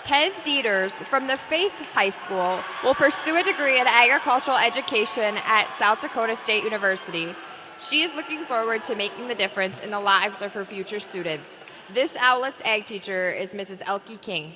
Tez Dieters from the Faith High School will pursue a degree in agricultural education at South Dakota State University. She is looking forward to making the difference in the lives of her future students. This outlet's ag teacher is Mrs. Elke King.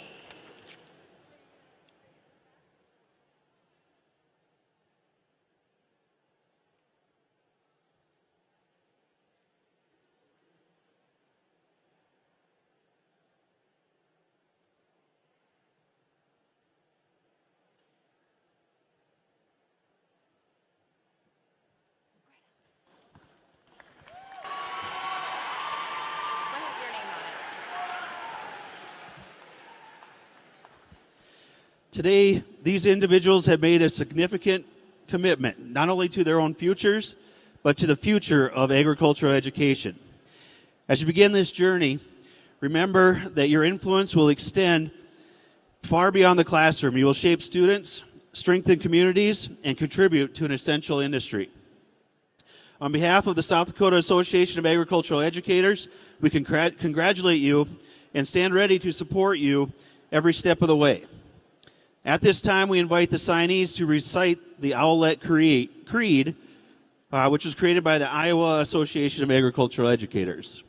Today, these individuals have made a significant commitment, not only to their own futures, but to the future of agricultural education. As you begin this journey, remember that your influence will extend far beyond the classroom. You will shape students, strengthen communities, and contribute to an essential industry. On behalf of the South Dakota Association of Agricultural Educators, we congratulate you and stand ready to support you every step of the way. At this time, we invite the signees to recite the Owlet Creed, which was created by the Iowa Association of Agricultural Educators.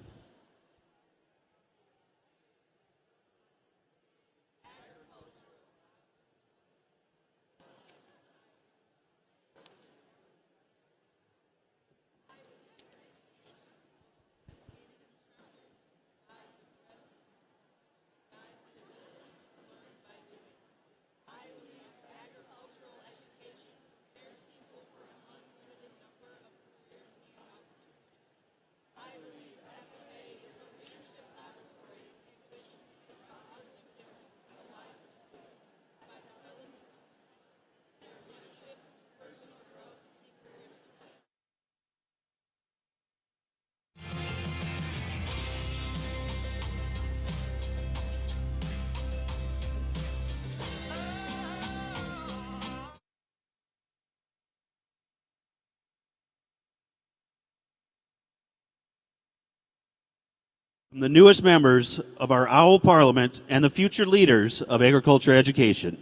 The newest members of our OWL Parliament and the future leaders of agriculture education.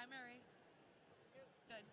Hi, Mary. Good.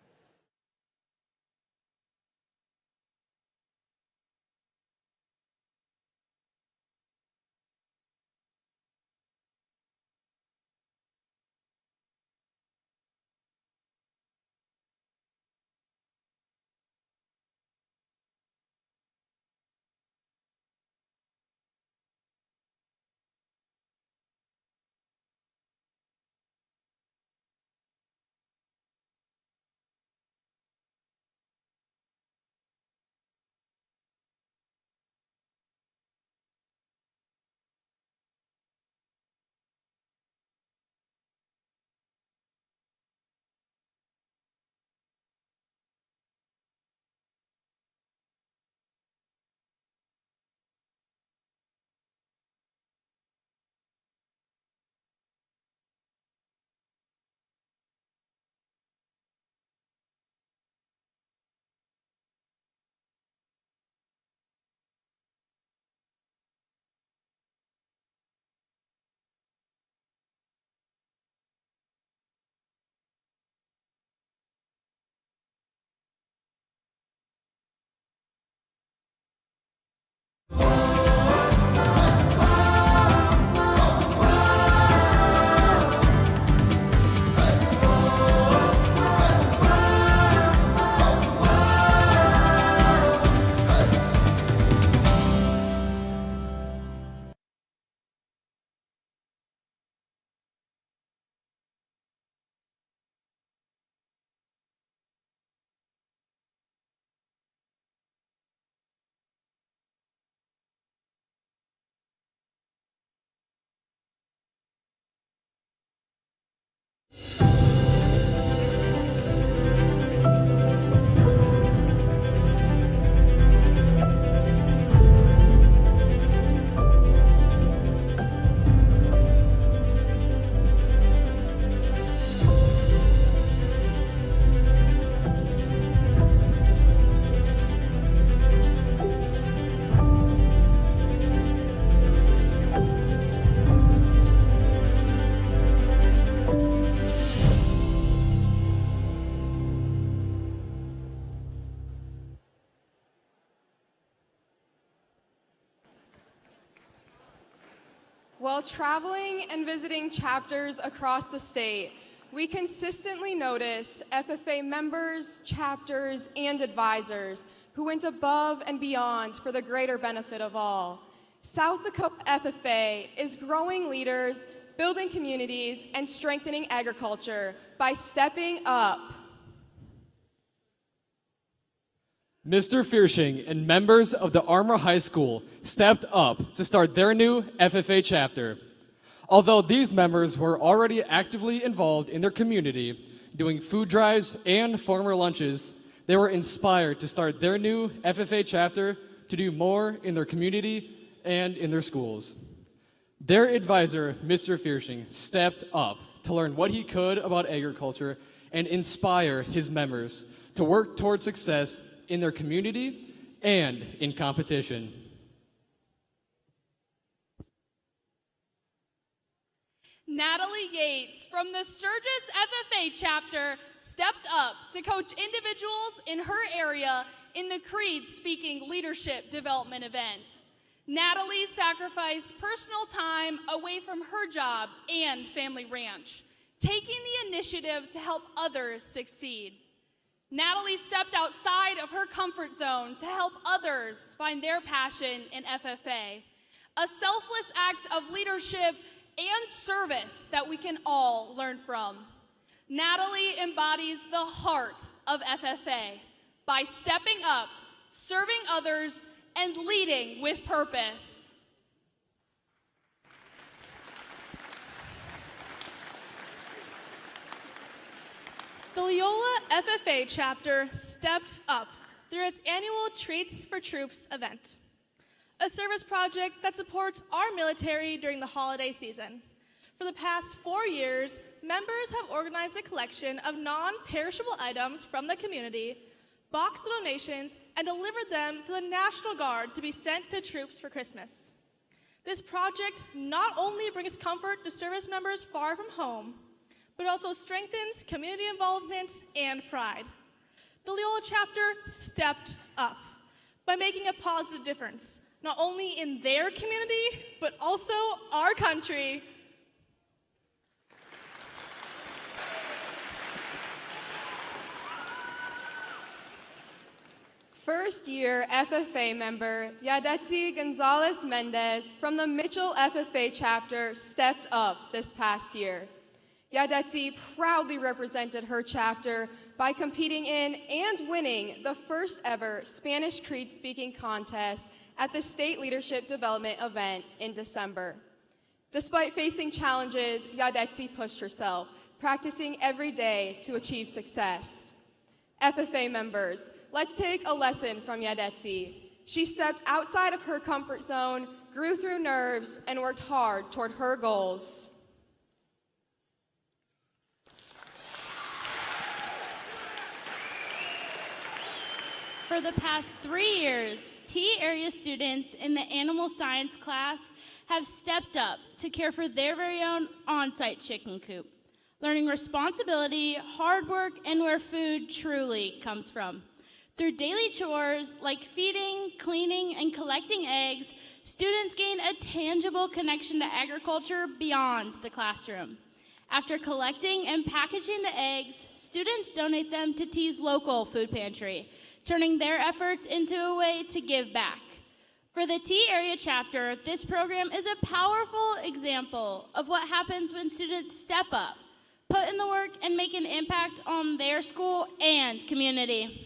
While traveling and visiting chapters across the state, we consistently noticed FFA members, chapters, and advisors who went above and beyond for the greater benefit of all. South Dakota FFA is growing leaders, building communities, and strengthening agriculture by stepping up. Mr. Fiershing and members of the Armour High School stepped up to start their new FFA chapter. Although these members were already actively involved in their community, doing food drives and farmer lunches, they were inspired to start their new FFA chapter to do more in their community and in their schools. Their advisor, Mr. Fiershing, stepped up to learn what he could about agriculture and inspire his members to work toward success in their community and in competition. Natalie Yates from the Sturgis FFA chapter stepped up to coach individuals in her area in the Creed Speaking Leadership Development event. Natalie sacrificed personal time away from her job and family ranch, taking the initiative to help others succeed. Natalie stepped outside of her comfort zone to help others find their passion in FFA, a selfless act of leadership and service that we can all learn from. Natalie embodies the heart of FFA by stepping up, serving others, and leading with purpose. The Leola FFA chapter stepped up through its annual Treats for Troops event, a service project that supports our military during the holiday season. For the past 4 years, members have organized a collection of non-perishable items from the community, boxed the donations, and delivered them to the National Guard to be sent to troops for Christmas. This project not only brings comfort to service members far from home, but also strengthens community involvement and pride. The Leola chapter stepped up by making a positive difference, not only in their community, but also our country. First-year FFA member Yadetsi Gonzalez Mendez from the Mitchell FFA chapter stepped up this past year. Yadetsi proudly represented her chapter by competing in and winning the first ever Spanish Creed speaking contest at the State Leadership Development event in December. Despite facing challenges, Yadetsi pushed herself, practicing every day to achieve success. FFA members, let's take a lesson from Yadetsi. She stepped outside of her comfort zone, grew through nerves, and worked hard toward her goals. For the past 3 years, T area students in the animal science class have stepped up to care for their very own on-site chicken coop, learning responsibility, hard work, and where food truly comes from. Through daily chores like feeding, cleaning, and collecting eggs, students gain a tangible connection to agriculture beyond the classroom. After collecting and packaging the eggs, students donate them to T's local food pantry, turning their efforts into a way to give back. For the T area chapter, this program is a powerful example of what happens when students step up, put in the work, and make an impact on their school and community.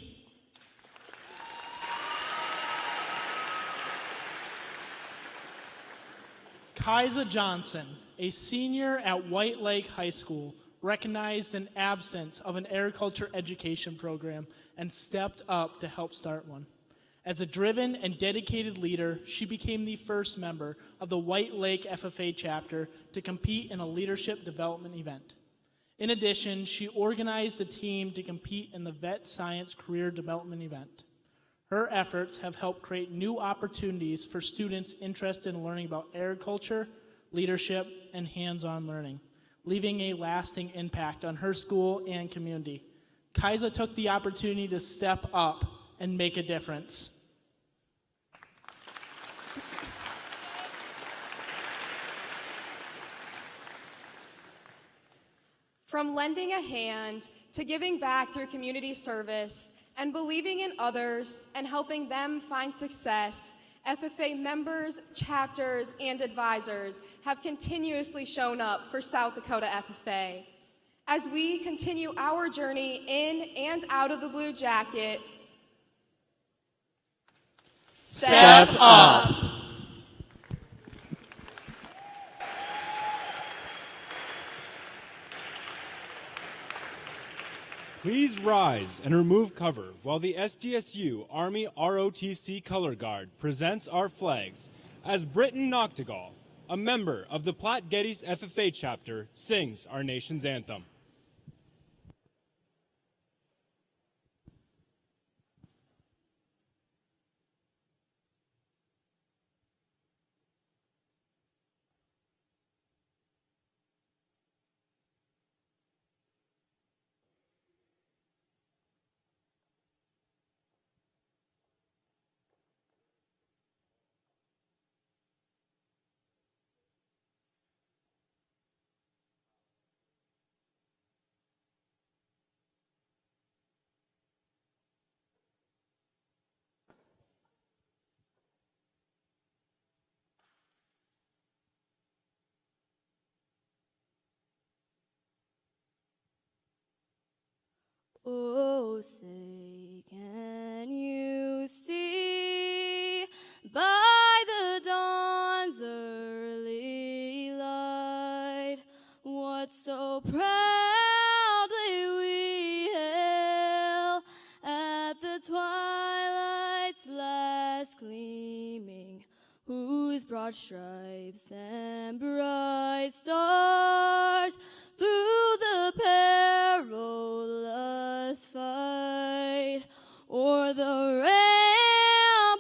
Kiza Johnson, a senior at White Lake High School, recognized an absence of an agriculture education program and stepped up to help start one. As a driven and dedicated leader, she became the first member of the White Lake FFA chapter to compete in a leadership development event. In addition, she organized a team to compete in the Vet Science Career Development event. Her efforts have helped create new opportunities for students interested in learning about agriculture, leadership, and hands-on learning, leaving a lasting impact on her school and community. Kiza took the opportunity to step up and make a difference. From lending a hand to giving back through community service and believing in others and helping them find success, FFA members, chapters, and advisors have continuously shown up for South Dakota FFA. As we continue our journey in and out of the blue jacket, Step up. Please rise and remove cover while the SDSU Army ROTC Color Guard presents our flags as Britton Noctegal, a member of the Platte Geddes FFA chapter, sings our nation's anthem. Oh, say, can you see by the dawn's early light what so proudly we hail at the twilight's last gleaming, whose broad stripes and bright stars through the perilous fight o'er the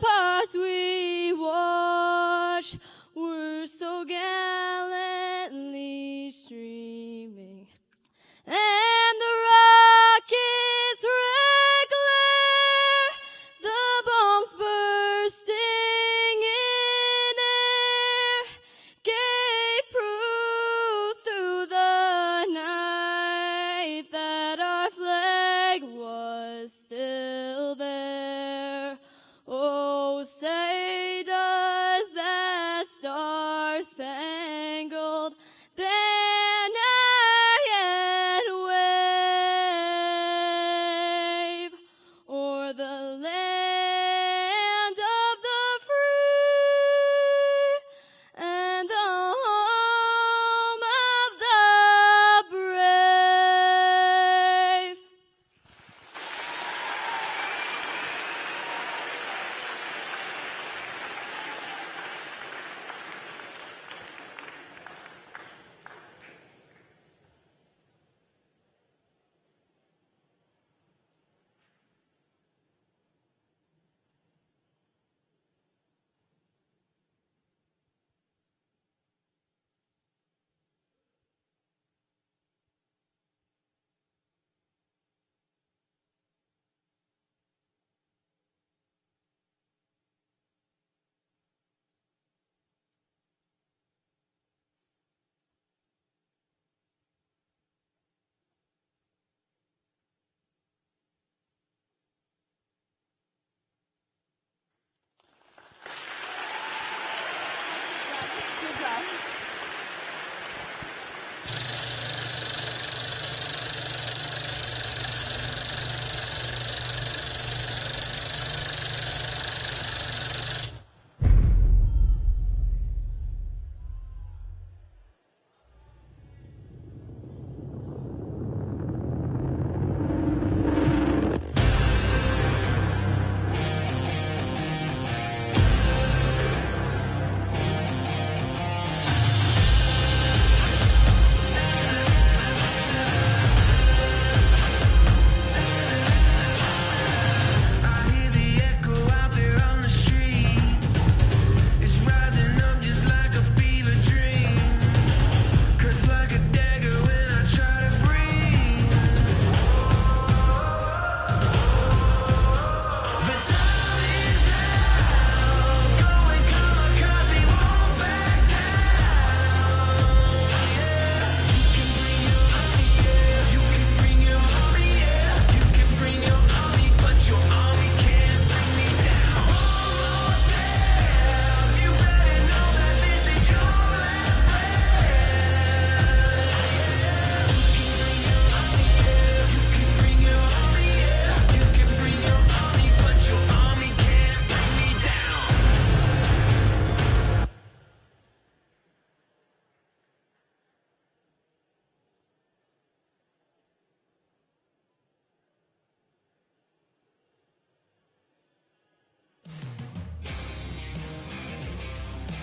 ramparts we watched were so gallantly streaming, and the rockets' red glare, the bombs bursting in air, gave proof through the night that our flag was still there. Oh, say does that star-spangled banner yet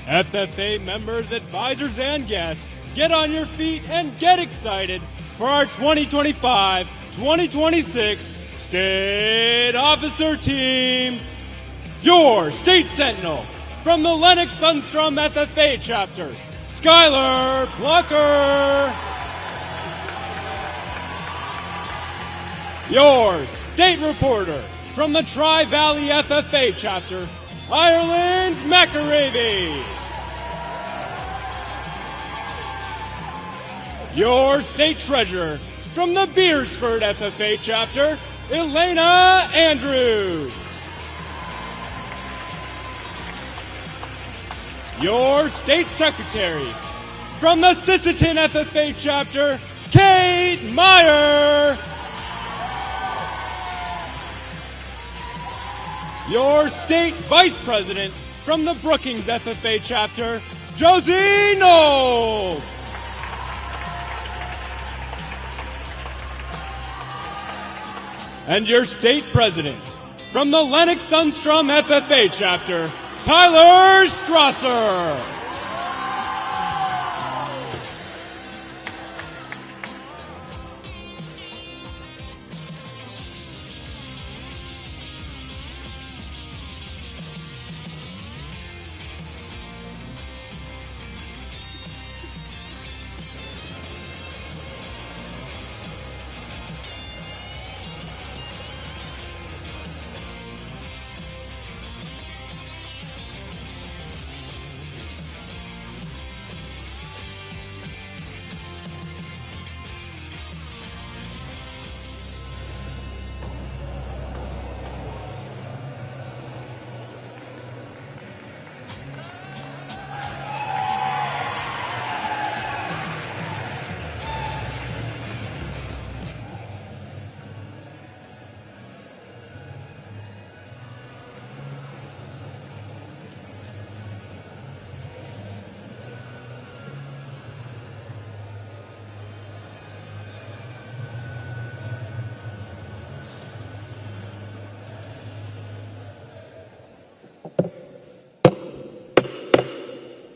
FFA members, advisors, and guests, get on your feet and get excited for our 2025-2026 State Officer Team. Your State Sentinel from the Lennox Sundstrom FFA chapter, Skylar Plucker. Your State Reporter from the Tri-Valley FFA chapter, Ireland McAravey. Your State Treasurer from the Beersford FFA chapter, Elena Andrews. Your State Secretary from the Sisseton FFA chapter, Kate Meyer. Your State Vice President from the Brookings FFA chapter, Josie Knoll. And your State President from the Lennox Sundstrom FFA chapter, Tyler Strasser.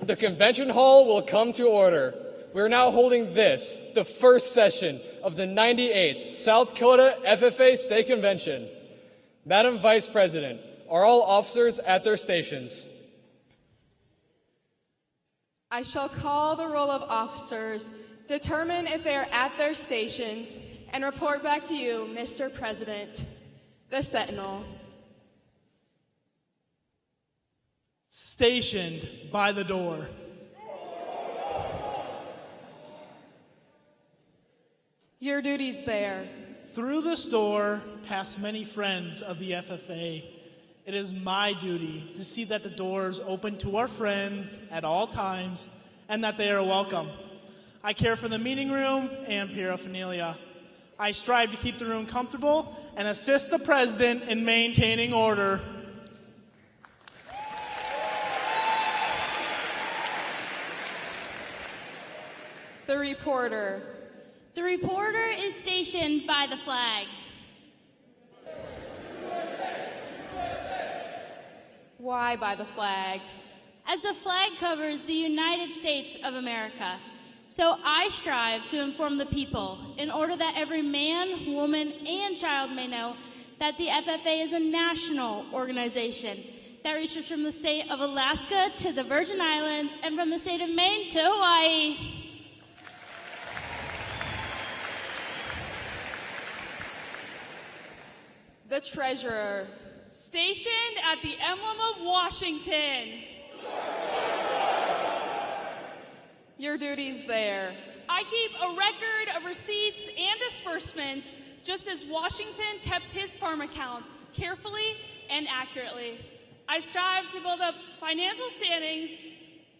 The convention hall will come to order. We are now holding this, the first session of the 98th South Dakota FFA State Convention. Madam Vice President, are all officers at their stations? I shall call the roll of officers, determine if they are at their stations, and report back to you, Mr. President. The Sentinel. Stationed by the door. Your duty's there. Through this door pass many friends of the FFA. It is my duty to see that the doors open to our friends at all times and that they are welcome. I care for the meeting room and paraphernalia. I strive to keep the room comfortable and assist the President in maintaining order. The reporter. The reporter is stationed by the flag. Why by the flag? As the flag covers the United States of America, so I strive to inform the people in order that every man, woman, and child may know that the FFA is a national organization that reaches from the state of Alaska to the Virgin Islands and from the state of Maine to Hawaii. The treasurer. Stationed at the emblem of Washington. Your duty's there. I keep a record of receipts and disbursements, just as Washington kept his farm accounts carefully and accurately. I strive to build up financial standings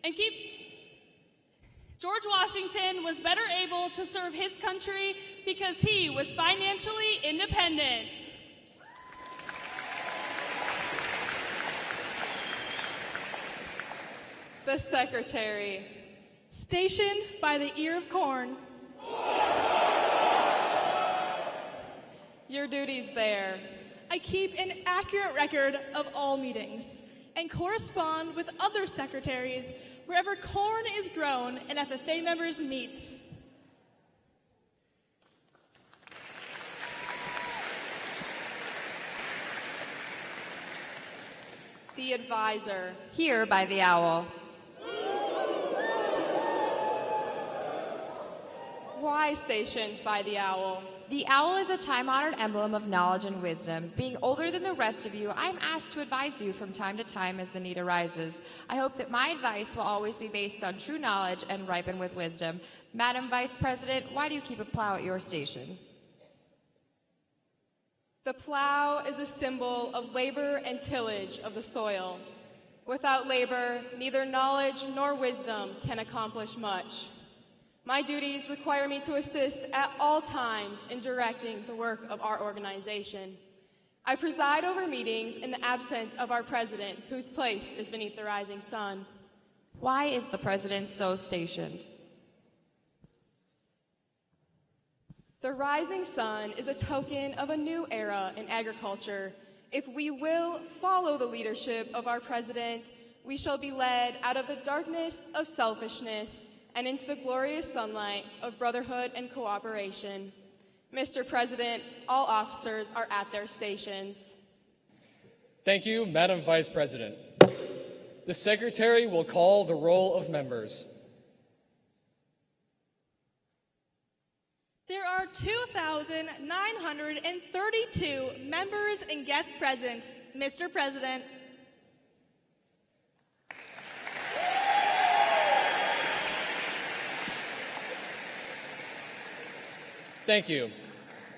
and keep... George Washington was better able to serve his country because he was financially independent. The secretary. Stationed by the ear of corn. Your duty's there. I keep an accurate record of all meetings. and correspond with other secretaries wherever corn is grown and FFA members meet. The advisor. Here by the owl. Why stationed by the owl? The owl is a time-honored emblem of knowledge and wisdom. Being older than the rest of you, I am asked to advise you from time to time as the need arises. I hope that my advice will always be based on true knowledge and ripen with wisdom. Madam Vice President, why do you keep a plow at your station? The plow is a symbol of labor and tillage of the soil. Without labor, neither knowledge nor wisdom can accomplish much. My duties require me to assist at all times in directing the work of our organization. I preside over meetings in the absence of our president, whose place is beneath the rising sun. Why is the president so stationed? The rising sun is a token of a new era in agriculture. If we will follow the leadership of our president, we shall be led out of the darkness of selfishness and into the glorious sunlight of brotherhood and cooperation. Mr. President, all officers are at their stations. Thank you, Madam Vice President. The Secretary will call the roll of members. There are 2,932 members and guests present. Mr. President. Thank you.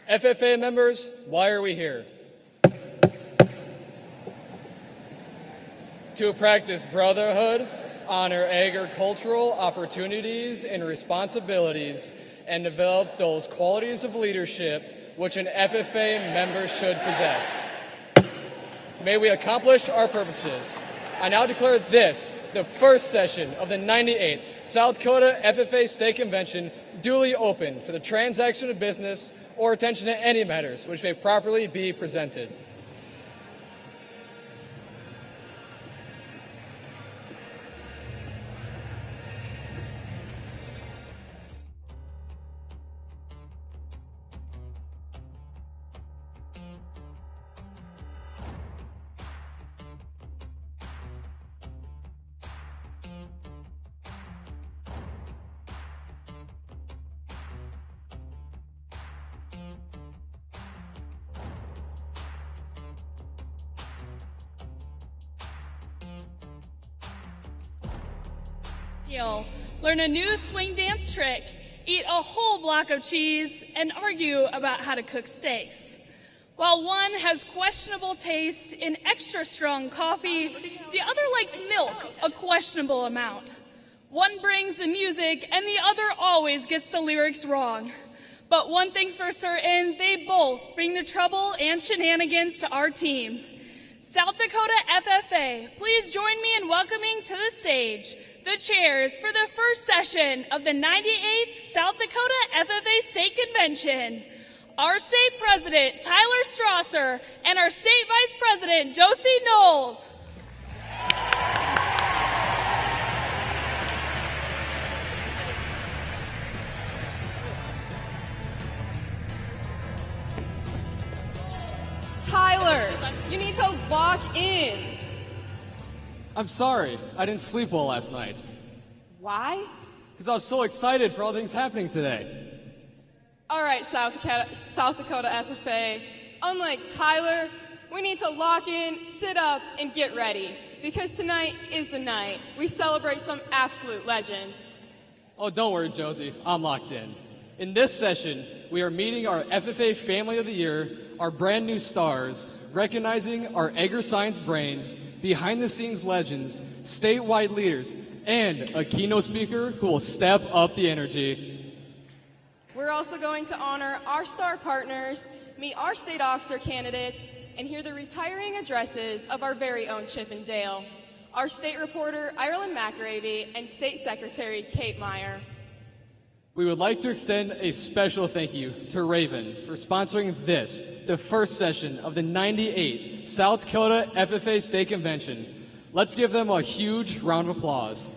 FFA members, why are we here? To practice brotherhood, honor agricultural opportunities and responsibilities, and develop those qualities of leadership which an FFA member should possess. May we accomplish our purposes. I now declare this, the first session of the 98th South Dakota FFA State Convention, duly open for the transaction of business or attention to any matters which may properly be presented. Learn a new swing dance trick, eat a whole block of cheese, and argue about how to cook steaks. While one has questionable taste in extra strong coffee, the other likes milk a questionable amount. One brings the music and the other always gets the lyrics wrong. But one thing's for certain, they both bring the trouble and shenanigans to our team. South Dakota FFA, please join me in welcoming to the stage the chairs for the first session of the 98th South Dakota FFA State Convention. Our state president, Tyler Strasser, and our state vice president, Josie Knowles. Tyler, you need to lock in. I'm sorry, I didn't sleep well last night. Why? Because I was so excited for all things happening today. All right, South Dakota FFA. Unlike Tyler, we need to lock in, sit up, and get ready. Because tonight is the night. We celebrate some absolute legends. Oh, don't worry, Josie. I'm locked in. In this session, we are meeting our FFA Family of the Year, our brand new stars, recognizing our Agriscience brains, behind-the-scenes legends, statewide leaders, and a keynote speaker who will step up the energy. We're also going to honor our star partners, meet our state officer candidates, and hear the retiring addresses of our very own Chip and Dale, our state reporter, Ireland McRavey, and State Secretary Kate Meyer. We would like to extend a special thank you to Raven for sponsoring this, the first session of the 98th South Dakota FFA State Convention. Let's give them a huge round of applause.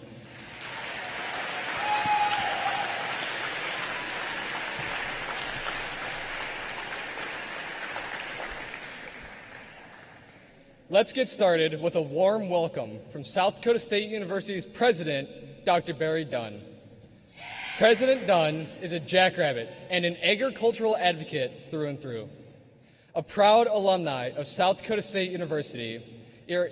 Let's get started with a warm welcome from South Dakota State University's president, Dr. Barry Dunn. President Dunn is a jackrabbit and an agricultural advocate through and through. A proud alumni of South Dakota State University,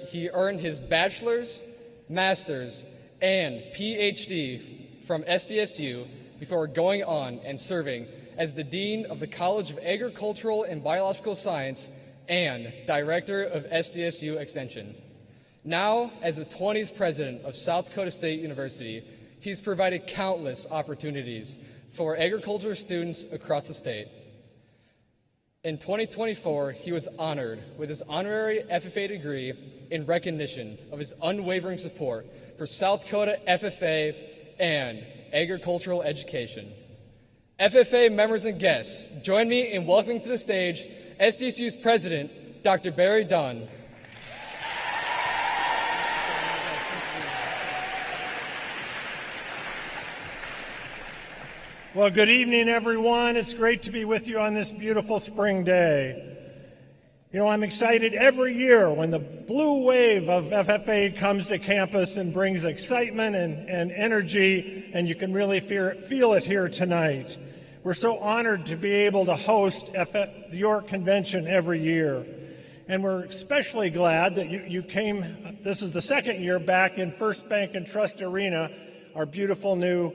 he earned his bachelor's, master's, and PhD from SDSU before going on and serving as the Dean of the College of Agricultural and Biological Science and Director of SDSU Extension. Now, as the 20th President of South Dakota State University, he's provided countless opportunities for agriculture students across the state. In 2024, he was honored with his honorary FFA degree in recognition of his unwavering support for South Dakota FFA and agricultural education. FFA members and guests, join me in welcoming to the stage SDSU's president, Dr. Barry Dunn. Well, good evening, everyone. It's great to be with you on this beautiful spring day. You know, I'm excited every year when the blue wave of FFA comes to campus and brings excitement and energy, and you can really feel it here tonight. We're so honored to be able to host your convention every year. And we're especially glad that you came. This is the second year back in First Bank and Trust Arena, our beautiful new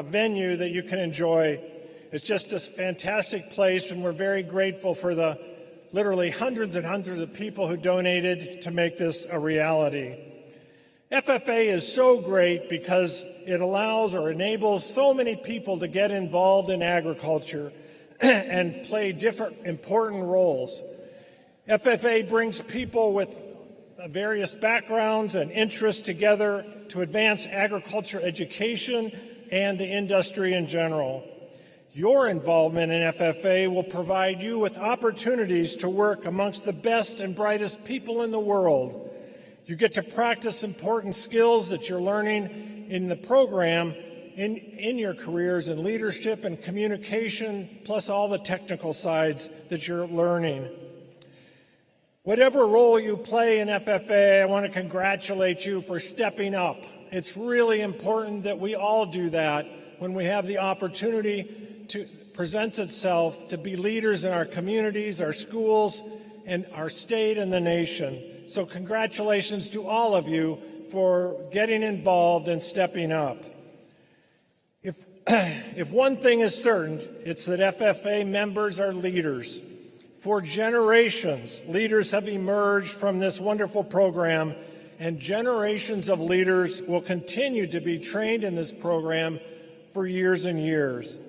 venue that you can enjoy. It's just a fantastic place, and we're very grateful for the literally hundreds and hundreds of people who donated to make this a reality. FFA is so great because it allows or enables so many people to get involved in agriculture and play different important roles. FFA brings people with various backgrounds and interests together to advance agriculture education and the industry in general. Your involvement in FFA will provide you with opportunities to work amongst the best and brightest people in the world. You get to practice important skills that you're learning in the program in your careers in leadership and communication, plus all the technical sides that you're learning. Whatever role you play in FFA, I want to congratulate you for stepping up. It's really important that we all do that when we have the opportunity to present itself to be leaders in our communities, our schools, and our state and the nation. So congratulations to all of you for getting involved and stepping up. If one thing is certain, it's that FFA members are leaders. For generations, leaders have emerged from this wonderful program, and generations of leaders will continue to be trained in this program for years and years.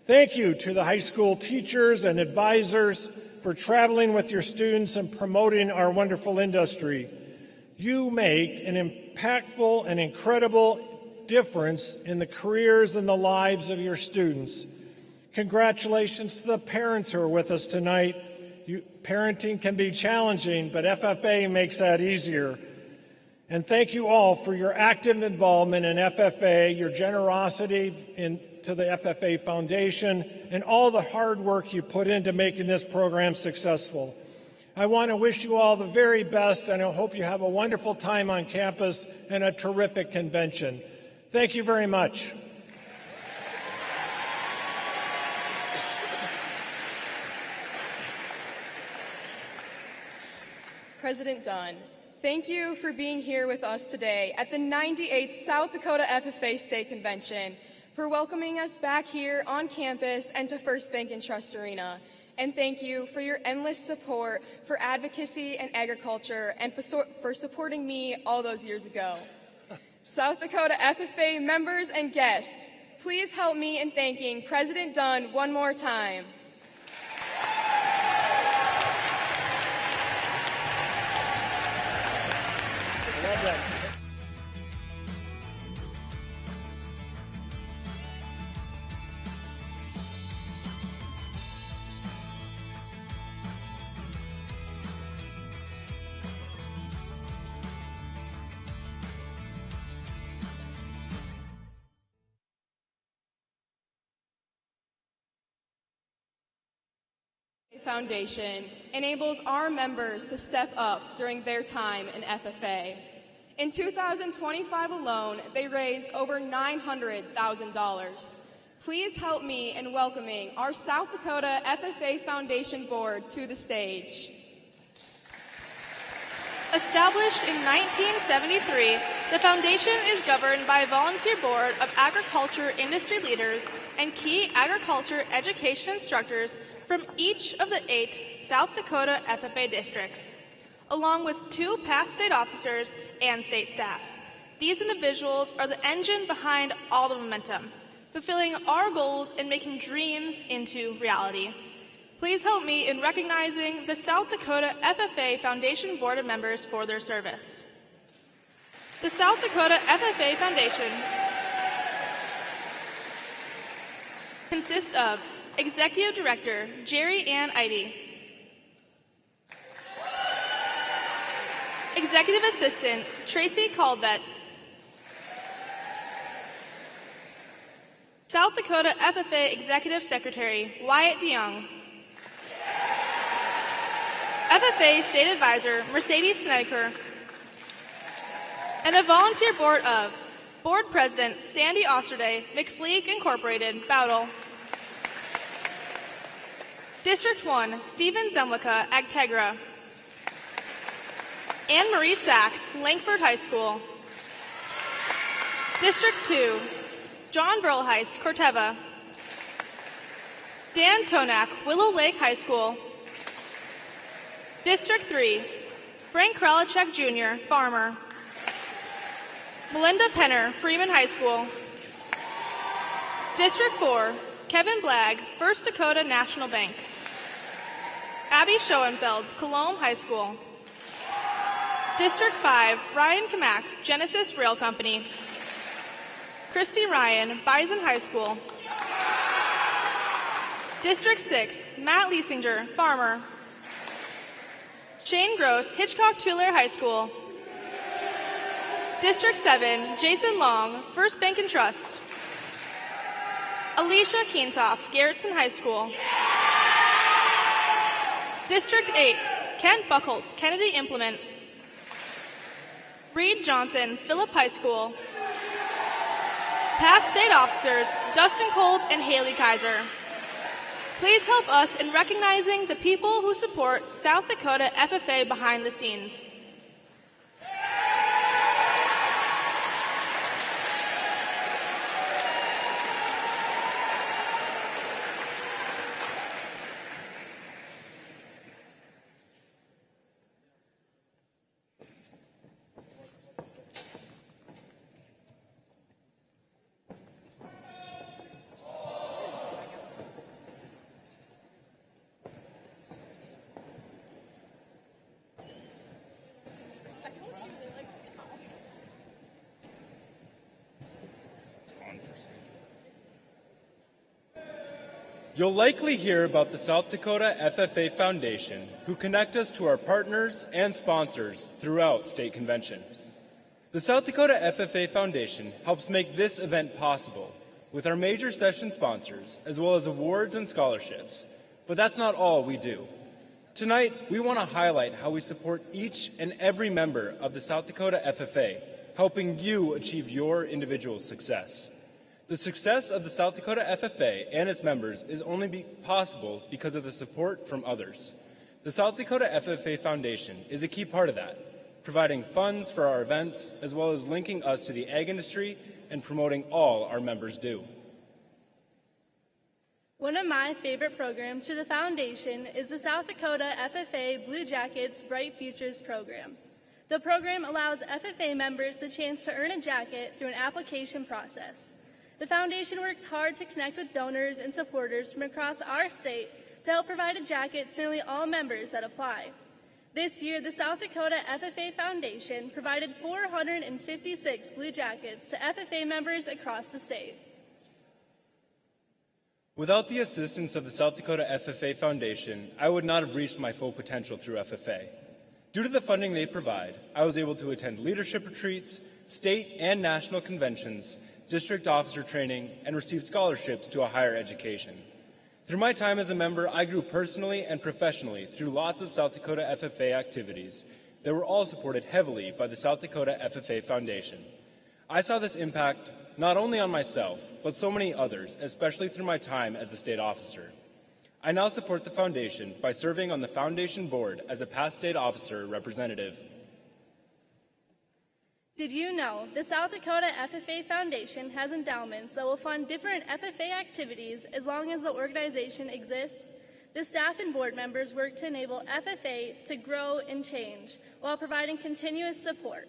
Thank you to the high school teachers and advisors for traveling with your students and promoting our wonderful industry. You make an impactful and incredible difference in the careers and the lives of your students. Congratulations to the parents who are with us tonight. Parenting can be challenging, but FFA makes that easier. And thank you all for your active involvement in FFA, your generosity to the FFA Foundation, and all the hard work you put into making this program successful. I want to wish you all the very best, and I hope you have a wonderful time on campus and a terrific convention. Thank you very much. President Dunn, thank you for being here with us today at the 98th South Dakota FFA State Convention, for welcoming us back here on campus and to First Bank and Trust Arena. And thank you for your endless support for advocacy and agriculture and for supporting me all those years ago. South Dakota FFA members and guests, please help me in thanking President Dunn one more time. Foundation enables our members to step up during their time in FFA. In 2025 alone, they raised over $900,000. Please help me in welcoming our South Dakota FFA Foundation Board to the stage. Established in 1973, the Foundation is governed by a volunteer board of agriculture industry leaders and key agriculture education instructors from each of the 8 South Dakota FFA districts, along with 2 past state officers and state staff. These individuals are the engine behind all the momentum, fulfilling our goals and making dreams into reality. Please help me in recognizing the South Dakota FFA Foundation Board of Members for their service. The South Dakota FFA Foundation consists of Executive Director Jerry Ann Eide, Executive Assistant Tracy Caldvet, South Dakota FFA Executive Secretary Wyatt DeYoung, FFA State Advisor Mercedes Snedeker, and a volunteer board of Board President Sandy Osterday, McFleek Incorporated, Bowdle, District 1 Stephen Zemlicka, Agtegra, Anne Marie Sachs, Langford High School, District 2 John Verlheist, Corteva, Dan Tonak, Willow Lake High School, District 3 Frank Kralichek Jr., Farmer, Melinda Penner, Freeman High School, District 4 Kevin Blagg, First Dakota National Bank, Abby Schoenfeld, Cologne High School, District 5 Ryan Kamak, Genesis Rail Company, Christy Ryan, Bison High School, District 6 Matt Liesinger, Farmer, Shane Gross, Hitchcock-Tulare High School, District 7 Jason Long, First Bank and Trust, Alicia Kientoff, Garrettson High School, District 8 Kent Buchholz, Kennedy Implement, Reed Johnson, Phillip High School, past state officers Dustin Kolb and Haley Kaiser. Please help us in recognizing the people who support South Dakota FFA behind the scenes. You'll likely hear about the South Dakota FFA Foundation, who connect us to our partners and sponsors throughout state convention. The South Dakota FFA Foundation helps make this event possible with our major session sponsors, as well as awards and scholarships. But that's not all we do. Tonight, we want to highlight how we support each and every member of the South Dakota FFA, helping you achieve your individual success. The success of the South Dakota FFA and its members is only possible because of the support from others. The South Dakota FFA Foundation is a key part of that, providing funds for our events, as well as linking us to the ag industry and promoting all our members do. One of my favorite programs through the Foundation is the South Dakota FFA Blue Jackets Bright Futures program. The program allows FFA members the chance to earn a jacket through an application process. The Foundation works hard to connect with donors and supporters from across our state to help provide a jacket to nearly all members that apply. This year, the South Dakota FFA Foundation provided 456 blue jackets to FFA members across the state. Without the assistance of the South Dakota FFA Foundation, I would not have reached my full potential through FFA. Due to the funding they provide, I was able to attend leadership retreats, state and national conventions, district officer training, and receive scholarships to a higher education. Through my time as a member, I grew personally and professionally through lots of South Dakota FFA activities that were all supported heavily by the South Dakota FFA Foundation. I saw this impact not only on myself, but so many others, especially through my time as a state officer. I now support the foundation by serving on the foundation board as a past state officer representative. Did you know the South Dakota FFA Foundation has endowments that will fund different FFA activities as long as the organization exists? The staff and board members work to enable FFA to grow and change while providing continuous support.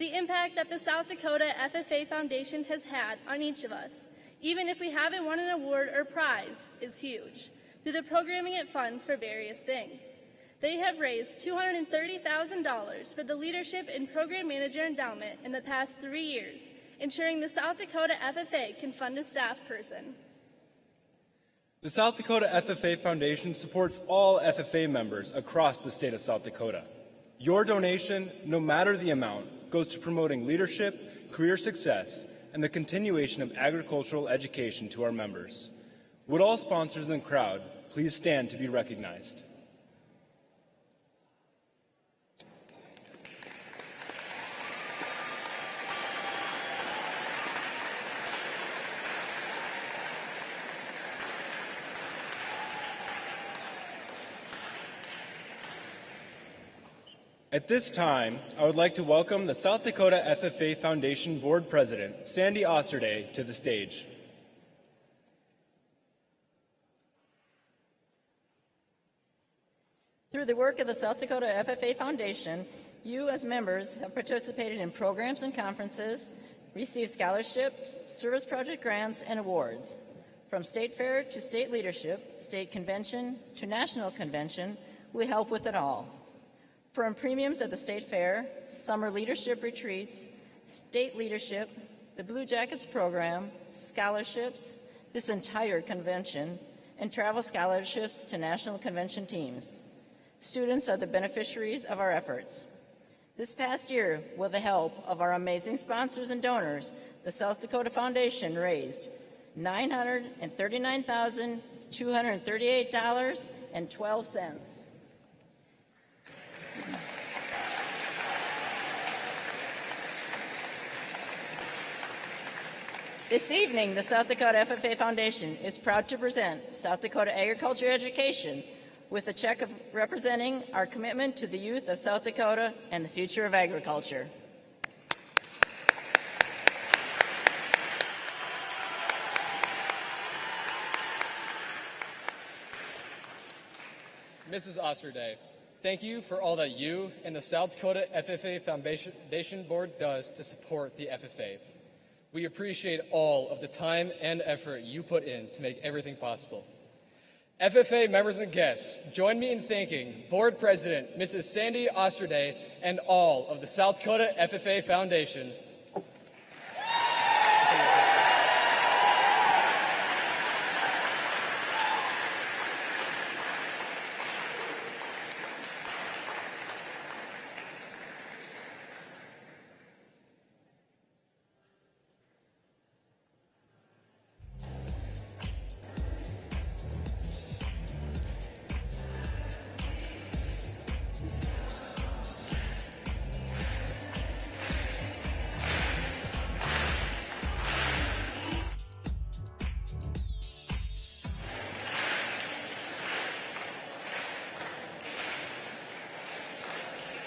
The impact that the South Dakota FFA Foundation has had on each of us, even if we haven't won an award or prize, is huge. Through the programming it funds for various things. They have raised $230,000 for the Leadership and Program Manager Endowment in the past 3 years, ensuring the South Dakota FFA can fund a staff person. The South Dakota FFA Foundation supports all FFA members across the state of South Dakota. Your donation, no matter the amount, goes to promoting leadership, career success, and the continuation of agricultural education to our members. Would all sponsors in the crowd please stand to be recognized? At this time, I would like to welcome the South Dakota FFA Foundation Board President, Sandy Osterday, to the stage. Through the work of the South Dakota FFA Foundation, you as members have participated in programs and conferences, received scholarships, service project grants, and awards. From state fair to state leadership, state convention to national convention, we help with it all. From premiums at the state fair, summer leadership retreats, state leadership, the Blue Jackets program, scholarships, this entire convention, and travel scholarships to national convention teams. Students are the beneficiaries of our efforts. This past year, with the help of our amazing sponsors and donors, the South Dakota Foundation raised $939,238.12. This evening, the South Dakota FFA Foundation is proud to present South Dakota Agriculture Education with a check representing our commitment to the youth of South Dakota and the future of agriculture. Mrs. Osterday, thank you for all that you and the South Dakota FFA Foundation Board does to support the FFA. We appreciate all of the time and effort you put in to make everything possible. FFA members and guests, join me in thanking Board President Mrs. Sandy Osterday and all of the South Dakota FFA Foundation.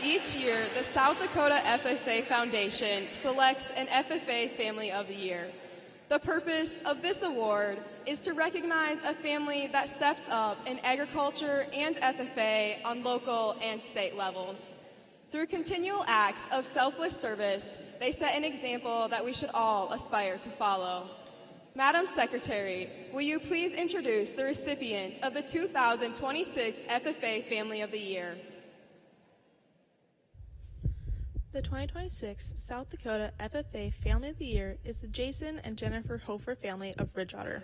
Each year, the South Dakota FFA Foundation selects an FFA Family of the Year. The purpose of this award is to recognize a family that steps up in agriculture and FFA on local and state levels. Through continual acts of selfless service, they set an example that we should all aspire to follow. Madam Secretary, will you please introduce the recipient of the 2026 FFA Family of the Year? The 2026 South Dakota FFA Family of the Year is the Jason and Jennifer Hofer family of Bridgewater.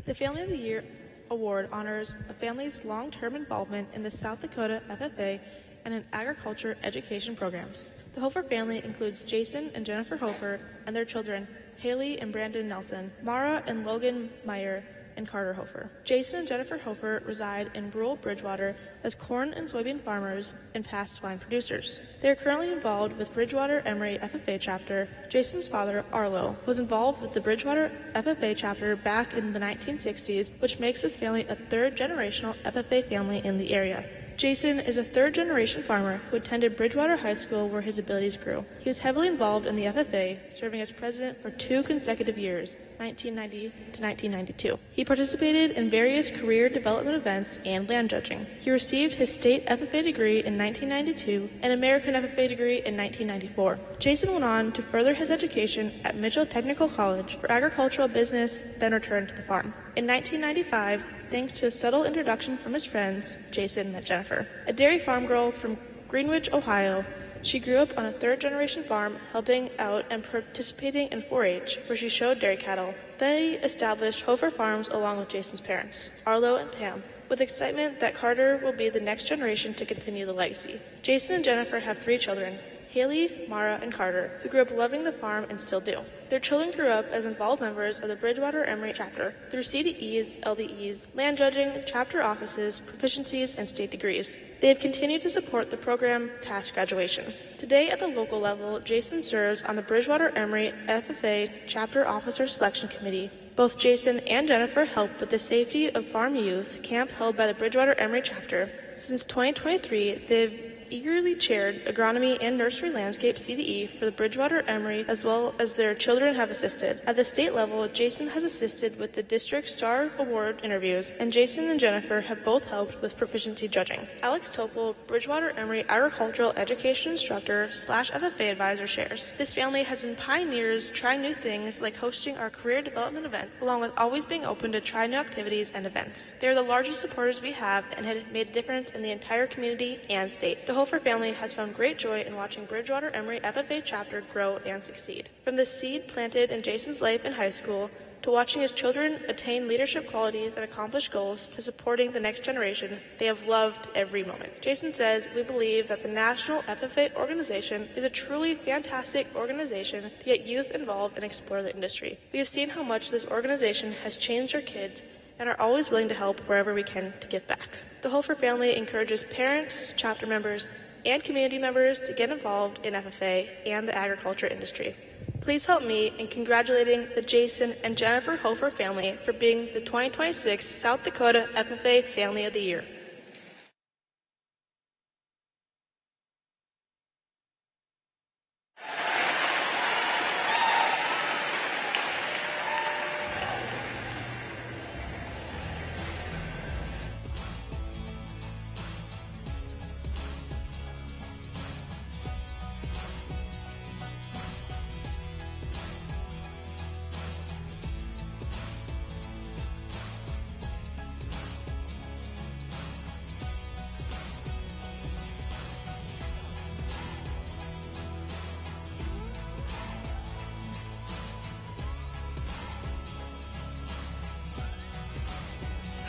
The Family of the Year award honors a family's long-term involvement in the South Dakota FFA and in agriculture education programs. The Hofer family includes Jason and Jennifer Hofer and their children, Haley and Brandon Nelson, Mara and Logan Meyer, and Carter Hofer. Jason and Jennifer Hofer reside in rural Bridgewater as corn and soybean farmers and past wine producers. They are currently involved with Bridgewater Emory FFA chapter. Jason's father, Arlo, was involved with the Bridgewater FFA chapter back in the 1960s, which makes his family a third-generational FFA family in the area. Jason is a third-generation farmer who attended Bridgewater High School where his abilities grew. He was heavily involved in the FFA, serving as president for 2 consecutive years, 1990 to 1992. He participated in various career development events and land judging. He received his state FFA degree in 1992 and American FFA degree in 1994. Jason went on to further his education at Mitchell Technical College for agricultural business, then returned to the farm. In 1995, thanks to a subtle introduction from his friends, Jason met Jennifer. A dairy farm girl from Greenwich, Ohio, she grew up on a third-generation farm, helping out and participating in 4-H, where she showed dairy cattle. They established Hofer Farms along with Jason's parents, Arlo and Pam, with excitement that Carter will be the next generation to continue the legacy. Jason and Jennifer have 3 children, Haley, Mara, and Carter, who grew up loving the farm and still do. Their children grew up as involved members of the Bridgewater Emory chapter through CDEs, LDEs, land judging, chapter offices, proficiencies, and state degrees. They have continued to support the program past graduation. Today at the local level, Jason serves on the Bridgewater Emory FFA Chapter Officer Selection Committee. Both Jason and Jennifer help with the Safety of Farm Youth camp held by the Bridgewater Emory chapter. Since 2023, they've eagerly chaired agronomy and nursery landscape CDE for the Bridgewater Emory, as well as their children have assisted. At the state level, Jason has assisted with the district star award interviews, and Jason and Jennifer have both helped with proficiency judging. Alex Topol, Bridgewater Emory agricultural education instructor / FFA advisor, shares. This family has been pioneers trying new things like hosting our career development event, along with always being open to try new activities and events. They are the largest supporters we have and have made a difference in the entire community and state. The Hofer family has found great joy in watching Bridgewater Emory FFA chapter grow and succeed. From the seed planted in Jason's life in high school, to watching his children attain leadership qualities and accomplish goals, to supporting the next generation, they have loved every moment. Jason says, "We believe that the National FFA organization is a truly fantastic organization to get youth involved and explore the industry. We have seen how much this organization has changed our kids and are always willing to help wherever we can to give back." The Hofer family encourages parents, chapter members, and community members to get involved in FFA and the agriculture industry. Please help me in congratulating the Jason and Jennifer Hofer family for being the 2026 South Dakota FFA Family of the Year.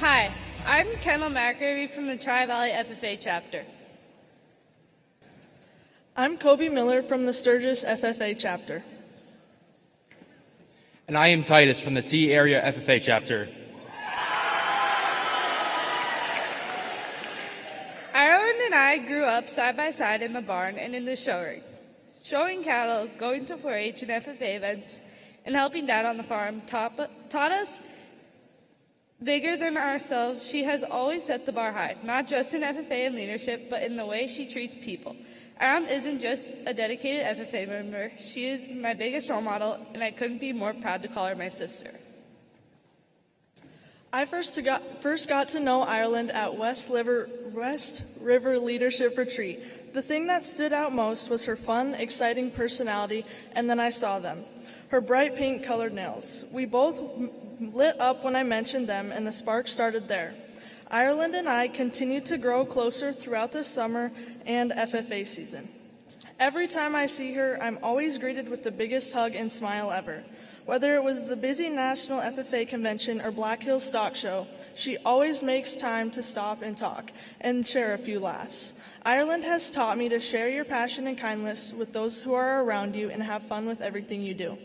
Hi, I'm Kendall McGravy from the Tri-Valley FFA chapter. I'm Kobe Miller from the Sturgis FFA chapter. And I am Titus from the T Area FFA chapter. Ireland and I grew up side by side in the barn and in the show ring, showing cattle, going to 4-H and FFA events, and helping Dad on the farm taught us bigger than ourselves. She has always set the bar high, not just in FFA and leadership, but in the way she treats people. Ireland isn't just a dedicated FFA member. She is my biggest role model, and I couldn't be more proud to call her my sister. I first got to know Ireland at West River Leadership Retreat. The thing that stood out most was her fun, exciting personality, and then I saw them. Her bright pink colored nails. We both lit up when I mentioned them, and the spark started there. Ireland and I continued to grow closer throughout the summer and FFA season. Every time I see her, I'm always greeted with the biggest hug and smile ever. Whether it was the busy National FFA Convention or Black Hills Stock Show, she always makes time to stop and talk and share a few laughs. Ireland has taught me to share your passion and kindness with those who are around you and have fun with everything you do.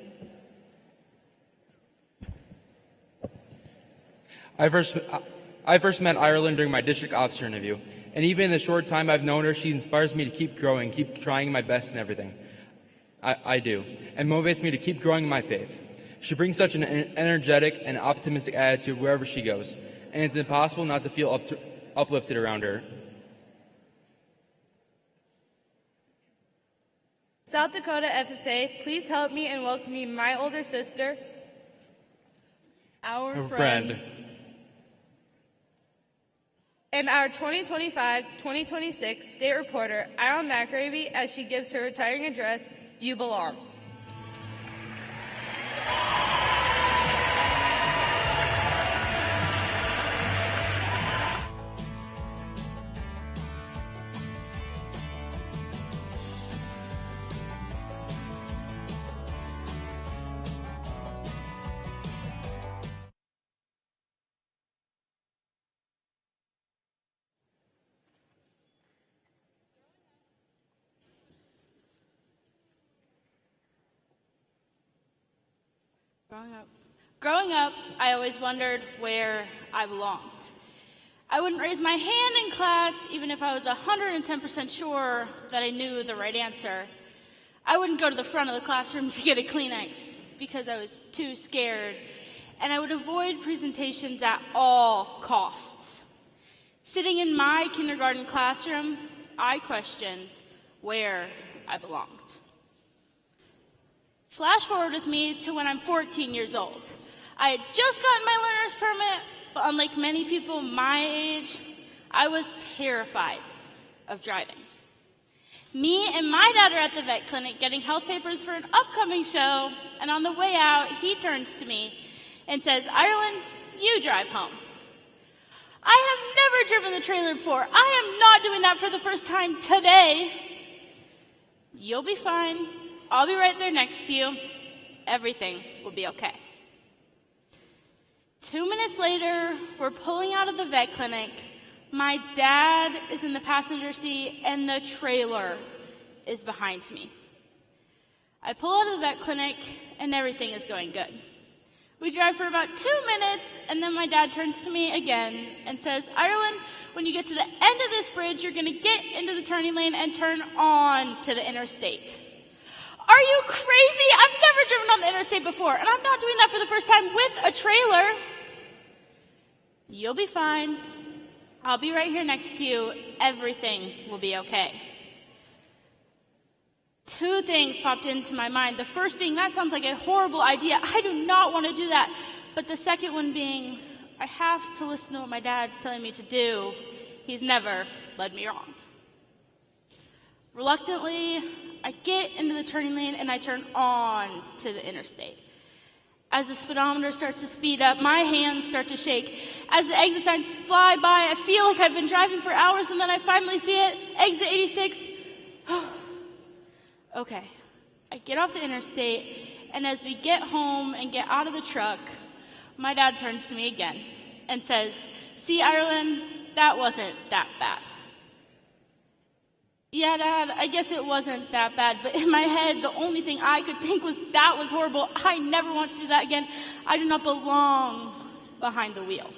I first met Ireland during my district officer interview, and even in the short time I've known her, she inspires me to keep growing, keep trying my best in everything I do, and motivates me to keep growing in my faith. She brings such an energetic and optimistic attitude wherever she goes, and it's impossible not to feel uplifted around her. South Dakota FFA, please help me in welcoming my older sister, our friend, and our 2025-2026 state reporter, Ireland McRaby, as she gives her retiring address, You Belong. Growing up, I always wondered where I belonged. I wouldn't raise my hand in class even if I was 110% sure that I knew the right answer. I wouldn't go to the front of the classroom to get a Kleenex because I was too scared, and I would avoid presentations at all costs. Sitting in my kindergarten classroom, I questioned where I belonged. Flash forward with me to when I'm 14 years old. I had just gotten my learner's permit, but unlike many people my age, I was terrified of driving. Me and my dad are at the vet clinic getting health papers for an upcoming show, and on the way out, he turns to me and says, Ireland, you drive home. I have never driven the trailer before. I am not doing that for the first time today. You'll be fine. I'll be right there next to you. Everything will be okay. 2 minutes later, we're pulling out of the vet clinic. My dad is in the passenger seat, and the trailer is behind me. I pull out of the vet clinic, and everything is going good. We drive for about 2 minutes, and then my dad turns to me again and says, Ireland, when you get to the end of this bridge, you're going to get into the turning lane and turn on to the interstate. Are you crazy? I've never driven on the interstate before, and I'm not doing that for the first time with a trailer. You'll be fine. I'll be right here next to you. Everything will be okay. 2 things popped into my mind. The first being, that sounds like a horrible idea. I do not want to do that. But the second one being, I have to listen to what my dad's telling me to do. He's never led me wrong. Reluctantly, I get into the turning lane and I turn on to the interstate. As the speedometer starts to speed up, my hands start to shake. As the exit signs fly by, I feel like I've been driving for hours, and then I finally see it, exit 86. Okay, I get off the interstate, and as we get home and get out of the truck, my dad turns to me again and says, see, Ireland, that wasn't that bad. Yeah, Dad, I guess it wasn't that bad, but in my head, the only thing I could think was that was horrible. I never want to do that again. I do not belong behind the wheel.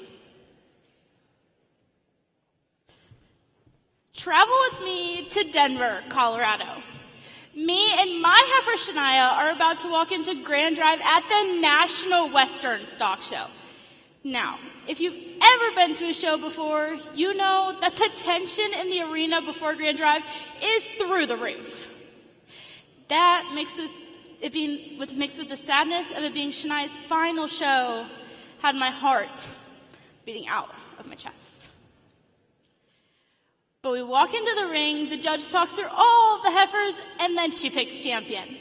Travel with me to Denver, Colorado. Me and my heifer Shania are about to walk into Grand Drive at the National Western Stock Show. Now, if you've ever been to a show before, you know that the tension in the arena before Grand Drive is through the roof. That mixed with the sadness of it being Shania's final show had my heart beating out of my chest. But we walk into the ring, the judge talks through all the heifers, and then she picks champion.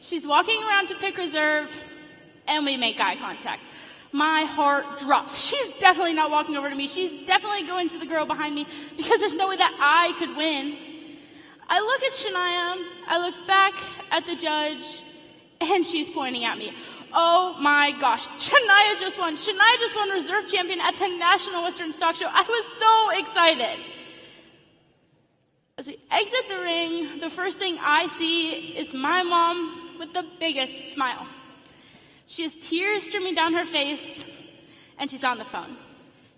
She's walking around to pick reserve, and we make eye contact. My heart drops. She's definitely not walking over to me. She's definitely going to the girl behind me because there's no way that I could win. I look at Shania, I look back at the judge, and she's pointing at me. Oh my gosh, Shania just won. Shania just won reserve champion at the National Western Stock Show. I was so excited. As we exit the ring, the first thing I see is my mom with the biggest smile. She has tears streaming down her face, and she's on the phone.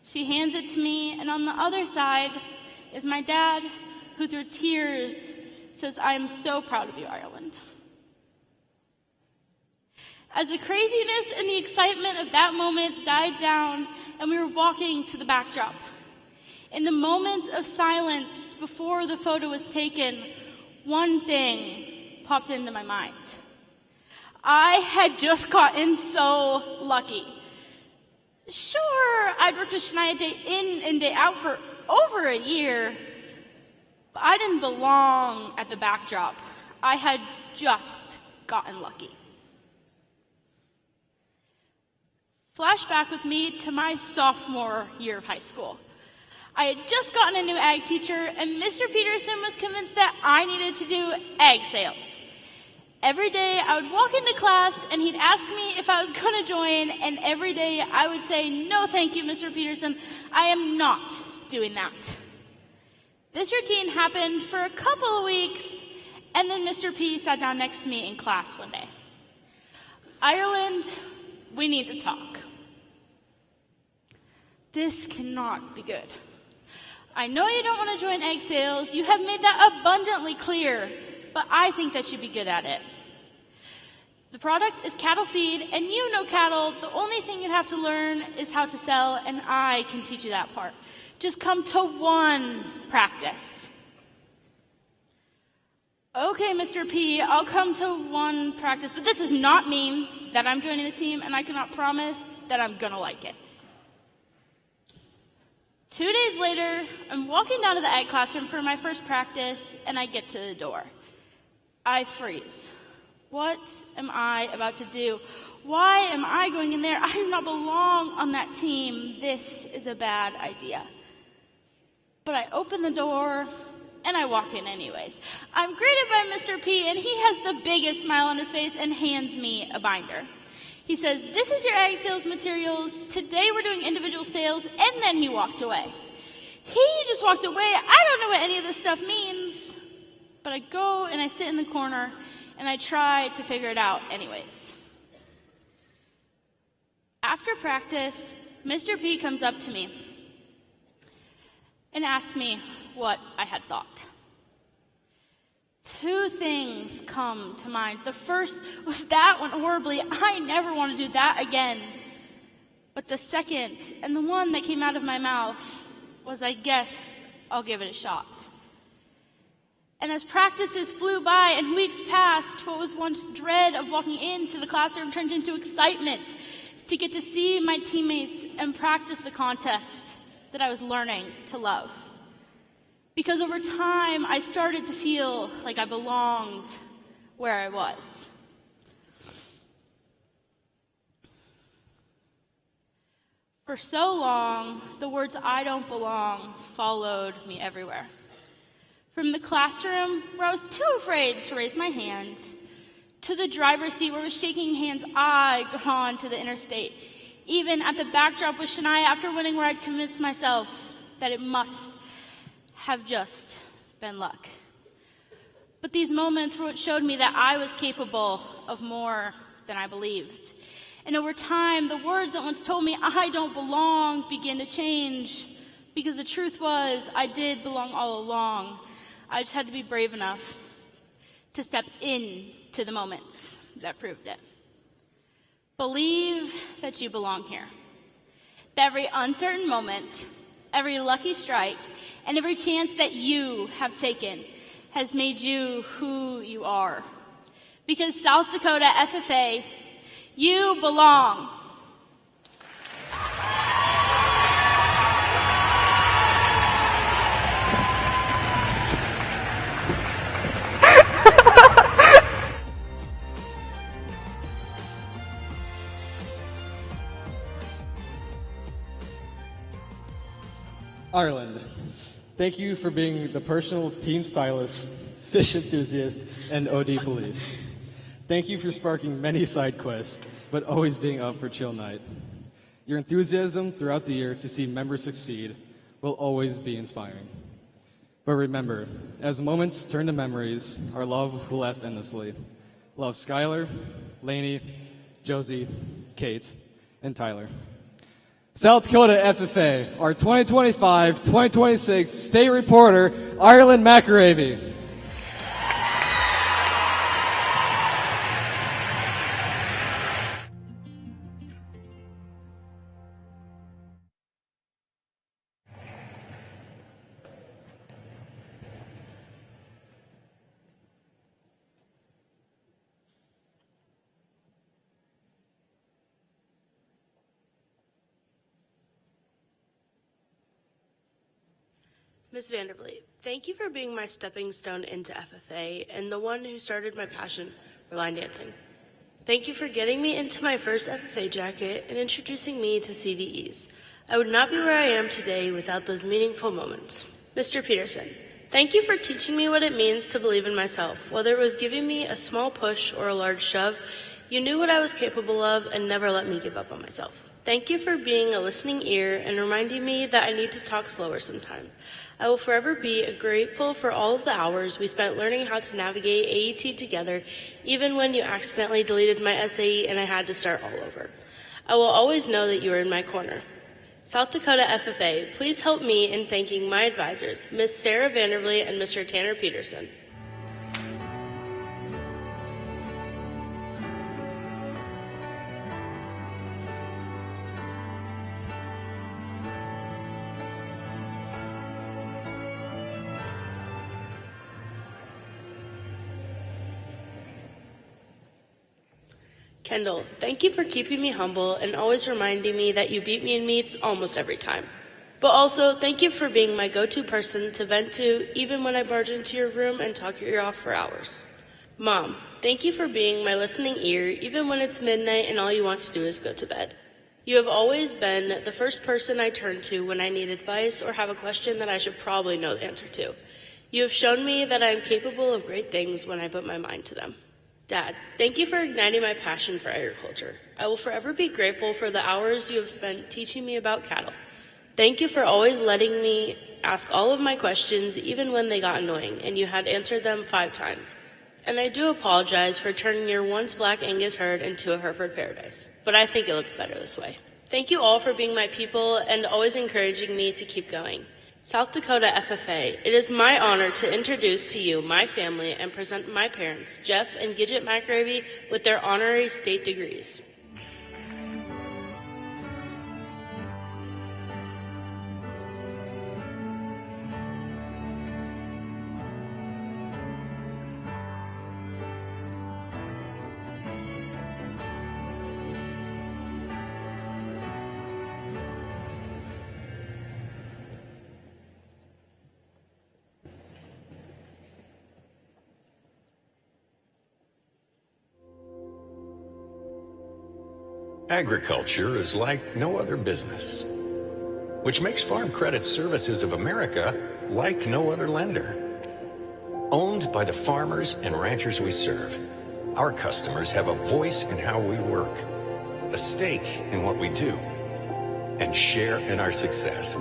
She hands it to me, and on the other side is my dad, who through tears says, "I am so proud of you, Ireland." As the craziness and the excitement of that moment died down and we were walking to the backdrop, in the moments of silence before the photo was taken, one thing popped into my mind. I had just gotten so lucky. Sure, I'd worked with Shania day in and day out for over a year, but I didn't belong at the backdrop. I had just gotten lucky. Flashback with me to my sophomore year of high school. I had just gotten a new ag teacher, and Mr. Peterson was convinced that I needed to do ag sales. Every day I would walk into class and he'd ask me if I was going to join, and every day I would say, "No, thank you, Mr. Peterson. I am not doing that." This routine happened for a couple of weeks, and then Mr. P sat down next to me in class one day. "Ireland, we need to talk. This cannot be good. I know you don't want to join egg sales. You have made that abundantly clear, but I think that you'd be good at it. The product is cattle feed, and you know cattle. The only thing you have to learn is how to sell, and I can teach you that part. Just come to one practice." "Okay, Mr. P, I'll come to one practice, but this does not mean that I'm joining the team, and I cannot promise that I'm gonna like it." 2 days later, I'm walking down to the ag classroom for my first practice, and I get to the door. I freeze. What am I about to do? Why am I going in there? I do not belong on that team. This is a bad idea. But I open the door, and I walk in anyways. I'm greeted by Mr. P, and he has the biggest smile on his face and hands me a binder. He says, "This is your ag sales materials. Today we're doing individual sales," and then he walked away. He just walked away. I don't know what any of this stuff means, but I go and I sit in the corner and I try to figure it out anyways. After practice, Mr. P comes up to me and asks me what I had thought. Two things come to mind. The first was that went horribly. I never want to do that again. But the second, and the one that came out of my mouth, was, "I guess I'll give it a shot." And as practices flew by and weeks passed, what was once dread of walking into the classroom turned into excitement to get to see my teammates and practice the contest that I was learning to love. Because over time, I started to feel like I belonged where I was. For so long, the words "I don't belong" followed me everywhere. From the classroom, where I was too afraid to raise my hand, to the driver's seat where I was shaking hands I got on to the interstate, even at the backdrop with Shania after winning, where I'd convinced myself that it must have just been luck. But these moments were what showed me that I was capable of more than I believed. And over time, the words that once told me I don't belong began to change, because the truth was I did belong all along. I just had to be brave enough to step into the moments that proved it. Believe that you belong here. That every uncertain moment, every lucky strike, and every chance that you have taken has made you who you are. Because South Dakota FFA, you belong. Ireland, thank you for being the personal team stylist, fish enthusiast, and OD police. Thank you for sparking many side quests, but always being up for chill night. Your enthusiasm throughout the year to see members succeed will always be inspiring. But remember, as moments turn to memories, our love will last endlessly. Love Skylar, Lainey, Josie, Kate, and Tyler. South Dakota FFA, our 2025-2026 state reporter, Ireland McAravey. Ms. Vanderbilt, thank you for being my stepping stone into FFA and the one who started my passion for line dancing. Thank you for getting me into my first FFA jacket and introducing me to CDEs. I would not be where I am today without those meaningful moments. Mr. Peterson, thank you for teaching me what it means to believe in myself. Whether it was giving me a small push or a large shove, you knew what I was capable of and never let me give up on myself. Thank you for being a listening ear and reminding me that I need to talk slower sometimes. I will forever be grateful for all of the hours we spent learning how to navigate AET together, even when you accidentally deleted my SAE and I had to start all over. I will always know that you are in my corner. South Dakota FFA, please help me in thanking my advisors, Ms. Sarah Vanderbilt and Mr. Tanner Peterson. Kendall, thank you for keeping me humble and always reminding me that you beat me in meets almost every time. But also, thank you for being my go-to person to vent to, even when I barge into your room and talk your ear off for hours. Mom, thank you for being my listening ear, even when it's midnight and all you want to do is go to bed. You have always been the first person I turn to when I need advice or have a question that I should probably know the answer to. You have shown me that I am capable of great things when I put my mind to them. Dad, thank you for igniting my passion for agriculture. I will forever be grateful for the hours you have spent teaching me about cattle. Thank you for always letting me ask all of my questions, even when they got annoying, and you had answered them 5 times. And I do apologize for turning your once black Angus herd into a Hereford paradise, but I think it looks better this way. Thank you all for being my people and always encouraging me to keep going. South Dakota FFA, it is my honor to introduce to you my family and present my parents, Jeff and Gidget McAravey, with their honorary state degrees. Agriculture is like no other business, which makes Farm Credit Services of America like no other lender. Owned by the farmers and ranchers we serve, our customers have a voice in how we work, a stake in what we do, and share in our success.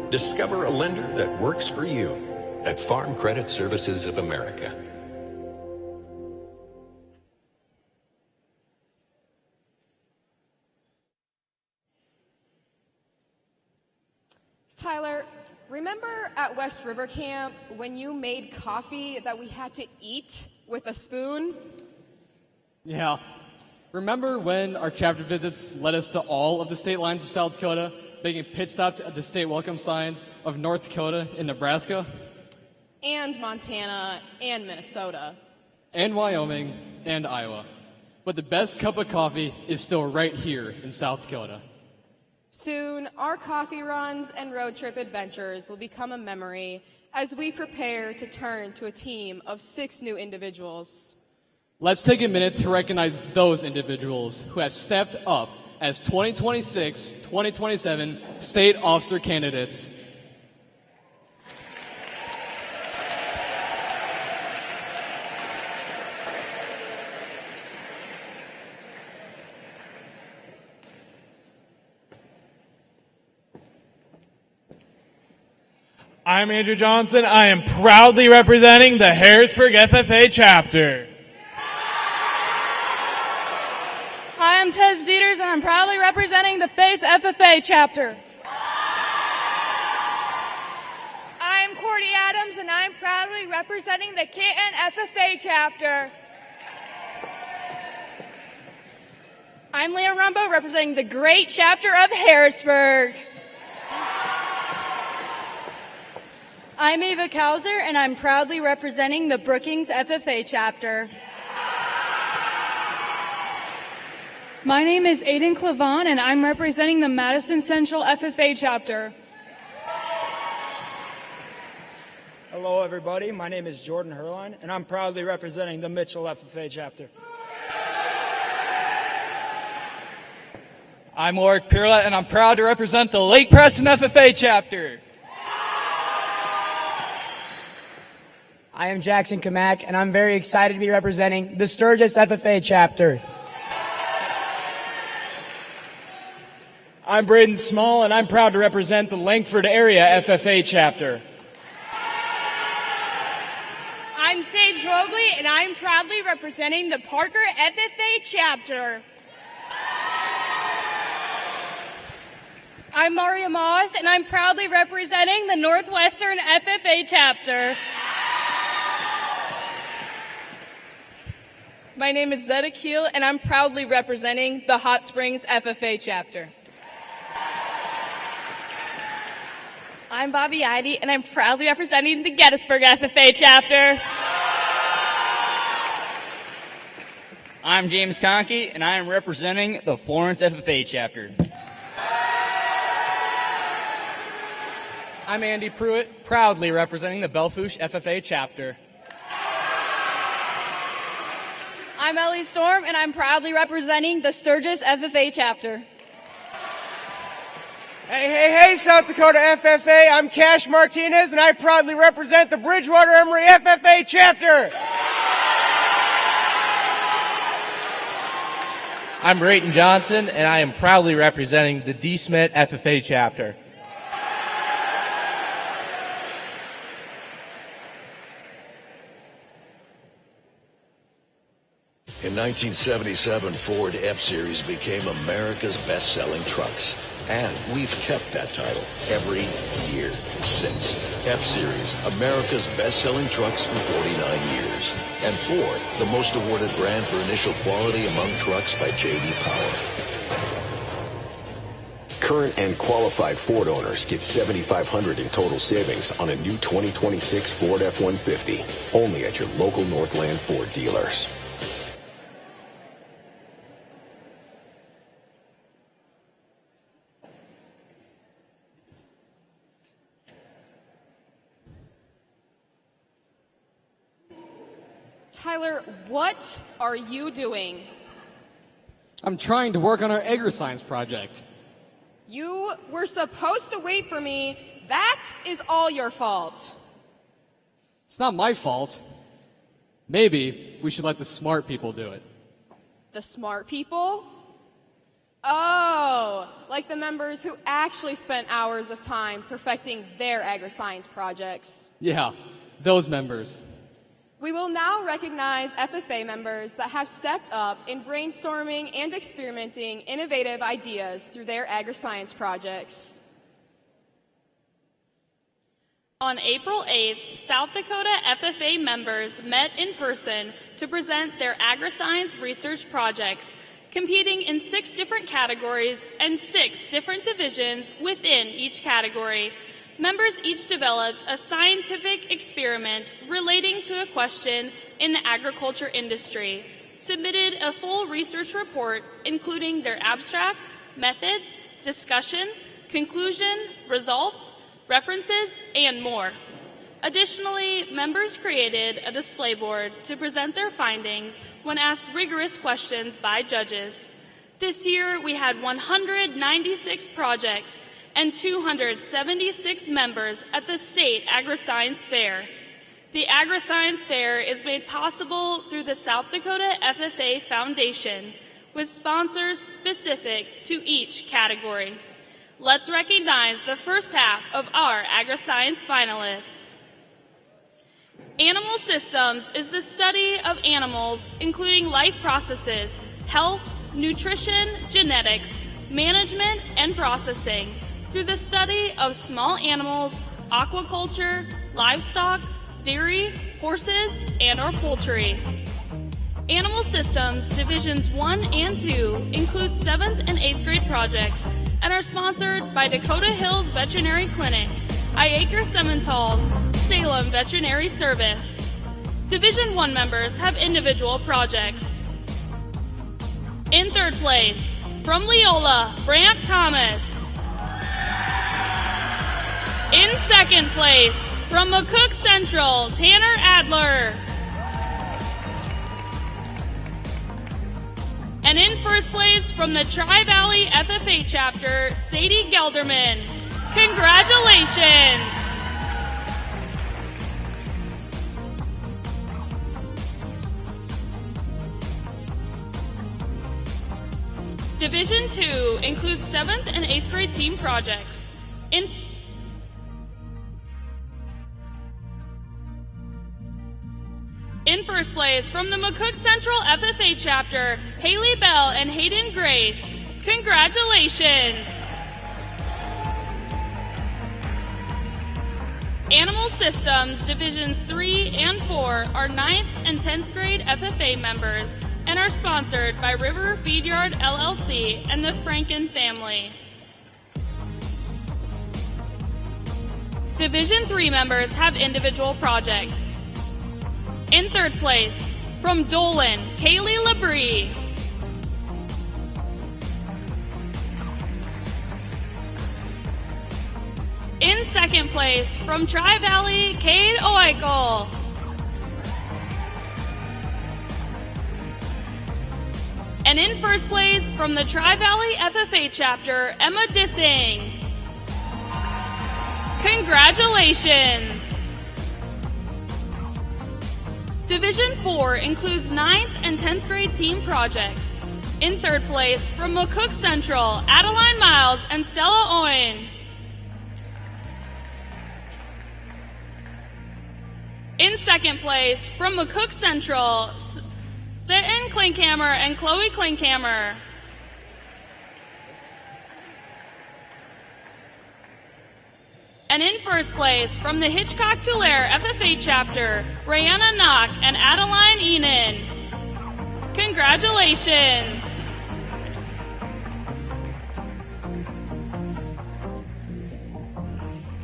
Discover a lender that works for you at Farm Credit Services of America. Tyler, remember at West River Camp when you made coffee that we had to eat with a spoon? Yeah. Remember when our chapter visits led us to all of the state lines of South Dakota, making pit stops at the state welcome signs of North Dakota and Nebraska? And Montana and Minnesota. And Wyoming and Iowa. But the best cup of coffee is still right here in South Dakota. Soon, our coffee runs and road trip adventures will become a memory as we prepare to turn to a team of 6 new individuals. Let's take a minute to recognize those individuals who have stepped up as 2026-2027 state officer candidates. I'm Andrew Johnson. I am proudly representing the Harrisburg FFA chapter. Hi, I'm Montez Dieters, and I'm proudly representing the Faith FFA chapter. I'm Cordy Adams, and I'm proudly representing the Canton FFA chapter. I'm Leah Rumbo, representing the great chapter of Harrisburg. I'm Ava Kauser, and I'm proudly representing the Brookings FFA chapter. My name is Aiden Clavon, and I'm representing the Madison Central FFA chapter. Hello, everybody. My name is Jordan Herline, and I'm proudly representing the Mitchell FFA chapter. I'm Warwick Pirla, and I'm proud to represent the Lake Preston FFA chapter. I am Jackson Kamak, and I'm very excited to be representing the Sturgis FFA chapter. I'm Braden Small, and I'm proud to represent the Langford area FFA chapter. I'm Sage Rogley, and I'm proudly representing the Parker FFA chapter. I'm Maria Moss, and I'm proudly representing the Northwestern FFA chapter. My name is Zeta Keel, and I'm proudly representing the Hot Springs FFA chapter. I'm Bobby Eide, and I'm proudly representing the Gettysburg FFA chapter. I'm James Conkey, and I am representing the Florence FFA chapter. I'm Andy Pruitt, proudly representing the Belfouche FFA chapter. I'm Ellie Storm, and I'm proudly representing the Sturgis FFA chapter. Hey, South Dakota FFA. I'm Cash Martinez, and I proudly represent the Bridgewater Emory FFA chapter. I'm Brayton Johnson, and I am proudly representing the D. Smith FFA chapter. In 1977, Ford F-Series became America's best-selling trucks. And we've kept that title every year since. F-Series, America's best-selling trucks for 49 years. And Ford, the most awarded brand for initial quality among trucks by J.D. Power. Current and qualified Ford owners get $7,500 in total savings on a new 2026 Ford F-150. Only at your local Northland Ford dealers. Tyler, what are you doing? I'm trying to work on our Agriscience project. You were supposed to wait for me. That is all your fault. It's not my fault. Maybe we should let the smart people do it. The smart people? Oh, like the members who actually spent hours of time perfecting their Agriscience projects. Yeah, those members. We will now recognize FFA members that have stepped up in brainstorming and experimenting innovative ideas through their Agriscience projects. On April 8th, South Dakota FFA members met in person to present their Agriscience research projects, competing in 6 different categories and 6 different divisions within each category. Members each developed a scientific experiment relating to a question in the agriculture industry, submitted a full research report including their abstract, methods, discussion, conclusion, results, references, and more. Additionally, members created a display board to present their findings when asked rigorous questions by judges. This year, we had 196 projects and 276 members at the State Agriscience Fair. The Agriscience Fair is made possible through the South Dakota FFA Foundation, with sponsors specific to each category. Let's recognize the first half of our Agriscience finalists. Animal systems is the study of animals, including life processes, health, nutrition, genetics, management, and processing through the study of small animals, aquaculture, livestock, dairy, horses, and/or poultry. Animal Systems Divisions 1 and 2 include 7th and 8th grade projects and are sponsored by Dakota Hills Veterinary Clinic, Iacre Simmentals, Salem Veterinary Service. Division 1 members have individual projects. In 3rd place, from Leola, Brant Thomas. In 2nd place, from McCook Central, Tanner Adler. And in 1st place, from the Tri-Valley FFA chapter, Sadie Gelderman. Congratulations! Division 2 includes 7th and 8th grade team projects. In 1st place, from the McCook Central FFA chapter, Haley Bell and Hayden Grace. Congratulations! Animal Systems Divisions 3 and 4 are 9th and 10th grade FFA members and are sponsored by River Feed Yard LLC and the Franken family. Division 3 members have individual projects. In 3rd place, from Dolan, Kaylee Labrie. In 2nd place, from Tri-Valley, Cade Oikel. And in 1st place, from the Tri-Valley FFA chapter, Emma Dissing. Congratulations! Division 4 includes 9th and 10th grade team projects. In 3rd place, from McCook Central, Adeline Miles and Stella Owen. In 2nd place, from McCook Central, Sitten Klinkhammer and Chloe Klinkhammer. And in 1st place, from the Hitchcock-Tulare FFA chapter, Rayanna Knock and Adeline Enan. Congratulations!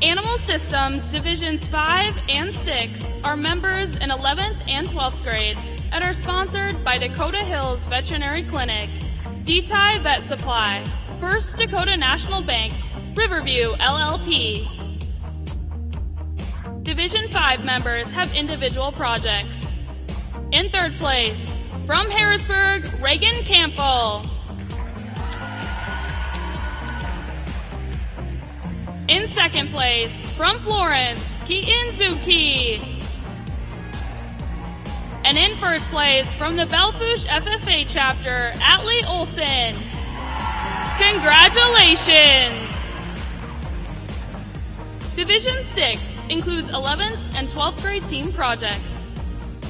Animal Systems Divisions 5 and 6 are members in 11th and 12th grade and are sponsored by Dakota Hills Veterinary Clinic, DTI Vet Supply, First Dakota National Bank, Riverview LLP. Division 5 members have individual projects. In 3rd place, from Harrisburg, Reagan Campbell. In 2nd place, from Florence, Keaton Zuki. And in 1st place, from the Belfouche FFA chapter, Atlee Olson. Congratulations! Division 6 includes 11th and 12th grade team projects.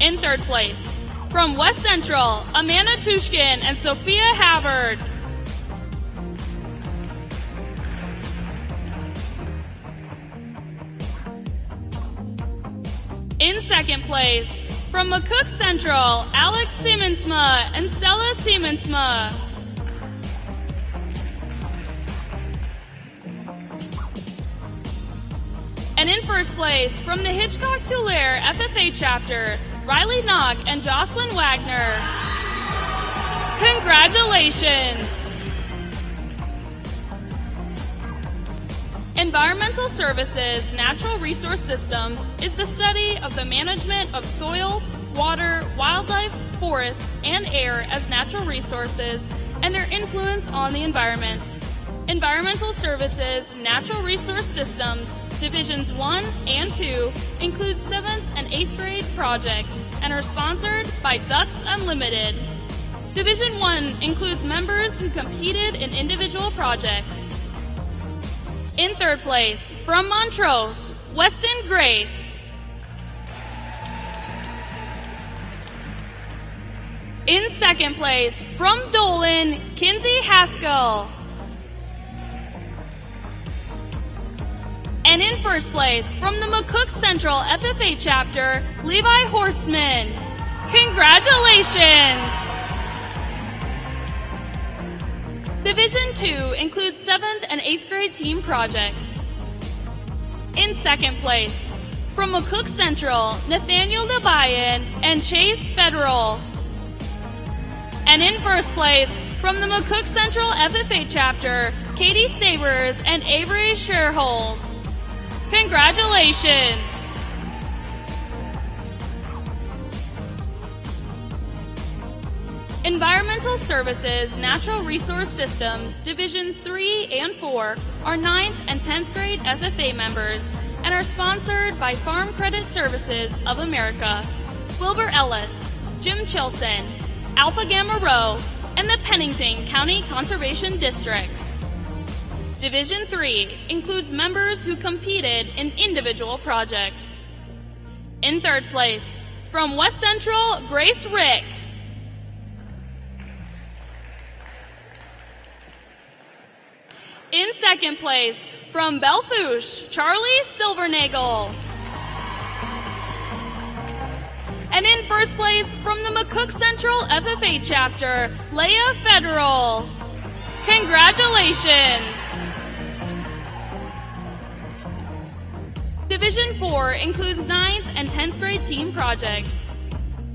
In 3rd place, from West Central, Amanda Tushkin and Sophia Havard. In 2nd place, from McCook Central, Alex Siemensma and Stella Siemensma. And in 1st place, from the Hitchcock-Tulare FFA chapter, Riley Knock and Jocelyn Wagner. Congratulations! Environmental Services Natural Resource Systems is the study of the management of soil, water, wildlife, forests, and air as natural resources and their influence on the environment. Environmental Services Natural Resource Systems Divisions 1 and 2 include 7th and 8th grade projects and are sponsored by Ducks Unlimited. Division 1 includes members who competed in individual projects. In 3rd place, from Montrose, Weston Grace. In second place, from Dolan, Kinsey Haskell. And in first place, from the McCook Central FFA chapter, Levi Horseman. Congratulations! Division 2 includes 7th and 8th grade team projects. In second place, from McCook Central, Nathaniel Nabayan and Chase Federal. And in first place, from the McCook Central FFA chapter, Katie Sabers and Avery Sherholz. Congratulations! Environmental Services Natural Resource Systems Divisions 3 and 4 are 9th and 10th grade FFA members and are sponsored by Farm Credit Services of America, Wilbur Ellis, Jim Chilson, Alpha Gamma Rho, and the Pennington County Conservation District. Division 3 includes members who competed in individual projects. In third place, from West Central, Grace Rick. In second place, from Belfouche, Charlie Silvernagel. And in first place, from the McCook Central FFA chapter, Leah Federal. Congratulations! Division 4 includes 9th and 10th grade team projects.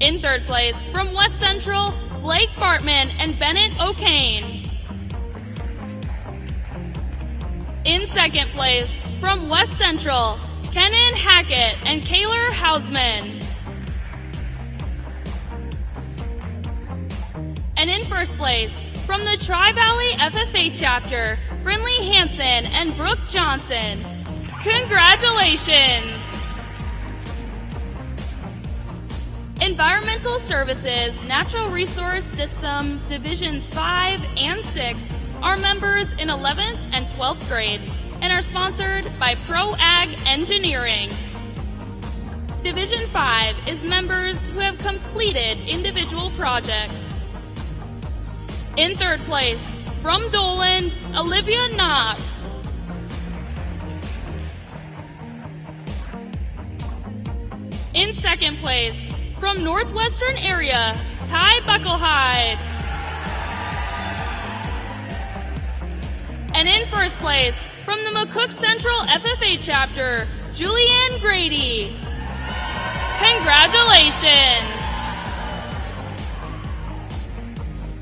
In third place, from West Central, Blake Bartman and Bennett O'Kane. In second place, from West Central, Kenan Hackett and Kaylor Hausman. And in first place, from the Tri-Valley FFA chapter, Brinley Hansen and Brooke Johnson. Congratulations! Environmental Services Natural Resource System Divisions 5 and 6 are members in 11th and 12th grade and are sponsored by Pro Ag Engineering. Division 5 is members who have completed individual projects. In third place, from Dolan, Olivia Knopp. In second place, from Northwestern area, Ty Bucklehide. And in first place, from the McCook Central FFA chapter, Julianne Grady. Congratulations!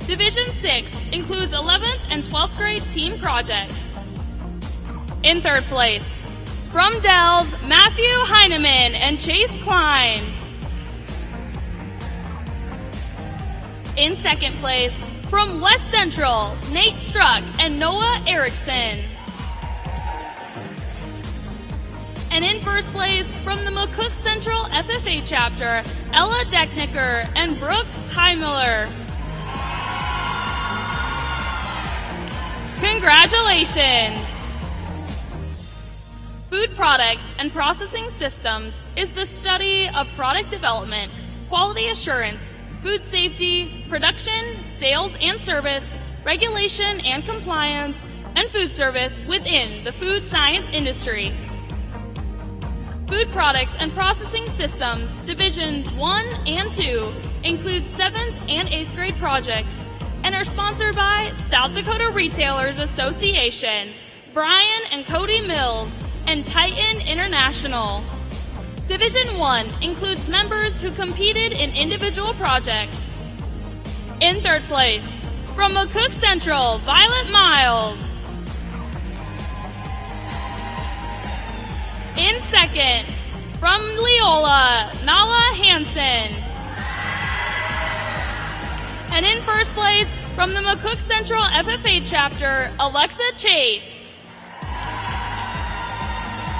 Division 6 includes 11th and 12th grade team projects. In third place, from Dells, Matthew Heineman and Chase Klein. In second place, from West Central, Nate Struck and Noah Erickson. And in first place, from the McCook Central FFA chapter, Ella Decknicker and Brooke Heimler. Congratulations! Food products and processing systems is the study of product development, quality assurance, food safety, production, sales and service, regulation and compliance, and food service within the food science industry. Food products and processing systems Divisions 1 and 2 include 7th and 8th grade projects and are sponsored by South Dakota Retailers Association, Brian and Cody Mills, and Titan International. Division 1 includes members who competed in individual projects. In third place, from McCook Central, Violet Miles. In second, from Leola, Nala Hansen. And in first place, from the McCook Central FFA chapter, Alexa Chase.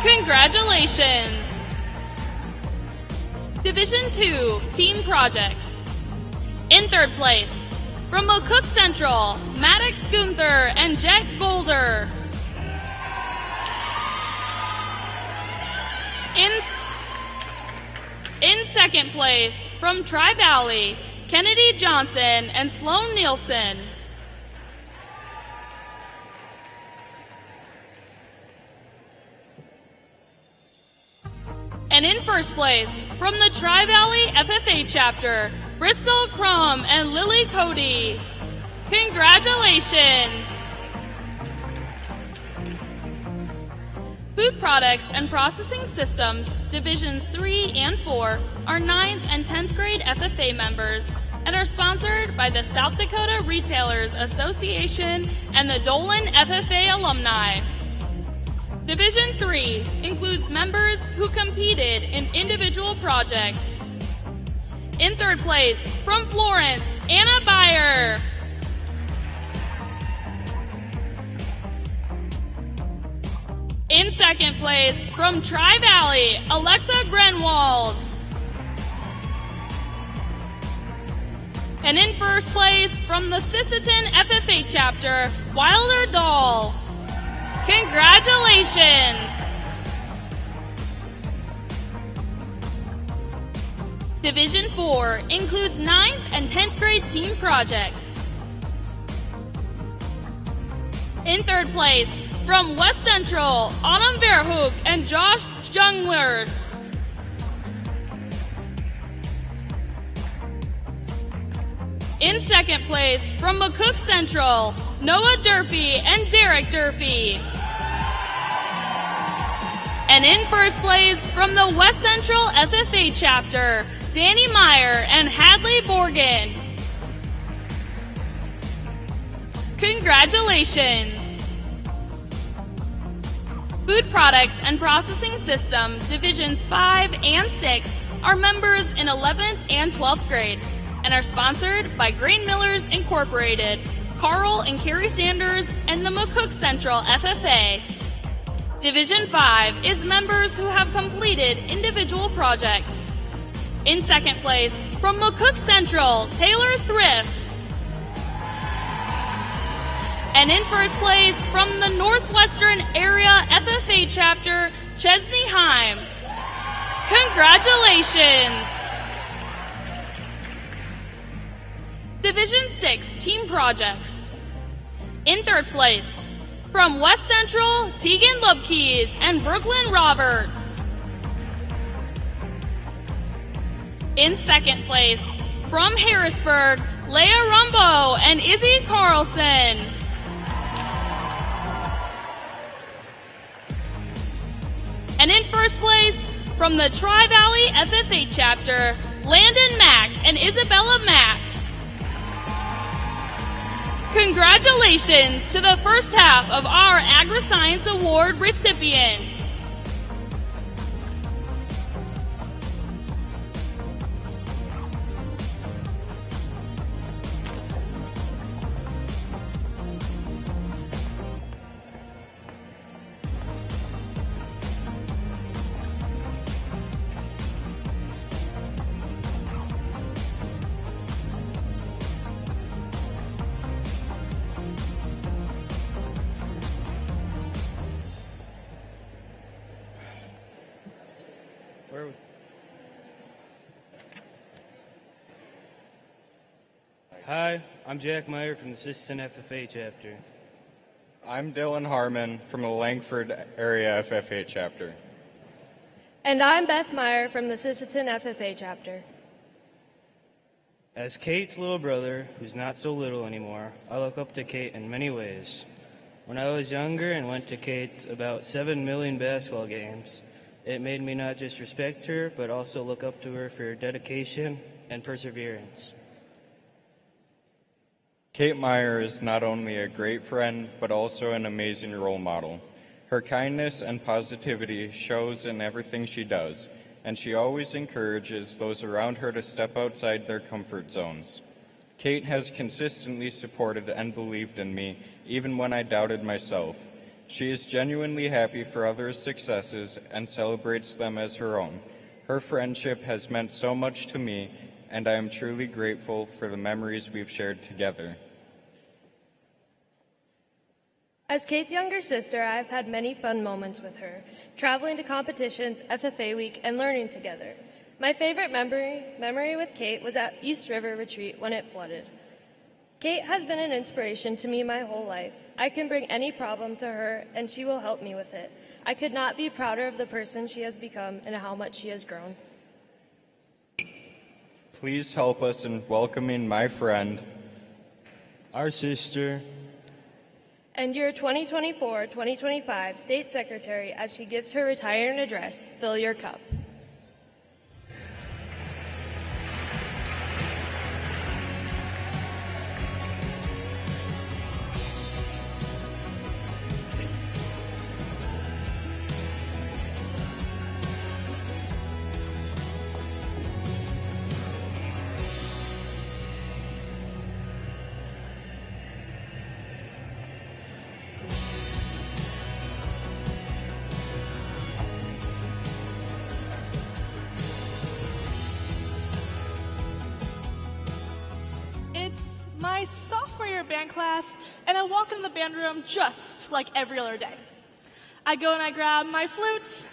Congratulations! Division 2 Team Projects. In third place, from McCook Central, Maddox Gunther and Jet Golder. In second place, from Tri-Valley, Kennedy Johnson and Sloan Nielsen. And in first place, from the Tri-Valley FFA chapter, Bristol Crum and Lily Cody. Congratulations! Food Products and Processing Systems, Divisions 3 and 4, are 9th and 10th grade FFA members and are sponsored by the South Dakota Retailers Association and the Dolan FFA alumni. Division 3 includes members who competed in individual projects. In third place, from Florence, Anna Beyer. In second place, from Tri-Valley, Alexa Grenwald. And in first place, from the Sisseton FFA chapter, Wilder Dahl. Congratulations! Division 4 includes 9th and 10th grade team projects. In third place, from West Central, Autumn Verhoek and Josh Jungwirth. In second place, from McCook Central, Noah Durfee and Derek Durfee. And in first place, from the West Central FFA chapter, Danny Meyer and Hadley Borgen. Congratulations! Food Products and Processing System, Divisions 5 and 6, are members in 11th and 12th grade and are sponsored by Grain Millers Incorporated, Carl and Carrie Sanders, and the McCook Central FFA. Division 5 is members who have completed individual projects. In second place, from McCook Central, Taylor Thrift. And in first place, from the Northwestern Area FFA chapter, Chesney Heim. Congratulations! Division 6 team projects. In third place, from West Central, Tegan Lubkeys and Brooklyn Roberts. In second place, from Harrisburg, Leah Rumbo and Izzy Carlson. And in first place, from the Tri-Valley FFA chapter, Landon Mack and Isabella Mack. Congratulations to the first half of our Agriscience Award recipients. Hi, I'm Jack Meyer from the Sisseton FFA chapter. I'm Dylan Harmon from the Langford Area FFA chapter. And I'm Beth Meyer from the Sisseton FFA chapter. As Kate's little brother, who's not so little anymore, I look up to Kate in many ways. When I was younger and went to Kate's about 7 million basketball games, it made me not just respect her, but also look up to her for her dedication and perseverance. Kate Meyer is not only a great friend, but also an amazing role model. Her kindness and positivity shows in everything she does, and she always encourages those around her to step outside their comfort zones. Kate has consistently supported and believed in me, even when I doubted myself. She is genuinely happy for others' successes and celebrates them as her own. Her friendship has meant so much to me, and I am truly grateful for the memories we've shared together. As Kate's younger sister, I've had many fun moments with her, traveling to competitions, FFA week, and learning together. My favorite memory with Kate was at East River Retreat when it flooded. Kate has been an inspiration to me my whole life. I can bring any problem to her, and she will help me with it. I could not be prouder of the person she has become and how much she has grown. Please help us in welcoming my friend, our sister, and your 2024-2025 State Secretary as she gives her retiring address. Fill your cup. My sophomore year band class, and I walk into the band room just like every other day. I go and I grab my flute,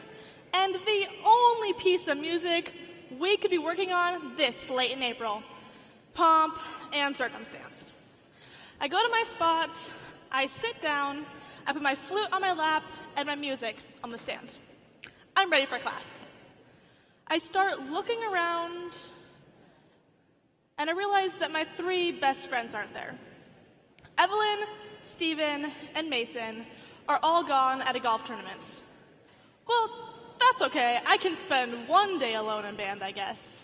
and the only piece of music we could be working on this late in April, Pomp and Circumstance. I go to my spot, I sit down, I put my flute on my lap and my music on the stand. I'm ready for class. I start looking around, and I realize that my three best friends aren't there. Evelyn, Steven, and Mason are all gone at a golf tournament. Well, that's okay. I can spend one day alone in band, I guess.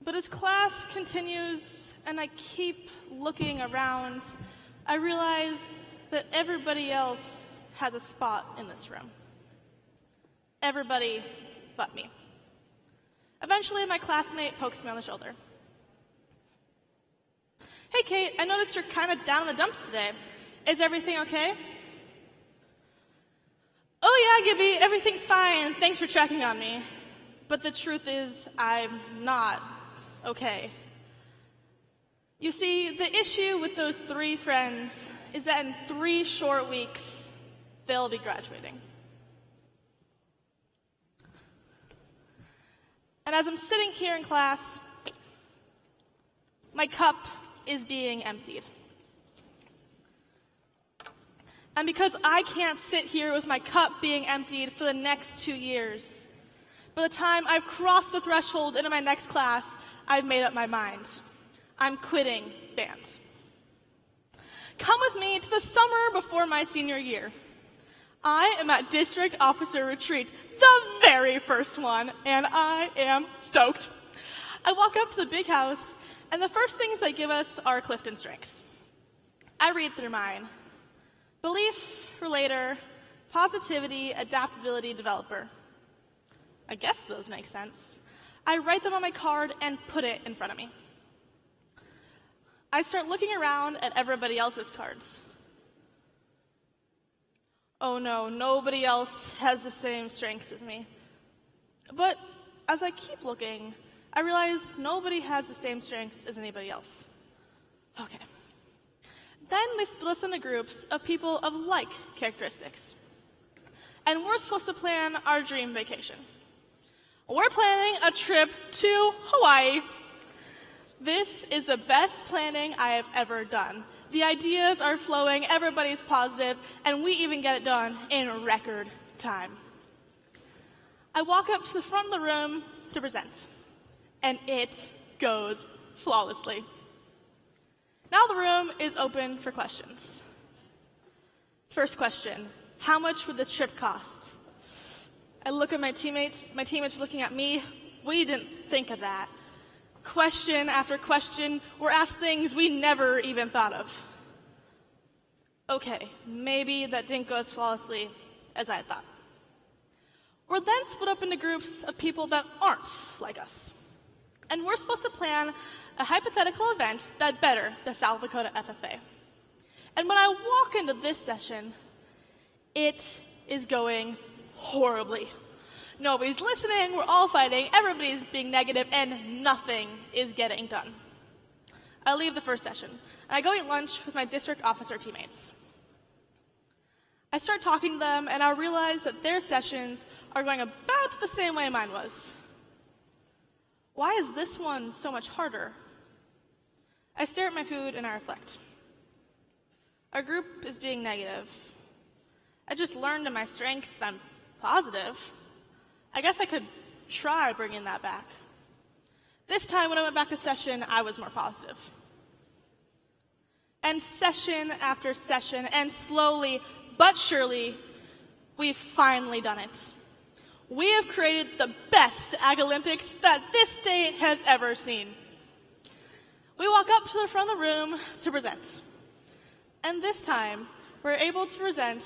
But as class continues and I keep looking around, I realize that everybody else has a spot in this room. Everybody but me. Eventually, my classmate pokes me on the shoulder. Hey, Kate, I noticed you're kind of down in the dumps today. Is everything okay? Oh, yeah, Gibby, everything's fine. Thanks for checking on me. But the truth is, I'm not okay. You see, the issue with those three friends is that in 3 short weeks, they'll be graduating. And as I'm sitting here in class, my cup is being emptied. And because I can't sit here with my cup being emptied for the next 2 years, by the time I've crossed the threshold into my next class, I've made up my mind. I'm quitting band. Come with me to the summer before my senior year. I am at District Officer Retreat, the very first one, and I am stoked. I walk up to the big house, and the first things they give us are Clifton strengths. I read through mine. Belief, relator, positivity, adaptability, developer. I guess those make sense. I write them on my card and put it in front of me. I start looking around at everybody else's cards. Oh no, nobody else has the same strengths as me. But as I keep looking, I realize nobody has the same strengths as anybody else. Okay. Then they split us into groups of people of like characteristics. And we're supposed to plan our dream vacation. We're planning a trip to Hawaii. This is the best planning I have ever done. The ideas are flowing, everybody's positive, and we even get it done in record time. I walk up to the front of the room to present, and it goes flawlessly. Now the room is open for questions. First question, how much would this trip cost? I look at my teammates are looking at me. We didn't think of that. Question after question, we're asked things we never even thought of. Okay, maybe that didn't go as flawlessly as I thought. We're then split up into groups of people that aren't like us. And we're supposed to plan a hypothetical event that better the South Dakota FFA. And when I walk into this session, it is going horribly. Nobody's listening, we're all fighting, everybody's being negative, and nothing is getting done. I leave the first session, and I go eat lunch with my district officer teammates. I start talking to them, and I realize that their sessions are going about the same way mine was. Why is this one so much harder? I stare at my food and I reflect. Our group is being negative. I just learned in my strengths that I'm positive. I guess I could try bringing that back. This time when I went back to session, I was more positive. And session after session, and slowly but surely, we've finally done it. We have created the best Ag Olympics that this state has ever seen. We walk up to the front of the room to present. And this time, we're able to present,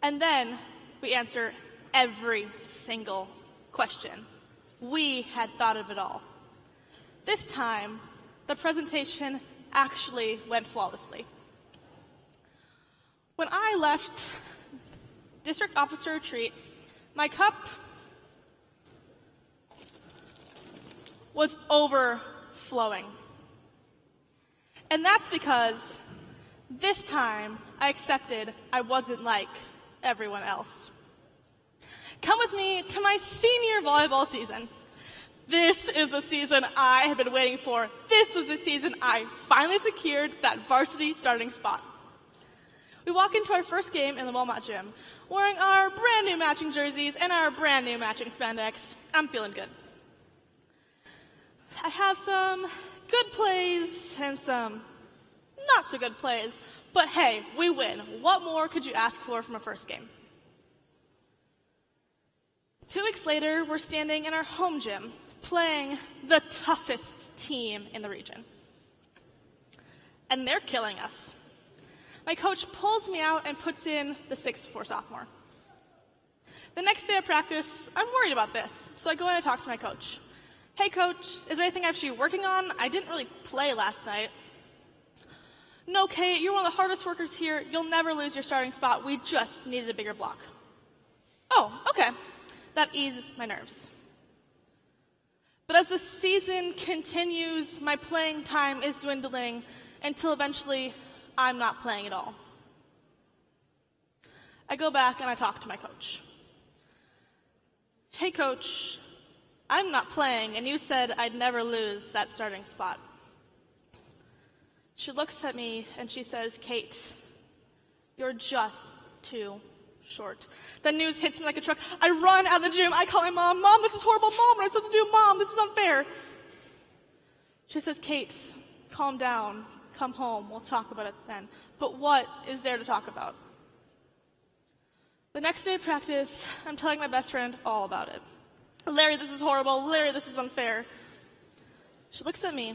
and then we answer every single question. We had thought of it all. This time, the presentation actually went flawlessly. When I left District Officer Retreat, my cup was overflowing. And that's because this time I accepted I wasn't like everyone else. Come with me to my senior volleyball season. This is the season I have been waiting for. This was the season I finally secured that varsity starting spot. We walk into our first game in the Walmart gym, wearing our brand new matching jerseys and our brand new matching spandex. I'm feeling good. I have some good plays and some not so good plays, but hey, we win. What more could you ask for from a first game? 2 weeks later, we're standing in our home gym, playing the toughest team in the region. And they're killing us. My coach pulls me out and puts in the 6'4" sophomore. The next day of practice, I'm worried about this, so I go in and talk to my coach. Hey coach, is there anything I should be working on? I didn't really play last night. No, Kate, you're one of the hardest workers here. You'll never lose your starting spot. We just needed a bigger block. Oh, okay. That eases my nerves. But as the season continues, my playing time is dwindling until eventually I'm not playing at all. I go back and I talk to my coach. Hey coach, I'm not playing and you said I'd never lose that starting spot. She looks at me and she says, Kate, you're just too short. The news hits me like a truck. I run out of the gym. I call my mom. Mom, this is horrible. Mom, what am I supposed to do? Mom, this is unfair. She says, Kate, calm down. Come home. We'll talk about it then. But what is there to talk about? The next day of practice, I'm telling my best friend all about it. Larry, this is horrible. Larry, this is unfair. She looks at me.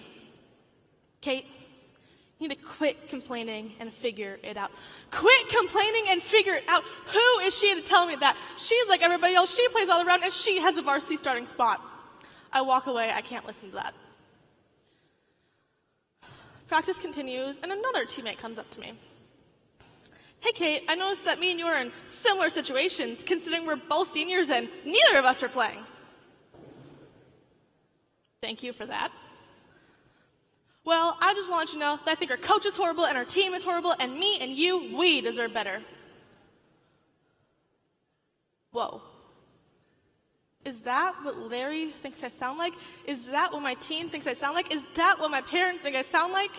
Kate, you need to quit complaining and figure it out. Quit complaining and figure it out. Who is she to tell me that? She's like everybody else. She plays all around and she has a varsity starting spot. I walk away. I can't listen to that. Practice continues and another teammate comes up to me. Hey, Kate, I noticed that me and you are in similar situations considering we're both seniors and neither of us are playing. Thank you for that. Well, I just want you to know that I think our coach is horrible and our team is horrible and me and you, we deserve better. Whoa. Is that what Larry thinks I sound like? Is that what my team thinks I sound like? Is that what my parents think I sound like?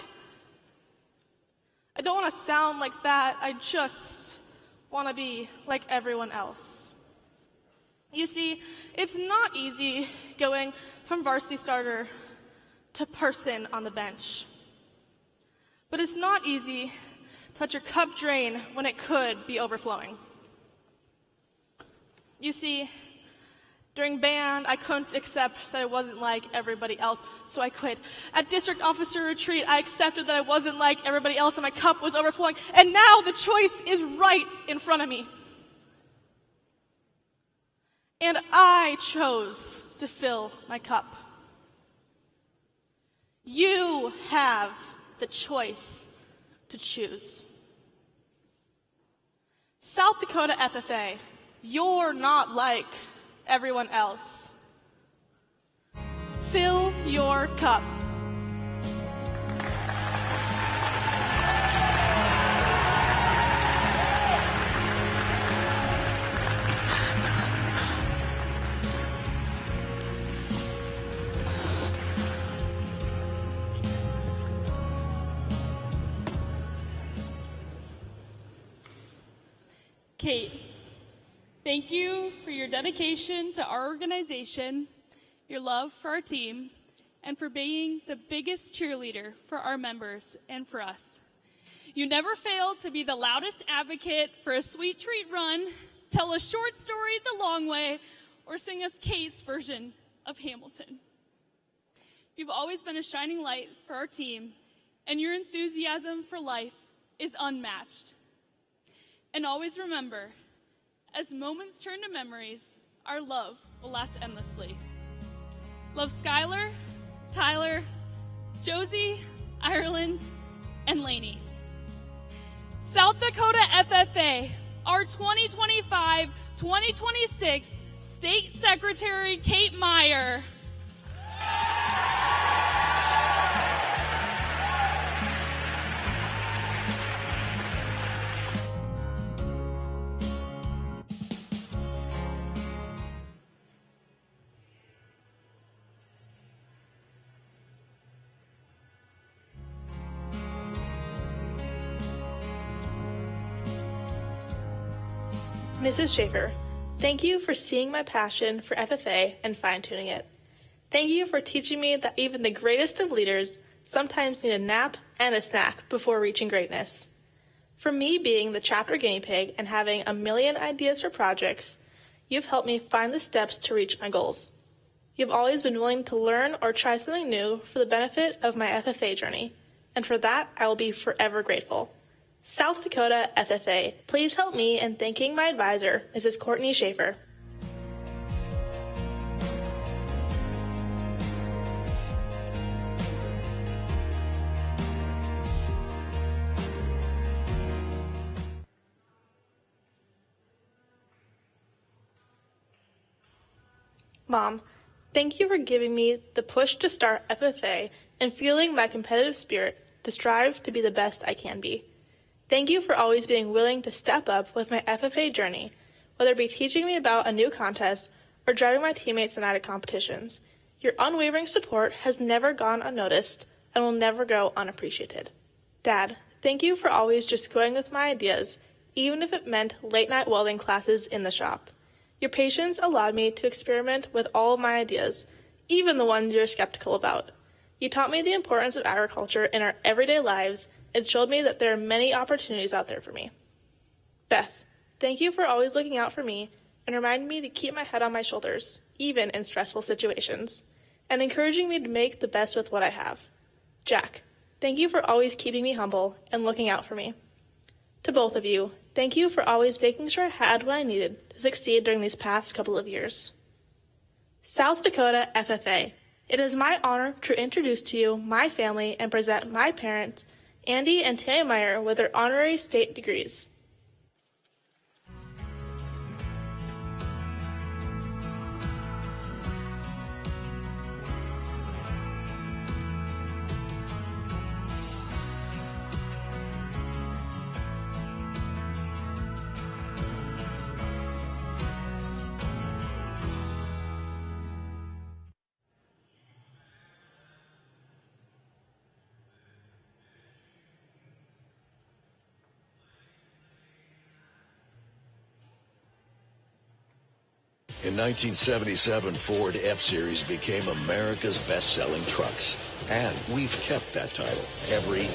I don't want to sound like that. I just want to be like everyone else. You see, it's not easy going from varsity starter to person on the bench. But it's not easy to let your cup drain when it could be overflowing. You see, during band, I couldn't accept that I wasn't like everybody else, so I quit. At district officer retreat, I accepted that I wasn't like everybody else and my cup was overflowing, and now the choice is right in front of me. And I chose to fill my cup. You have the choice to choose. South Dakota FFA, you're not like everyone else. Fill your cup. Kate, thank you for your dedication to our organization, your love for our team, and for being the biggest cheerleader for our members and for us. You never failed to be the loudest advocate for a sweet treat run, tell a short story the long way, or sing us Kate's version of Hamilton. You've always been a shining light for our team, and your enthusiasm for life is unmatched. And always remember, as moments turn to memories, our love will last endlessly. Love Skylar, Tyler, Josie, Ireland, and Lainey. South Dakota FFA, our 2025-2026 State Secretary Kate Meyer. Mrs. Schaefer, thank you for seeing my passion for FFA and fine-tuning it. Thank you for teaching me that even the greatest of leaders sometimes need a nap and a snack before reaching greatness. For me being the chapter guinea pig and having a million ideas for projects, you've helped me find the steps to reach my goals. You've always been willing to learn or try something new for the benefit of my FFA journey, and for that I will be forever grateful. South Dakota FFA, please help me in thanking my advisor, Mrs. Courtney Schaefer. Mom, thank you for giving me the push to start FFA and fueling my competitive spirit to strive to be the best I can be. Thank you for always being willing to step up with my FFA journey, whether it be teaching me about a new contest or driving my teammates in at competitions. Your unwavering support has never gone unnoticed and will never go unappreciated. Dad, thank you for always just going with my ideas, even if it meant late-night welding classes in the shop. Your patience allowed me to experiment with all of my ideas, even the ones you're skeptical about. You taught me the importance of agriculture in our everyday lives and showed me that there are many opportunities out there for me. Beth, thank you for always looking out for me and reminding me to keep my head on my shoulders, even in stressful situations, and encouraging me to make the best with what I have. Jack, thank you for always keeping me humble and looking out for me. To both of you, thank you for always making sure I had what I needed to succeed during these past couple of years. South Dakota FFA, it is my honor to introduce to you my family and present my parents, Andy and Tammy Meyer, with their honorary state degrees. In 1977, Ford F-Series became America's best-selling trucks. And we've kept that title every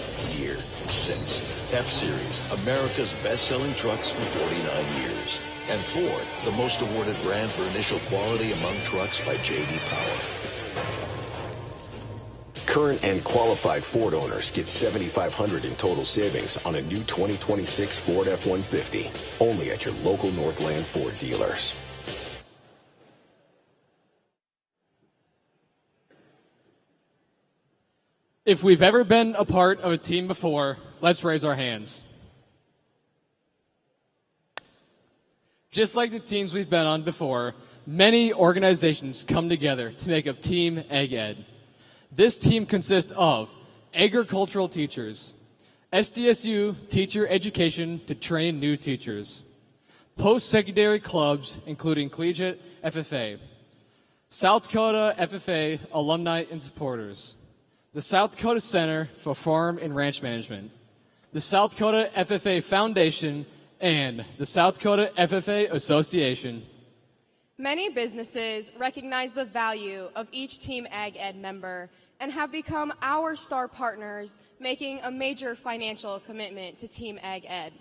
year since. F-Series, America's best-selling trucks for 49 years. And Ford, the most awarded brand for initial quality among trucks by J.D. Power. Current and qualified Ford owners get $7,500 in total savings on a new 2026 Ford F-150. Only at your local Northland Ford dealers. If we've ever been a part of a team before, let's raise our hands. Just like the teams we've been on before, many organizations come together to make up Team Ag Ed. This team consists of agricultural teachers, SDSU teacher education to train new teachers, post-secondary clubs including Collegiate FFA, South Dakota FFA alumni and supporters, the South Dakota Center for Farm and Ranch Management, the South Dakota FFA Foundation, and the South Dakota FFA Association. Many businesses recognize the value of each Team Ag Ed member and have become our star partners, making a major financial commitment to Team Ag Ed.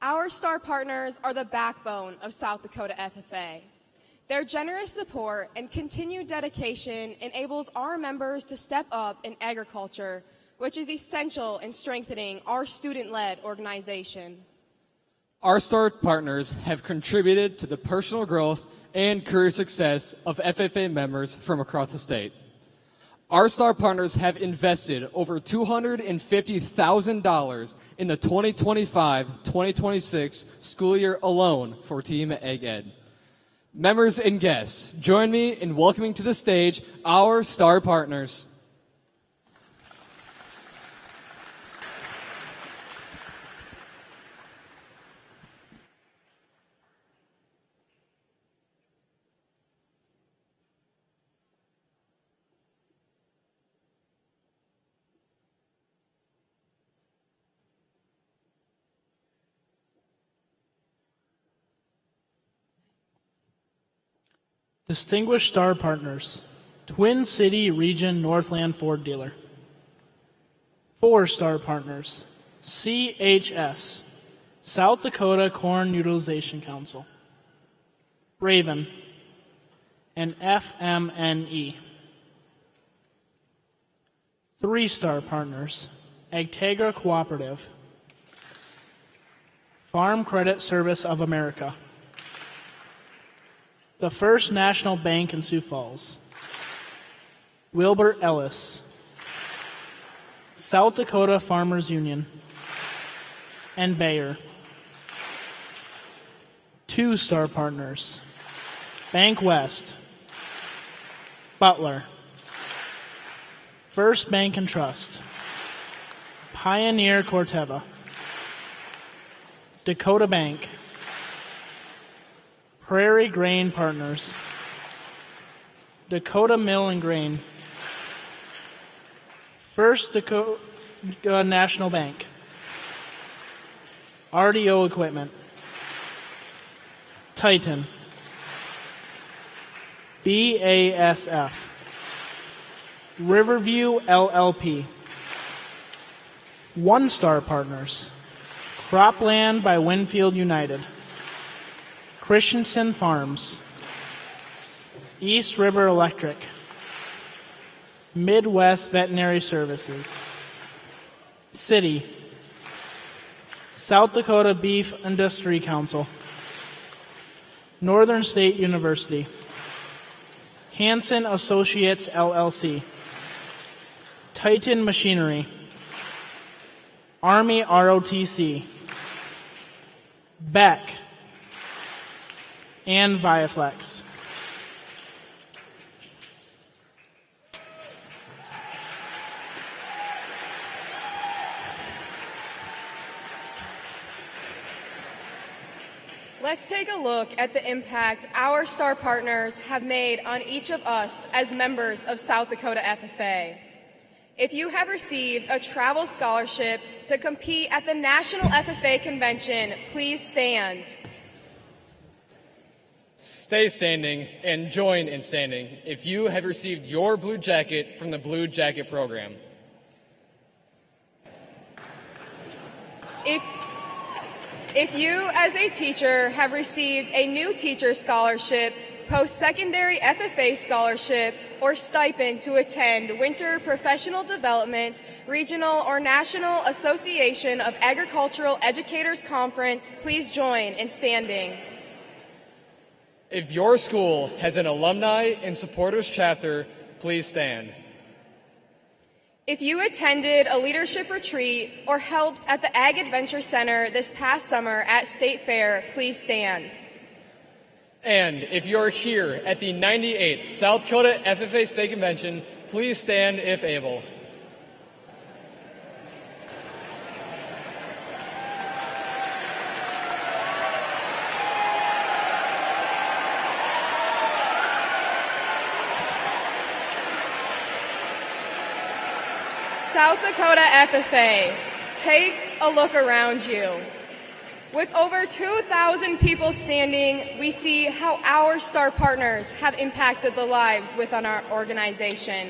Our star partners are the backbone of South Dakota FFA. Their generous support and continued dedication enables our members to step up in agriculture, which is essential in strengthening our student-led organization. Our star partners have contributed to the personal growth and career success of FFA members from across the state. Our star partners have invested over $250,000 in the 2025-2026 school year alone for Team Ag Ed. Members and guests, join me in welcoming to the stage our star partners. Distinguished Star Partners, Twin City Region Northland Ford Dealer. 4-Star Partners, CHS, South Dakota Corn Utilization Council. Raven, and FMNE. 3-Star Partners, Agtegra Cooperative. Farm Credit Service of America. The First National Bank in Sioux Falls. Wilbur Ellis. South Dakota Farmers Union. And Bayer. 2-Star Partners. Bank West. Butler. First Bank and Trust. Pioneer Corteva. Dakota Bank. Prairie Grain Partners. Dakota Mill and Grain. First Dakota National Bank. RDO Equipment. Titan. BASF. Riverview LLP. 1-Star Partners. Cropland by Winfield United. Christensen Farms. East River Electric. Midwest Veterinary Services. City. South Dakota Beef Industry Council. Northern State University. Hanson Associates LLC. Titan Machinery. Army ROTC. Beck. And Viaflex. Let's take a look at the impact our star partners have made on each of us as members of South Dakota FFA. If you have received a travel scholarship to compete at the National FFA Convention, please stand. Stay standing and join in standing if you have received your blue jacket from the Blue Jacket Program. If you, as a teacher, have received a new teacher scholarship, post-secondary FFA scholarship, or stipend to attend Winter Professional Development, Regional, or National Association of Agricultural Educators Conference, please join in standing. If your school has an alumni and supporters chapter, please stand. If you attended a leadership retreat or helped at the Ag Adventure Center this past summer at State Fair, please stand. And if you're here at the 98th South Dakota FFA State Convention, please stand if able. South Dakota FFA, take a look around you. With over 2,000 people standing, we see how our STAR partners have impacted the lives within our organization.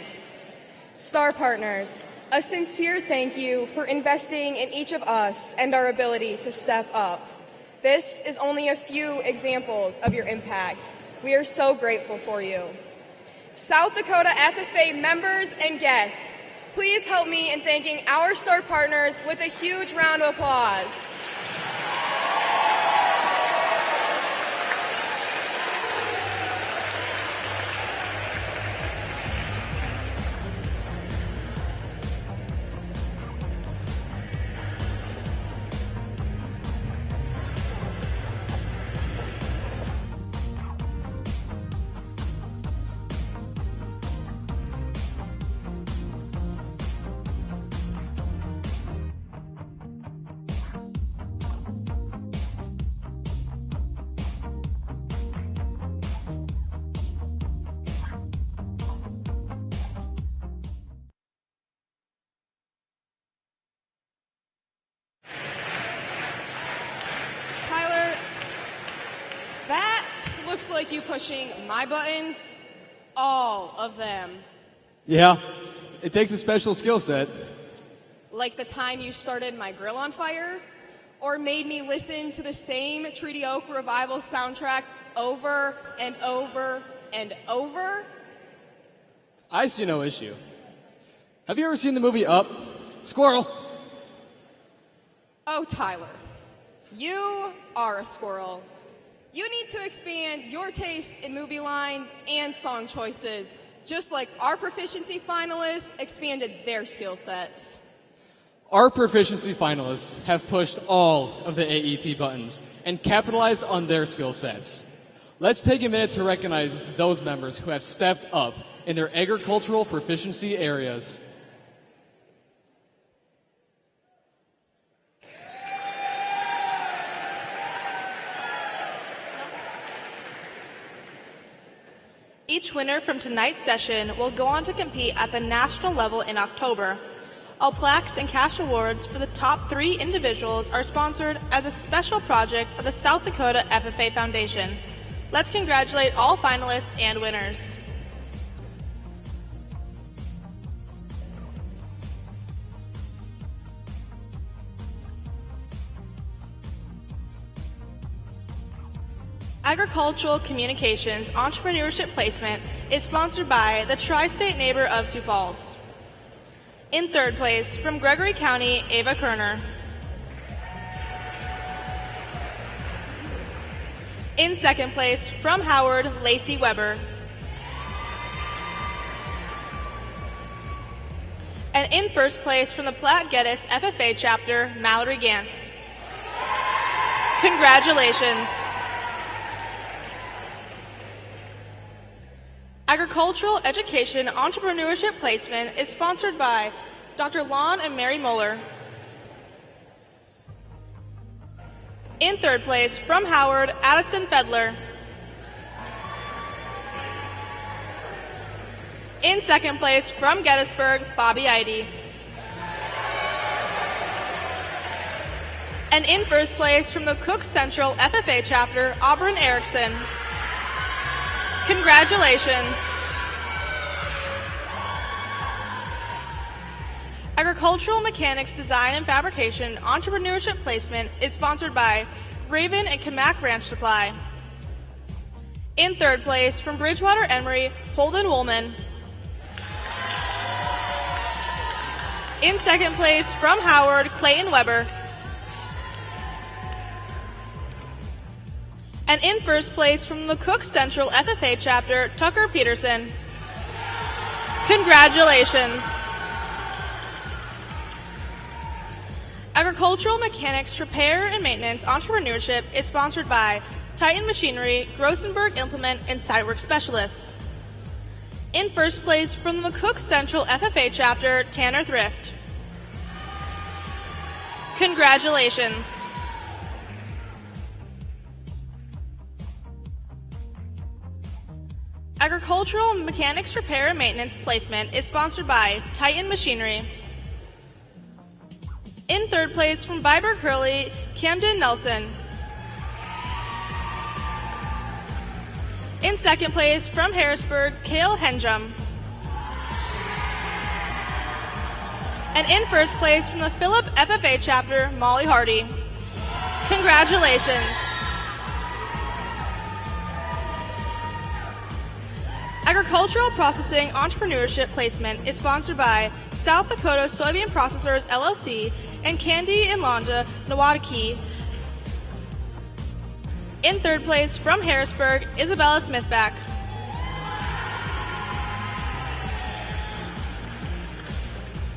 STAR partners, a sincere thank you for investing in each of us and our ability to step up. This is only a few examples of your impact. We are so grateful for you. South Dakota FFA members and guests, please help me in thanking our STAR partners with a huge round of applause. Looks like you pushing my buttons, all of them. Yeah, it takes a special skill set. Like the time you started my grill on fire, or made me listen to the same Treaty Oak Revival soundtrack over and over and over. I see no issue. Have you ever seen the movie Up? Squirrel. Oh, Tyler, you are a squirrel. You need to expand your taste in movie lines and song choices, just like our Proficiency finalists expanded their skill sets. Our Proficiency finalists have pushed all of the AET buttons and capitalized on their skill sets. Let's take a minute to recognize those members who have stepped up in their agricultural proficiency areas. Each winner from tonight's session will go on to compete at the national level in October. All plaques and cash awards for the top 3 individuals are sponsored as a special project of the South Dakota FFA Foundation. Let's congratulate all finalists and winners. Agricultural Communications Entrepreneurship Placement is sponsored by the Tri-State Neighbor of Sioux Falls. In 3rd place, from Gregory County, Ava Kerner. In 2nd place, from Howard, Lacey Weber. And in 1st place, from the Platte Geddes FFA chapter, Mallory Gantz. Congratulations. Agricultural Education Entrepreneurship Placement is sponsored by Dr. Lon and Mary Moeller. In 3rd place, from Howard, Addison Fedler. In 2nd place, from Gettysburg, Bobby Eide. And in 1st place, from the Cook Central FFA chapter, Auburn Erickson. Congratulations. Agricultural Mechanics Design and Fabrication Entrepreneurship Placement is sponsored by Raven and Kamak Ranch Supply. In 3rd place, from Bridgewater Emory, Holden Woolman. In 2nd place, from Howard, Clayton Weber. And in 1st place, from the Cook Central FFA chapter, Tucker Peterson. Congratulations. Agricultural Mechanics Repair and Maintenance Entrepreneurship is sponsored by Titan Machinery, Grossenberg Implement, and Sitework Specialists. In 1st place, from the Cook Central FFA chapter, Tanner Thrift. Congratulations. Agricultural Mechanics Repair and Maintenance Placement is sponsored by Titan Machinery. In In third place from Viborg Hurley, Camden Nelson. In second place from Harrisburg, Kale Henjum. And in first place from the Phillip FFA chapter, Molly Hardy. Congratulations. Agricultural Processing Entrepreneurship Placement is sponsored by South Dakota Soybean Processors LLC and Candy and Londa Nowadaki. In third place from Harrisburg, Isabella Smithback.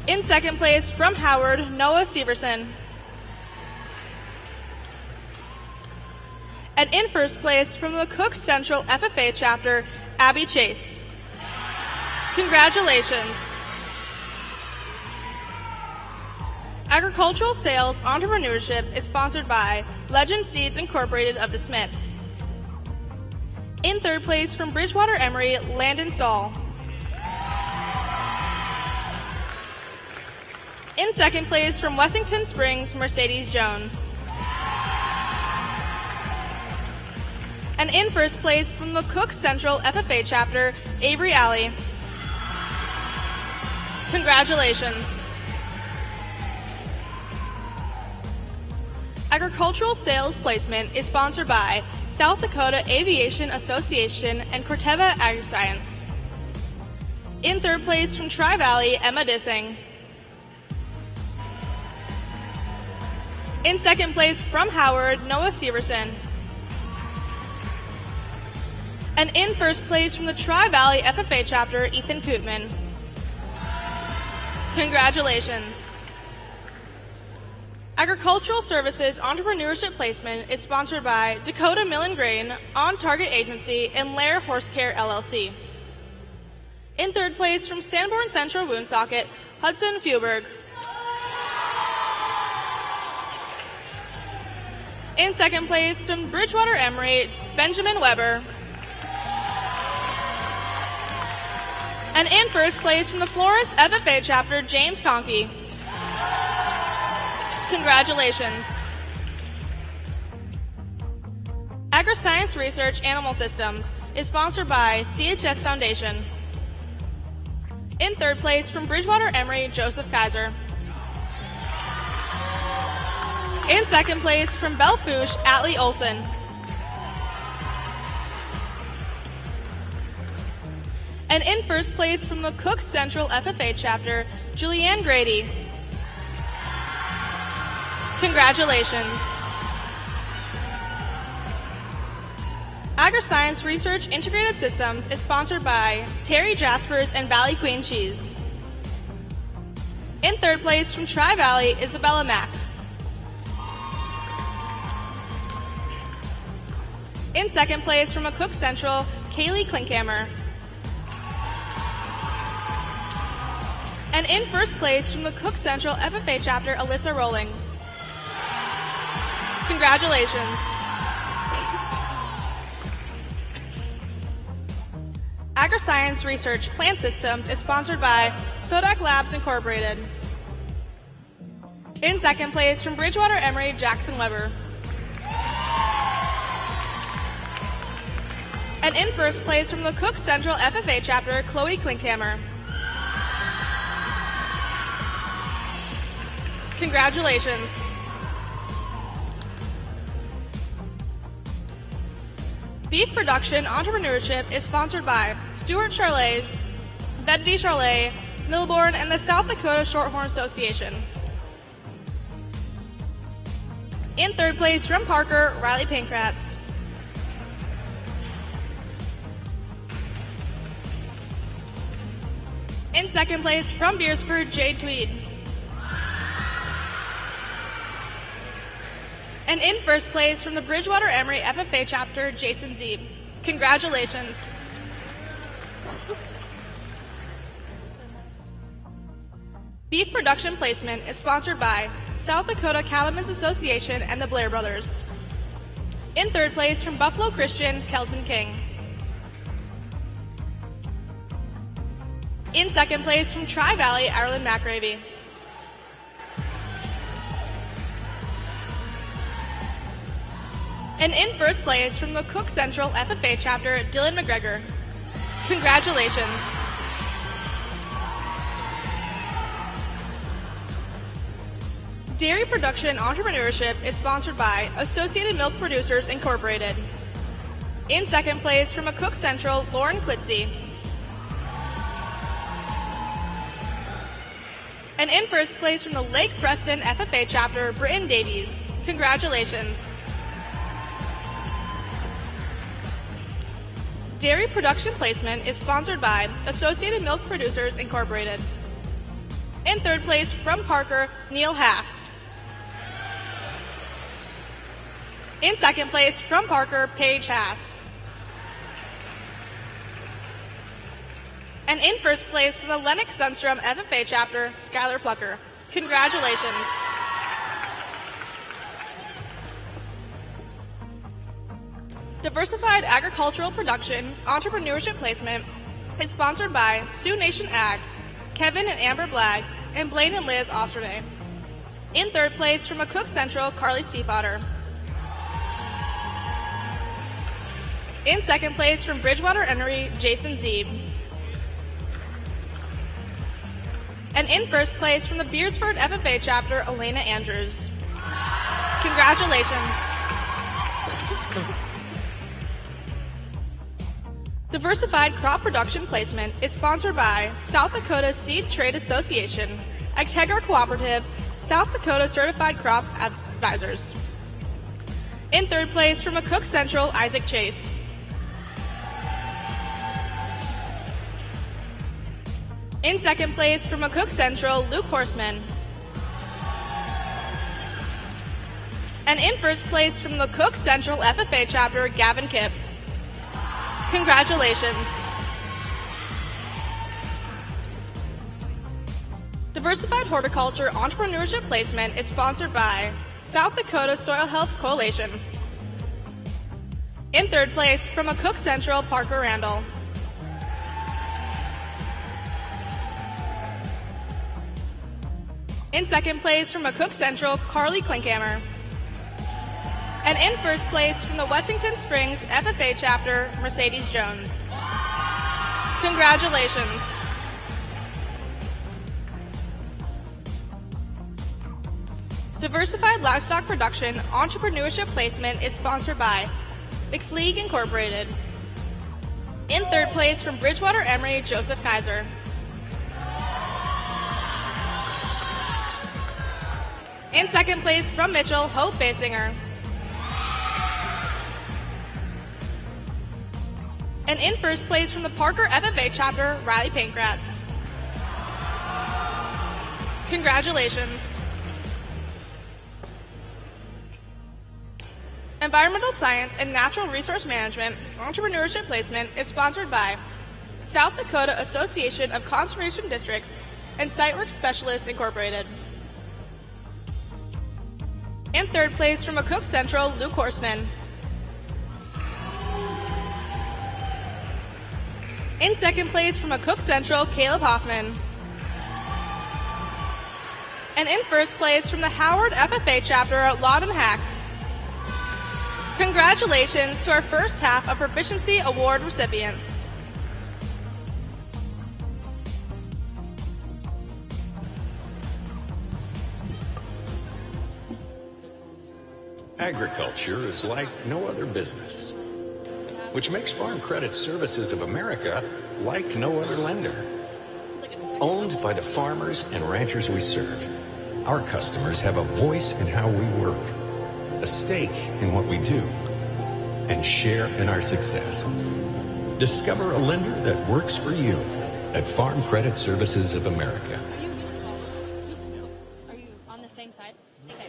In second place from Howard, Noah Severson. And in first place from the Cook Central FFA chapter, Abby Chase. Congratulations. Agricultural Sales Entrepreneurship is sponsored by Legend Seeds Incorporated of DeSmet. In third place from Bridgewater Emory, Landon Stahl. In second place from Wessington Springs, Mercedes Jones. And in first place from the Cook Central FFA chapter, Avery Alley. Congratulations. Agricultural Sales Placement is sponsored by South Dakota Aviation Association and Corteva Agriscience. In third place from Tri-Valley, Emma Dissing. In second place from Howard, Noah Severson. And in first place from the Tri-Valley FFA chapter, Ethan Kootman. Congratulations. Agricultural Services Entrepreneurship Placement is sponsored by Dakota Mill and Grain, On Target Agency, and Lair Horse Care LLC. In third place from Sanborn Central Woonsocket, Hudson Feuberg. In second place from Bridgewater Emory, Benjamin Weber. And in first place from the Florence FFA chapter, James Conkey. Congratulations. Agriscience Research Animal Systems is sponsored by CHS Foundation. In third place from Bridgewater Emory, Joseph Kaiser. In second place from Belfouche, Atlee Olson. And in first place from the Cook Central FFA chapter, Julianne Grady. Congratulations. Agriscience Research Integrated Systems is sponsored by Terry Jaspers and Valley Queen Cheese. In third place from Tri-Valley, Isabella Mack. In second place from a Cook Central, Kaylee Klinkhammer. And in first place from the Cook Central FFA chapter, Alyssa Rowling. Congratulations. Agriscience Research Plant Systems is sponsored by Sodak Labs Incorporated. In second place from Bridgewater Emory, Jackson Weber. And in first place from the Cook Central FFA chapter, Chloe Klinkhammer. Congratulations. Beef Production Entrepreneurship is sponsored by Stuart Charlet, Vedvi Charlet, Milborn, and the South Dakota Shorthorn Association. In third place from Parker, Riley Pankratz. In second place from Beersford, Jade Tweed. And in first place from the Bridgewater Emory FFA chapter, Jason Zeeb. Congratulations. Beef Production Placement is sponsored by South Dakota Cattlemen's Association and the Blair Brothers. In third place from Buffalo Christian, Kelton King. In second place from Tri-Valley, Ireland McGravy. And in first place from the Cook Central FFA chapter, Dylan McGregor. Congratulations. Dairy Production Entrepreneurship is sponsored by Associated Milk Producers Incorporated. In second place from a Cook Central, Lauren Klitze. And in first place from the Lake Preston FFA chapter, Britton Davies. Congratulations. Dairy Production Placement is sponsored by Associated Milk Producers Incorporated. In third place from Parker, Neil Haas. In second place from Parker, Paige Haas. And in first place from the Lennox Sunstrom FFA chapter, Skylar Plucker. Congratulations. Diversified Agricultural Production Entrepreneurship Placement is sponsored by Sioux Nation Ag, Kevin and Amber Blagg, and Blaine and Liz Osterday. In third place from a Cook Central, Carly Stiefvater. In second place from Bridgewater Emery, Jason Zeeb. And in first place from the Beersford FFA chapter, Elena Andrews. Congratulations. Diversified Crop Production Placement is sponsored by South Dakota Seed Trade Association, Agtegra Cooperative, South Dakota Certified Crop Advisors. In third place from a Cook Central, Isaac Chase. In second place from a Cook Central, Luke Horseman. And in first place from the Cook Central FFA chapter, Gavin Kipp. Congratulations. Diversified Horticulture Entrepreneurship Placement is sponsored by South Dakota Soil Health Coalition. In third place from a Cook Central, Parker Randall. In second place from a Cook Central, Carly Klinkhammer. And in first place from the Wessington Springs FFA chapter, Mercedes Jones. Congratulations. Diversified Livestock Production Entrepreneurship Placement is sponsored by McFleeg Incorporated. In third place from Bridgewater Emery, Joseph Kaiser. In second place from Mitchell, Hope Basinger. And in first place from the Parker FFA chapter, Riley Pankratz. Congratulations. Environmental Science and Natural Resource Management Entrepreneurship Placement is sponsored by South Dakota Association of Conservation Districts and Sitework Specialists Incorporated. In third place from a Cook Central, Luke Horseman. In second place from a Cook Central, Caleb Hoffman. And in first place from the Howard FFA chapter at Lawton Hack. Congratulations to our first half of Proficiency Award recipients. Agriculture is like no other business, which makes Farm Credit Services of America like no other lender. Owned by the farmers and ranchers we serve, our customers have a voice in how we work, a stake in what we do, and share in our success. Discover a lender that works for you at Farm Credit Services of America. Are you on the same side? Okay.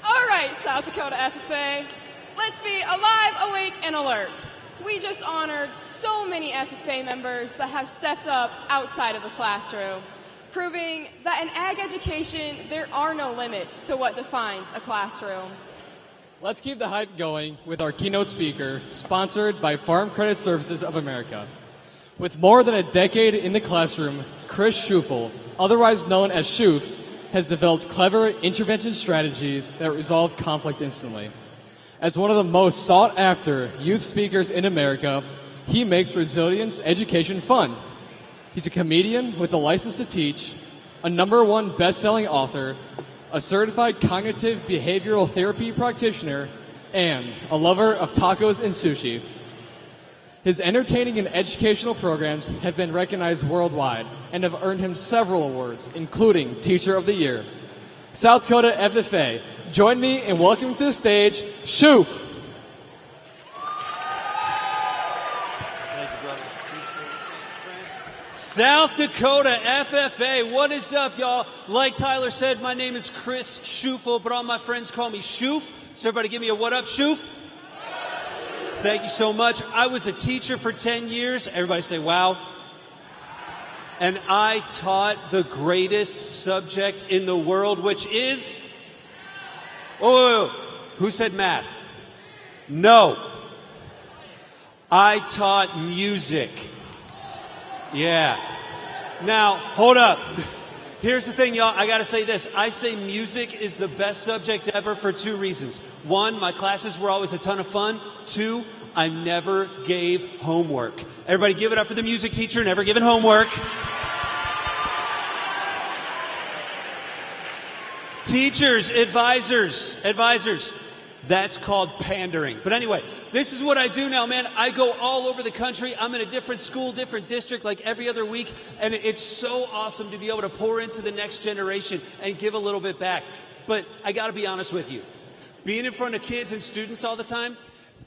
All right, South Dakota FFA, let's be alive, awake, and alert. We just honored so many FFA members that have stepped up outside of the classroom, proving that in ag education, there are no limits to what defines a classroom. Let's keep the hype going with our keynote speaker, sponsored by Farm Credit Services of America. With more than a decade in the classroom, Chris Schufel, otherwise known as Schuf, has developed clever intervention strategies that resolve conflict instantly. As one of the most sought-after youth speakers in America, he makes resilience education fun. He's a comedian with a license to teach, a #1 best-selling author, a certified cognitive behavioral therapy practitioner, and a lover of tacos and sushi. His entertaining and educational programs have been recognized worldwide and have earned him several awards, including Teacher of the Year. South Dakota FFA, join me in welcoming to the stage, Schuf. South Dakota FFA, what is up, y'all? Like Tyler said, my name is Chris Schufel, but all my friends call me Schuf. So everybody give me a what up, Schuf? Thank you so much. I was a teacher for 10 years. Everybody say wow. And I taught the greatest subject in the world, which is... Oh, who said math? No. I taught music. Yeah. Now, hold up. Here's the thing, y'all. I got to say this. I say music is the best subject ever for 2 reasons. 1, my classes were always a ton of fun. 2, I never gave homework. Everybody give it up for the music teacher, never giving homework. Teachers, advisors. That's called pandering. But anyway, this is what I do now, man. I go all over the country. I'm in a different school, different district, like every other week. And it's so awesome to be able to pour into the next generation and give a little bit back. But I got to be honest with you. Being in front of kids and students all the time,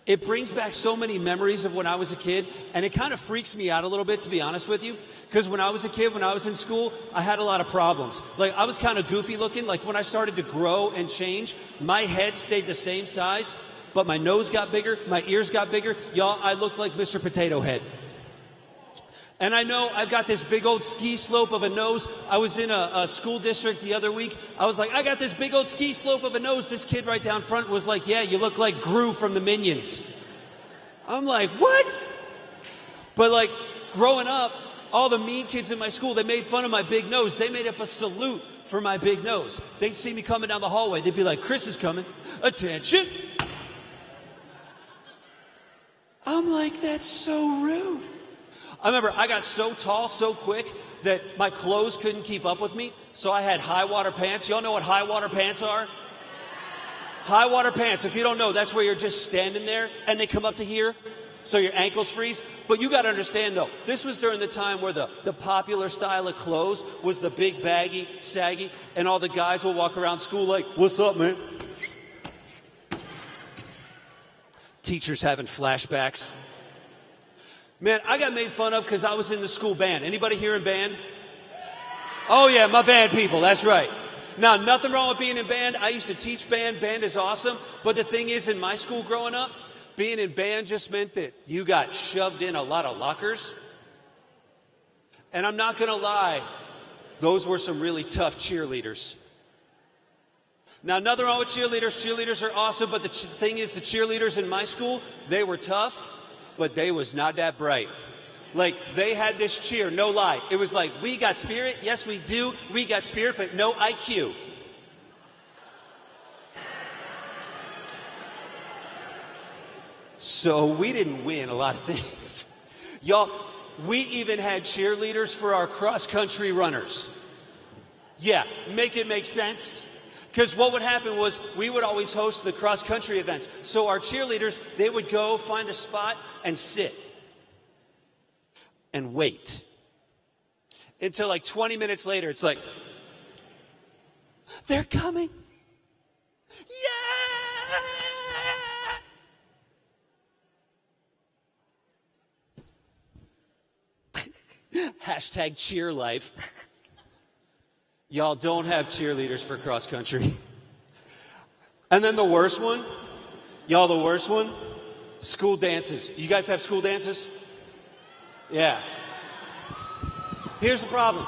it brings back so many memories of when I was a kid, and it kind of freaks me out a little bit, to be honest with you, because when I was a kid, when I was in school, I had a lot of problems. Like, I was kind of goofy looking. Like, when I started to grow and change, my head stayed the same size, but my nose got bigger, my ears got bigger. Y'all, I looked like Mr. Potato Head. And I know I've got this big old ski slope of a nose. I was in a school district the other week. I was like, I got this big old ski slope of a nose. This kid right down front was like, yeah, you look like Gru from the Minions. I'm like, what? But like, growing up, all the mean kids in my school, they made fun of my big nose. They made up a salute for my big nose. They'd see me coming down the hallway. They'd be like, Chris is coming. Attention. I'm like, that's so rude. I remember I got so tall so quick that my clothes couldn't keep up with me, so I had high water pants. Y'all know what high water pants are? High water pants, if you don't know, that's where you're just standing there and they come up to here, so your ankles freeze. But you got to understand, though, this was during the time where the popular style of clothes was the big baggy, saggy, and all the guys will walk around school like, what's up, man? Teachers having flashbacks. Man, I got made fun of because I was in the school band. Anybody here in band? Oh, yeah, my band people, that's right. Now, nothing wrong with being in band. I used to teach band. Band is awesome. But the thing is, in my school growing up, being in band just meant that you got shoved in a lot of lockers. And I'm not going to lie, those were some really tough cheerleaders. Now, nothing wrong with cheerleaders. Cheerleaders are awesome. But the thing is, the cheerleaders in my school, they were tough. But they was not that bright. Like, they had this cheer, no lie. It was like, we got spirit. Yes, we do. We got spirit, but no IQ. So we didn't win a lot of things. Y'all, we even had cheerleaders for our cross-country runners. Yeah, make it make sense. Because what would happen was we would always host the cross-country events. So our cheerleaders, they would go find a spot and sit and wait until like 20 minutes later, it's like, they're coming. Yeah! Hashtag cheer life. Y'all don't have cheerleaders for cross country. And then the worst one, y'all, the worst one, school dances. You guys have school dances? Yeah. Here's the problem.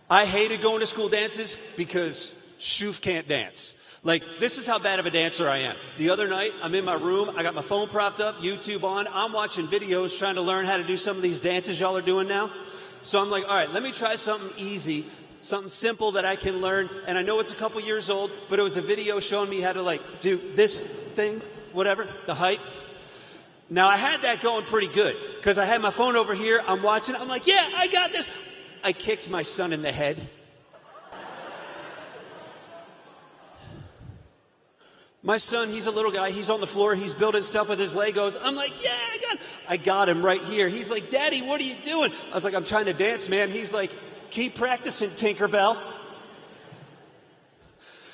I hated going to school dances because Schuf can't dance. Like, this is how bad of a dancer I am. The other night, I'm in my room. I got my phone propped up, YouTube on. I'm watching videos trying to learn how to do some of these dances y'all are doing now. So I'm like, all right, let me try something easy, something simple that I can learn. And I know it's a couple years old, but it was a video showing me how to, like, do this thing, whatever, the hype. Now, I had that going pretty good because I had my phone over here. I'm watching. I'm like, yeah, I got this. I kicked my son in the head. My son, he's a little guy. He's on the floor. He's building stuff with his Legos. I'm like, yeah, I got him right here. He's like, Daddy, what are you doing? I was like, I'm trying to dance, man. He's like, keep practicing, Tinkerbell.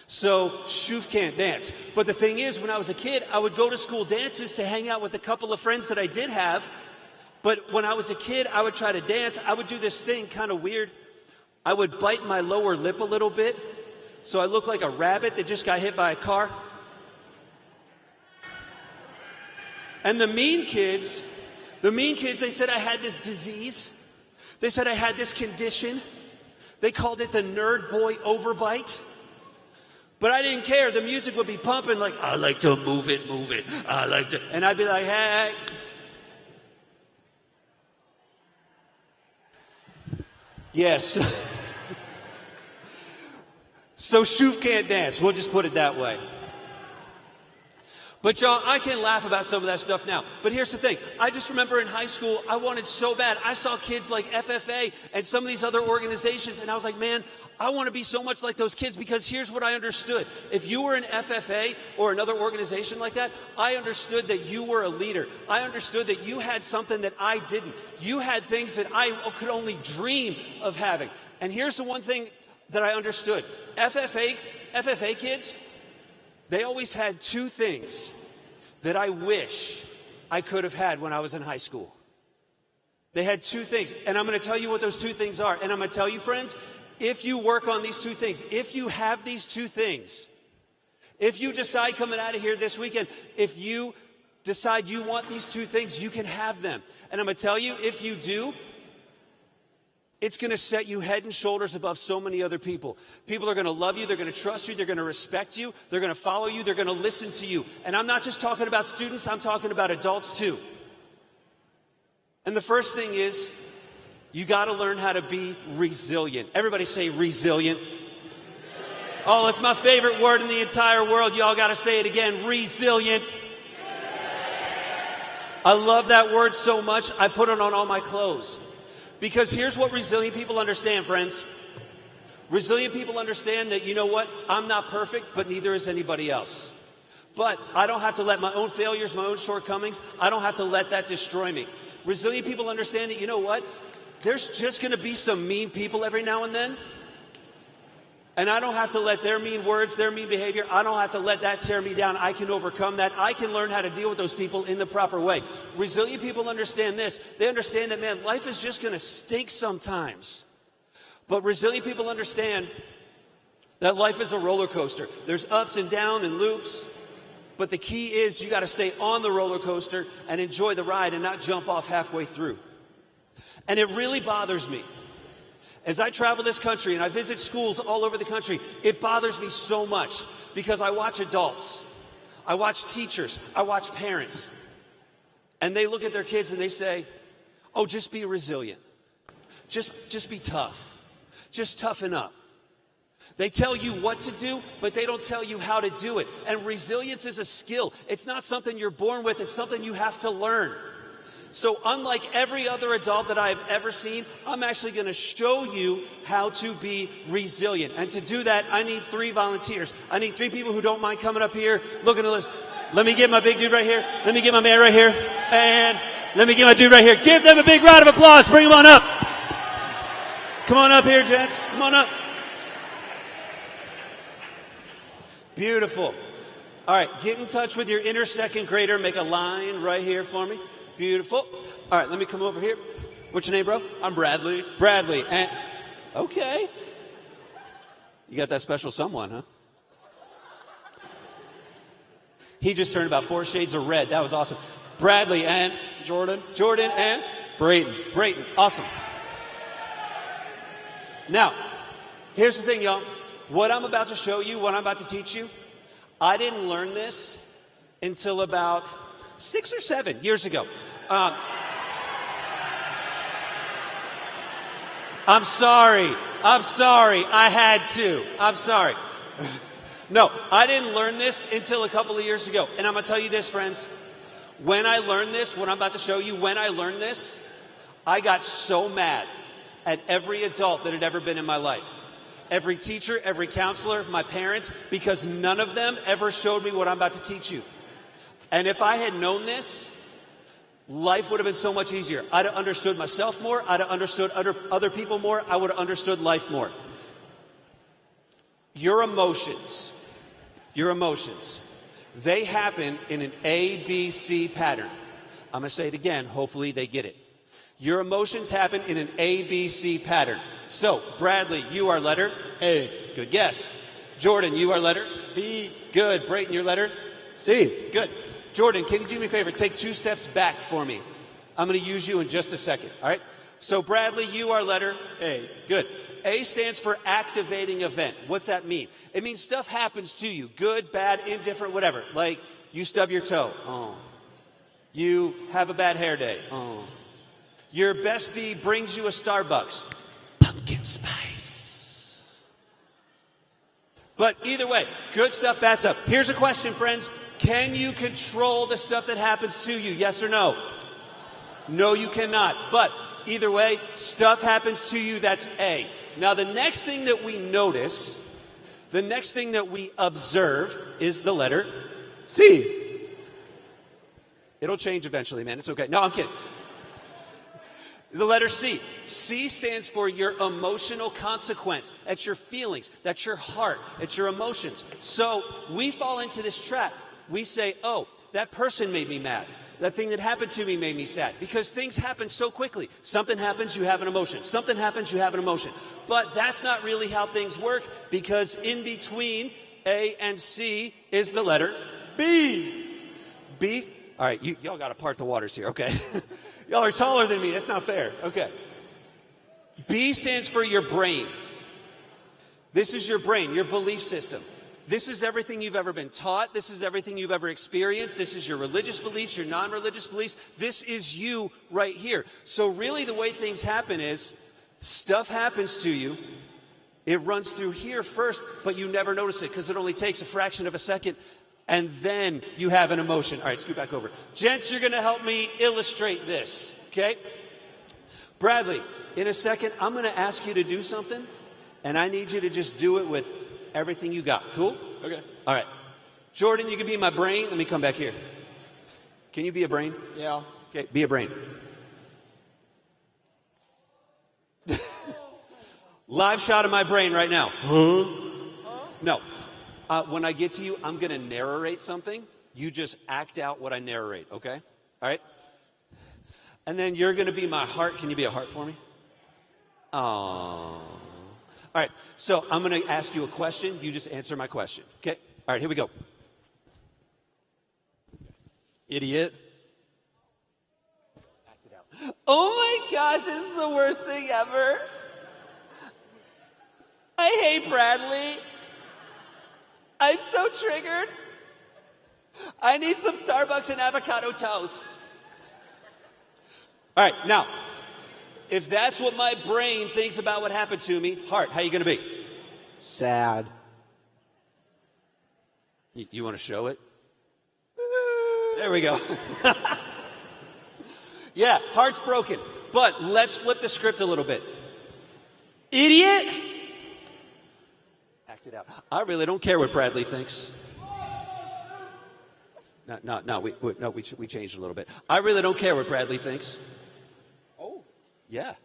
So, Shoof can't dance. But the thing is, when I was a kid, I would go to school dances to hang out with a couple of friends that I did have. But when I was a kid, I would try to dance. I would do this thing kind of weird. I would bite my lower lip a little bit. So I look like a rabbit that just got hit by a car. And the mean kids, they said I had this disease. They said I had this condition. They called it the nerd boy overbite. But I didn't care. The music would be pumping like, I like to move it. I like to. And I'd be like, hey. Yes. So Shoof can't dance. We'll just put it that way. But y'all, I can laugh about some of that stuff now. But here's the thing. I just remember in high school, I wanted so bad. I saw kids like FFA and some of these other organizations, and I was like, man, I want to be so much like those kids, because here's what I understood. If you were an FFA or another organization like that, I understood that you were a leader. I understood that you had something that I didn't. You had things that I could only dream of having. And here's the one thing that I understood. FFA kids, they always had two things that I wish I could have had when I was in high school. They had two things, and I'm going to tell you what those two things are. And I'm going to tell you, friends, if you work on these two things, if you have these two things, if you decide coming out of here this weekend, if you decide you want these two things, you can have them. And I'm going to tell you, if you do, it's going to set you head and shoulders above so many other people. People are going to love you. They're going to trust you. They're going to respect you. They're going to follow you. They're going to listen to you. And I'm not just talking about students. I'm talking about adults too. And the first thing is, you got to learn how to be resilient. Everybody say resilient. Oh, that's my favorite word in the entire world. Y'all got to say it again. Resilient. I love that word so much, I put it on all my clothes. Because here's what resilient people understand, friends. Resilient people understand that, you know what? I'm not perfect, but neither is anybody else. But I don't have to let my own failures, my own shortcomings, I don't have to let that destroy me. Resilient people understand that, you know what? There's just going to be some mean people every now and then. And I don't have to let their mean words, their mean behavior, I don't have to let that tear me down. I can overcome that. I can learn how to deal with those people in the proper way. Resilient people understand this. They understand that, man, life is just going to stink sometimes. But resilient people understand that life is a roller coaster. There's ups and downs and loops. But the key is you got to stay on the roller coaster and enjoy the ride and not jump off halfway through. And it really bothers me. As I travel this country and I visit schools all over the country, it bothers me so much because I watch adults, I watch teachers, I watch parents, and they look at their kids and they say, oh, just be resilient. Just be tough. Just toughen up. They tell you what to do, but they don't tell you how to do it. And resilience is a skill. It's not something you're born with. It's something you have to learn. So unlike every other adult that I've ever seen, I'm actually going to show you how to be resilient. And to do that, I need 3 volunteers. I need 3 people who don't mind coming up here, looking at the list. Let me get my big dude right here. Let me get my man right here. And let me get my dude right here. Give them a big round of applause. Bring them on up. Come on up here, gents. Come on up. Beautiful. All right, get in touch with your inner second grader. Make a line right here for me. Beautiful. All right, let me come over here. What's your name, bro? I'm Bradley. Bradley. And okay. You got that special someone, huh? He just turned about 4 shades of red. That was awesome. Bradley and Jordan. Jordan and Brayton. Brayton. Awesome. Now, here's the thing, y'all. What I'm about to show you, what I'm about to teach you, I didn't learn this until about 6 or 7 years ago. I'm sorry. I had to. I'm sorry. No, I didn't learn this until a couple of years ago. And I'm going to tell you this, friends. When I learned this, what I'm about to show you, when I learned this, I got so mad at every adult that had ever been in my life. Every teacher, every counselor, my parents, because none of them ever showed me what I'm about to teach you. And if I had known this, life would have been so much easier. I'd have understood myself more. I'd have understood other people more. I would have understood life more. Your emotions, they happen in an ABC pattern. I'm going to say it again. Hopefully they get it. Your emotions happen in an ABC pattern. So, Bradley, you are letter A. Good guess. Jordan, you are letter B. Good. Brayton, your letter C. Good. Jordan, can you do me a favor? Take 2 steps back for me. I'm going to use you in just a second. All right? So, Bradley, you are letter A. Good. A stands for activating event. What's that mean? It means stuff happens to you. Good, bad, indifferent, whatever. Like you stub your toe. Oh. You have a bad hair day. Oh. Your bestie brings you a Starbucks. Pumpkin spice. But either way, good stuff, bad stuff. Here's a question, friends. Can you control the stuff that happens to you? Yes or no? No, you cannot. But either way, stuff happens to you. That's A. Now, the next thing that we notice, the next thing that we observe is the letter C. It'll change eventually, man. It's okay. No, I'm kidding. The letter C. C stands for your emotional consequence. That's your feelings. That's your heart. It's your emotions. So we fall into this trap. We say, oh, that person made me mad. That thing that happened to me made me sad. Because things happen so quickly. Something happens, you have an emotion. Something happens, you have an emotion. But that's not really how things work, because in between A and C is the letter B. B. All right, y'all got to part the waters here, okay? Y'all are taller than me. That's not fair. Okay. B stands for your brain. This is your brain, your belief system. This is everything you've ever been taught. This is everything you've ever experienced. This is your religious beliefs, your non-religious beliefs. This is you right here. So really the way things happen is stuff happens to you. It runs through here first, but you never notice it because it only takes a fraction of a second. And then you have an emotion. All right, scoot back over. Gents, you're going to help me illustrate this, okay? Bradley, in a second, I'm going to ask you to do something, and I need you to just do it with everything you got. Cool? Okay. All right. Jordan, you can be my brain. Let me come back here. Can you be a brain? Yeah. Okay, be a brain. Live shot of my brain right now. Huh? No. When I get to you, I'm going to narrate something. You just act out what I narrate, okay? All right? And then you're going to be my heart. Can you be a heart for me? Aww. All right, so I'm going to ask you a question. You just answer my question, okay? All right, here we go. Idiot. Act it out. Oh my gosh, this is the worst thing ever. I hate Bradley. I'm so triggered. I need some Starbucks and avocado toast. All right, now, if that's what my brain thinks about what happened to me, heart, how you going to be? Sad. You want to show it? There we go. Yeah, heart's broken. But let's flip the script a little bit. Idiot. Act it out. I really don't care what Bradley thinks. No, we changed a little bit. I really don't care what Bradley thinks. Oh. Yeah.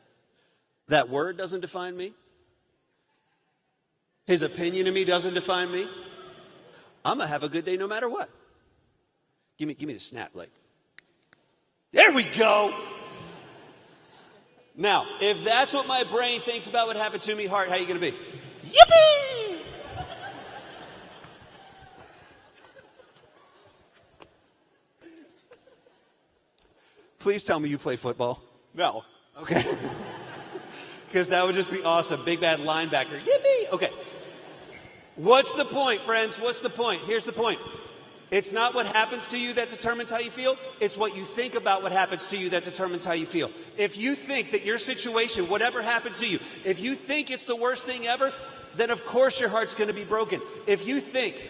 That word doesn't define me. His opinion of me doesn't define me. I'm going to have a good day no matter what. Give me the snap, like. There we go. Now, if that's what my brain thinks about what happened to me, heart, how are you going to be? Yippee! Please tell me you play football. No. Okay. Because that would just be awesome. Big bad linebacker. Yippee! Okay. What's the point, friends? What's the point? Here's the point. It's not what happens to you that determines how you feel. It's what you think about what happens to you that determines how you feel. If you think that your situation, whatever happened to you, if you think it's the worst thing ever, then of course your heart's going to be broken. If you think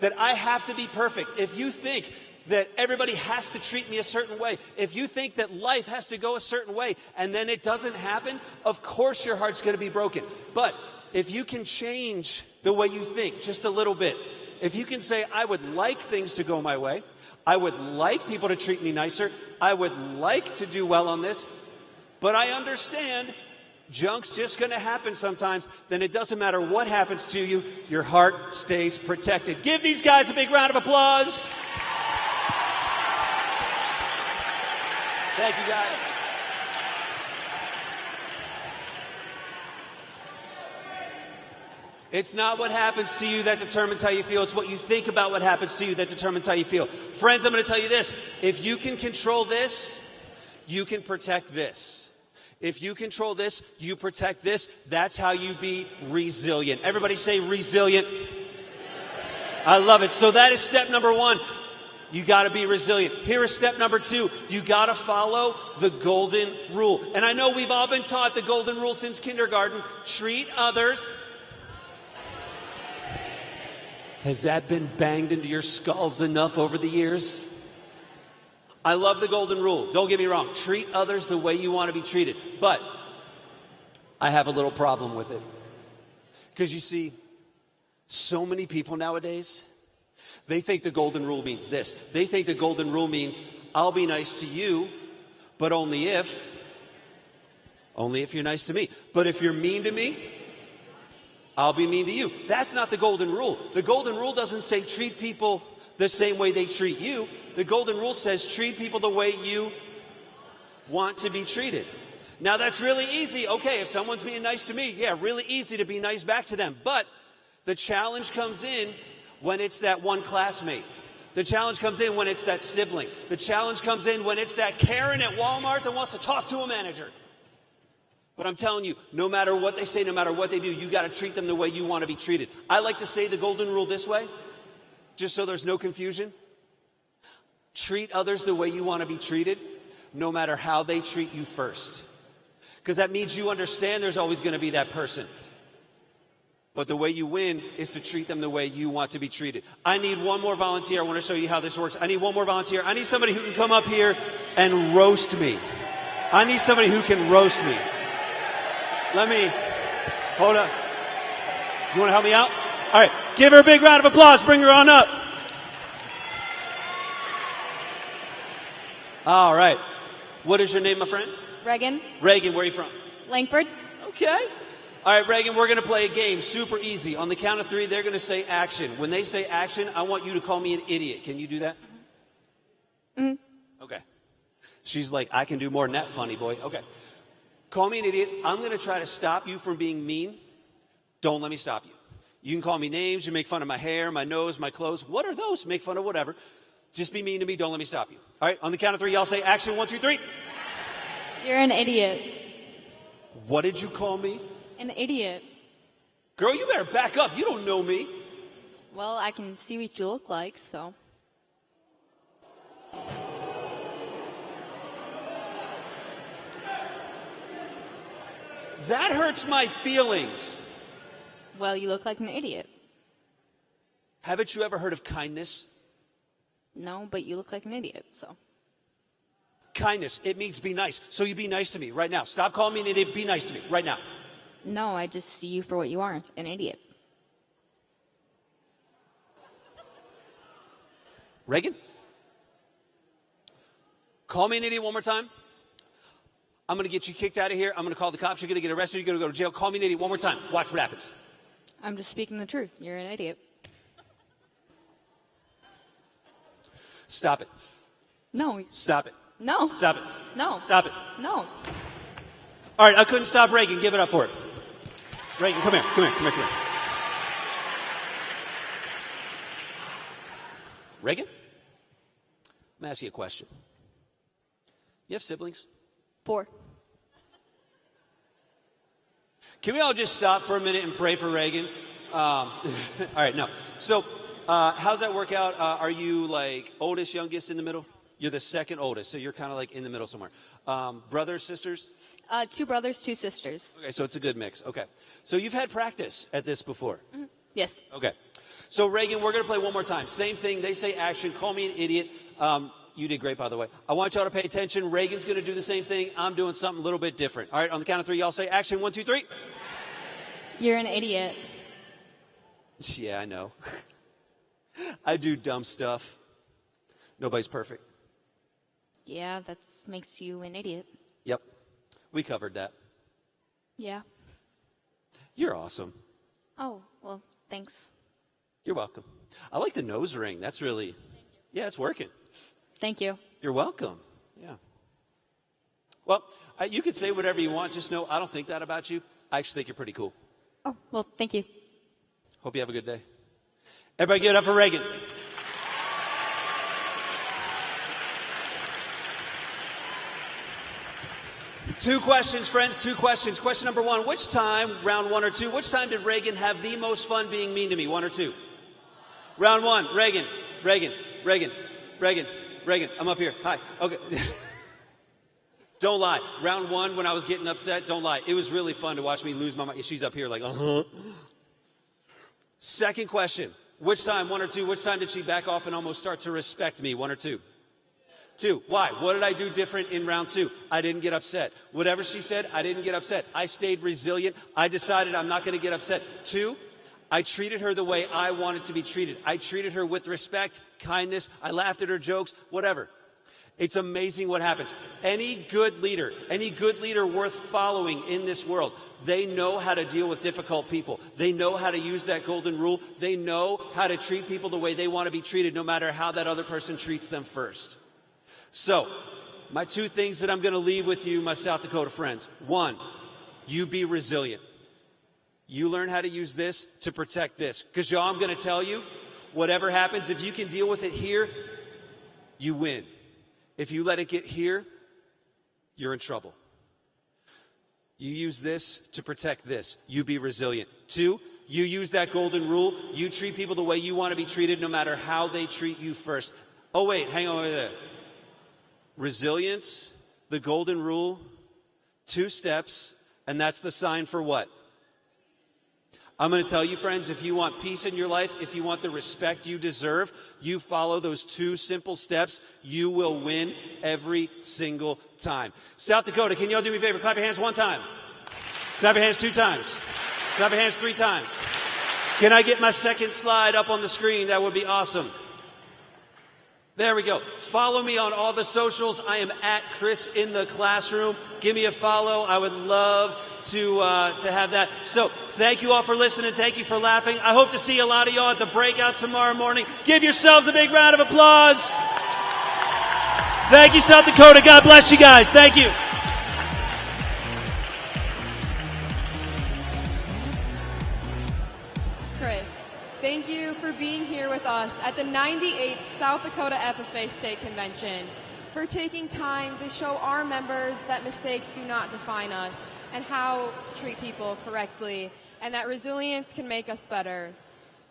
that I have to be perfect, if you think that everybody has to treat me a certain way, if you think that life has to go a certain way and then it doesn't happen, of course your heart's going to be broken. But if you can change the way you think just a little bit, if you can say, I would like things to go my way, I would like people to treat me nicer, I would like to do well on this, but I understand junk's just going to happen sometimes, then it doesn't matter what happens to you, your heart stays protected. Give these guys a big round of applause. Thank you, guys. It's not what happens to you that determines how you feel. It's what you think about what happens to you that determines how you feel. Friends, I'm going to tell you this. If you can control this, you can protect this. If you control this, you protect this. That's how you be resilient. Everybody say resilient. I love it. So that is step number one. You got to be resilient. Here is step number two. You got to follow the golden rule. And I know we've all been taught the golden rule since kindergarten. Treat others. Has that been banged into your skulls enough over the years? I love the golden rule. Don't get me wrong. Treat others the way you want to be treated. But I have a little problem with it. Because you see, so many people nowadays, they think the golden rule means this. They think the golden rule means I'll be nice to you, but only if you're nice to me. But if you're mean to me, I'll be mean to you. That's not the golden rule. The golden rule doesn't say treat people the same way they treat you. The golden rule says treat people the way you want to be treated. Now that's really easy. Okay, if someone's being nice to me, yeah, really easy to be nice back to them. But the challenge comes in when it's that one classmate. The challenge comes in when it's that sibling. The challenge comes in when it's that Karen at Walmart that wants to talk to a manager. But I'm telling you, no matter what they say, no matter what they do, you got to treat them the way you want to be treated. I like to say the golden rule this way, just so there's no confusion. Treat others the way you want to be treated, no matter how they treat you first. Because that means you understand there's always going to be that person. But the way you win is to treat them the way you want to be treated. I need one more volunteer. I want to show you how this works. I need one more volunteer. I need somebody who can come up here and roast me. I need somebody who can roast me. Hold on. You want to help me out? All right, give her a big round of applause. Bring her on up. All right. What is your name, my friend? Reagan. Reagan, where are you from? Langford. Okay. All right, Reagan, we're going to play a game. Super easy. On the count of three, they're going to say action. When they say action, I want you to call me an idiot. Can you do that? Mm-hmm. Okay. She's like, I can do more than that, funny boy. Okay. Call me an idiot. I'm going to try to stop you from being mean. Don't let me stop you. You can call me names. You make fun of my hair, my nose, my clothes. What are those? Make fun of whatever. Just be mean to me. Don't let me stop you. All right. On the count of three, y'all say action. 1, 2, 3. You're an idiot. What did you call me? An idiot. Girl, you better back up. You don't know me. Well, I can see what you look like, so. That hurts my feelings. Well, you look like an idiot. Haven't you ever heard of kindness? No, but you look like an idiot, so. Kindness, it means be nice. So you be nice to me right now. Stop calling me an idiot. Be nice to me right now. No, I just see you for what you are, an idiot. Reagan? Call me an idiot one more time. I'm going to get you kicked out of here. I'm going to call the cops. You're going to get arrested. You're going to go to jail. Call me an idiot one more time. Watch what happens. I'm just speaking the truth. You're an idiot. Stop it. No. Stop it. No. Stop it. No. Stop it. No. All right, I couldn't stop Reagan. Give it up for it. Reagan, come here. Come here. Come here. Come here. Reagan? I'm going to ask you a question. You have siblings? 4. Can we all just stop for a minute and pray for Reagan? All right, no. So, how's that work out? Are you like oldest, youngest, in the middle? You're the second oldest, so you're kind of like in the middle somewhere. Brothers, sisters? 2 brothers, 2 sisters. Okay, so it's a good mix. Okay. So you've had practice at this before? Yes. Okay. So, Reagan, we're going to play one more time. Same thing. They say action. Call me an idiot. You did great, by the way. I want y'all to pay attention. Reagan's going to do the same thing. I'm doing something a little bit different. All right, on the count of 3, y'all say action. 1, 2, 3. You're an idiot. Yeah, I know. I do dumb stuff. Nobody's perfect. Yeah, that makes you an idiot. Yep. We covered that. Yeah. You're awesome. Oh, well, thanks. You're welcome. I like the nose ring. That's really, yeah, it's working. Thank you. You're welcome. Yeah. Well, you can say whatever you want. Just know I don't think that about you. I actually think you're pretty cool. Oh, well, thank you. Hope you have a good day. Everybody give it up for Reagan. Two questions, friends, 2 questions. Question number 1, which time, round 1 or 2, which time did Reagan have the most fun being mean to me, 1 or 2? Round 1, Reagan. I'm up here. Hi. Okay. Don't lie. Round 1, when I was getting upset, don't lie. It was really fun to watch me lose my mind. She's up here like, Second question, which time, 1 or 2, which time did she back off and almost start to respect me, 1 or 2? 2, why? What did I do different in round 2? I didn't get upset. Whatever she said, I didn't get upset. I stayed resilient. I decided I'm not going to get upset. 2, I treated her the way I wanted to be treated. I treated her with respect, kindness. I laughed at her jokes, whatever. It's amazing what happens. Any good leader worth following in this world, they know how to deal with difficult people. They know how to use that golden rule. They know how to treat people the way they want to be treated, no matter how that other person treats them first. So, my 2 things that I'm going to leave with you, my South Dakota friends. 1, you be resilient. You learn how to use this to protect this. Because, y'all, I'm going to tell you, whatever happens, if you can deal with it here, you win. If you let it get here, you're in trouble. You use this to protect this. You be resilient. 2, you use that golden rule. You treat people the way you want to be treated, no matter how they treat you first. Oh, wait, hang on over there. Resilience, the golden rule, 2 steps, and that's the sign for what? I'm going to tell you, friends, if you want peace in your life, if you want the respect you deserve, you follow those 2 simple steps, you will win every single time. South Dakota, can y'all do me a favor? Clap your hands 1 time. Clap your hands 2 times. Clap your hands 3 times. Can I get my second slide up on the screen? That would be awesome. There we go. Follow me on all the socials. I am at Chris in the Classroom. Give me a follow. I would love to have that. So thank you all for listening. Thank you for laughing. I hope to see a lot of y'all at the breakout tomorrow morning. Give yourselves a big round of applause. Thank you, South Dakota. God bless you guys. Thank you. Chris, thank you for being here with us at the 98th South Dakota FFA State Convention, for taking time to show our members that mistakes do not define us and how to treat people correctly, and that resilience can make us better.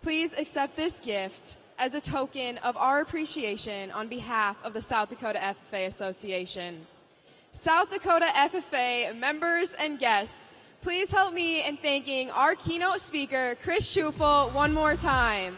Please accept this gift as a token of our appreciation on behalf of the South Dakota FFA Association. South Dakota FFA members and guests, please help me in thanking our keynote speaker, Chris Schufel, one more time.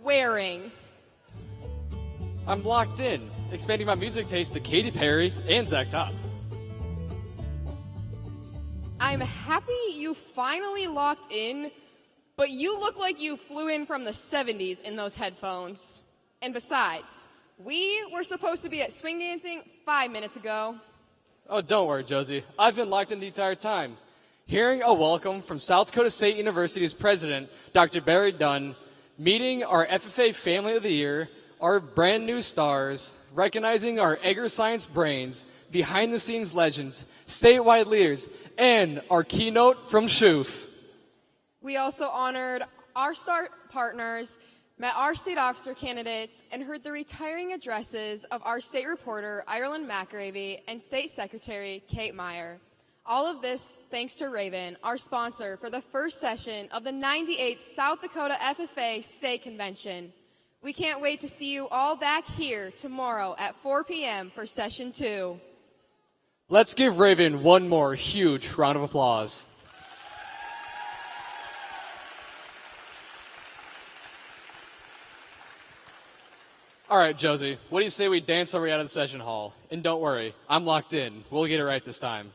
Wearing. I'm locked in, expanding my music taste to Katy Perry and Zach Top. I'm happy you finally locked in, but you look like you flew in from the 70s in those headphones. And besides, we were supposed to be at swing dancing 5 minutes ago. Oh, don't worry, Josie. I've been locked in the entire time. Hearing a welcome from South Dakota State University's president, Dr. Barry Dunn, meeting our FFA Family of the Year, our brand new stars, recognizing our Agriscience brains, behind-the-scenes legends, statewide leaders, and our keynote from SHUF. We also honored our star partners, met our state officer candidates, and heard the retiring addresses of our state reporter, Ireland McGravy, and state secretary, Kate Meyer. All of this thanks to Raven, our sponsor for the first session of the 98th South Dakota FFA State Convention. We can't wait to see you all back here tomorrow at 4 p.m. for session 2. Let's give Raven one more huge round of applause. All right, Josie, what do you say we dance our way out of the session hall? And don't worry, I'm locked in. We'll get it right this time.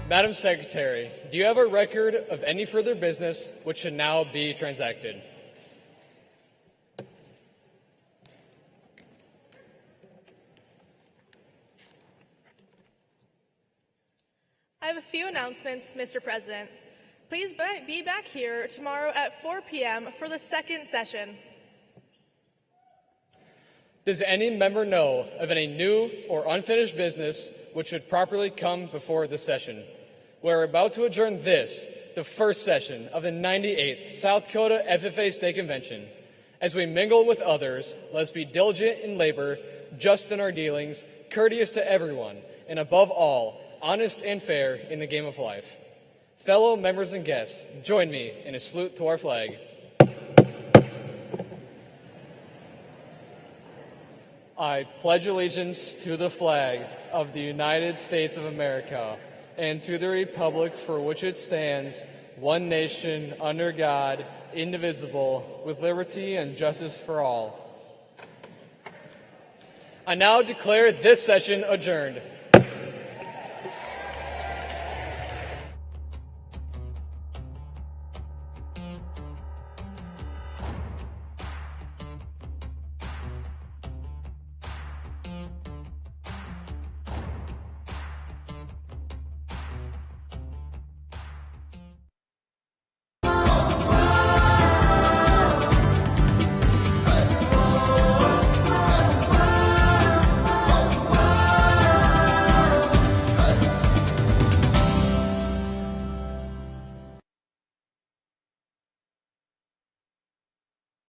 Madam Secretary, do you have a record of any further business which should now be transacted? I have a few announcements, Mr. President. Please be back here tomorrow at 4 p.m. for the second session. Does any member know of any new or unfinished business which should properly come before this session? We're about to adjourn this, the first session of the 98th South Dakota FFA State Convention. As we mingle with others, let's be diligent in labor, just in our dealings, courteous to everyone, and above all, honest and fair in the game of life. Fellow members and guests, join me in a salute to our flag. I pledge allegiance to the flag of the United States of America and to the republic for which it stands, one nation, under God, indivisible, with liberty and justice for all. I now declare this session adjourned.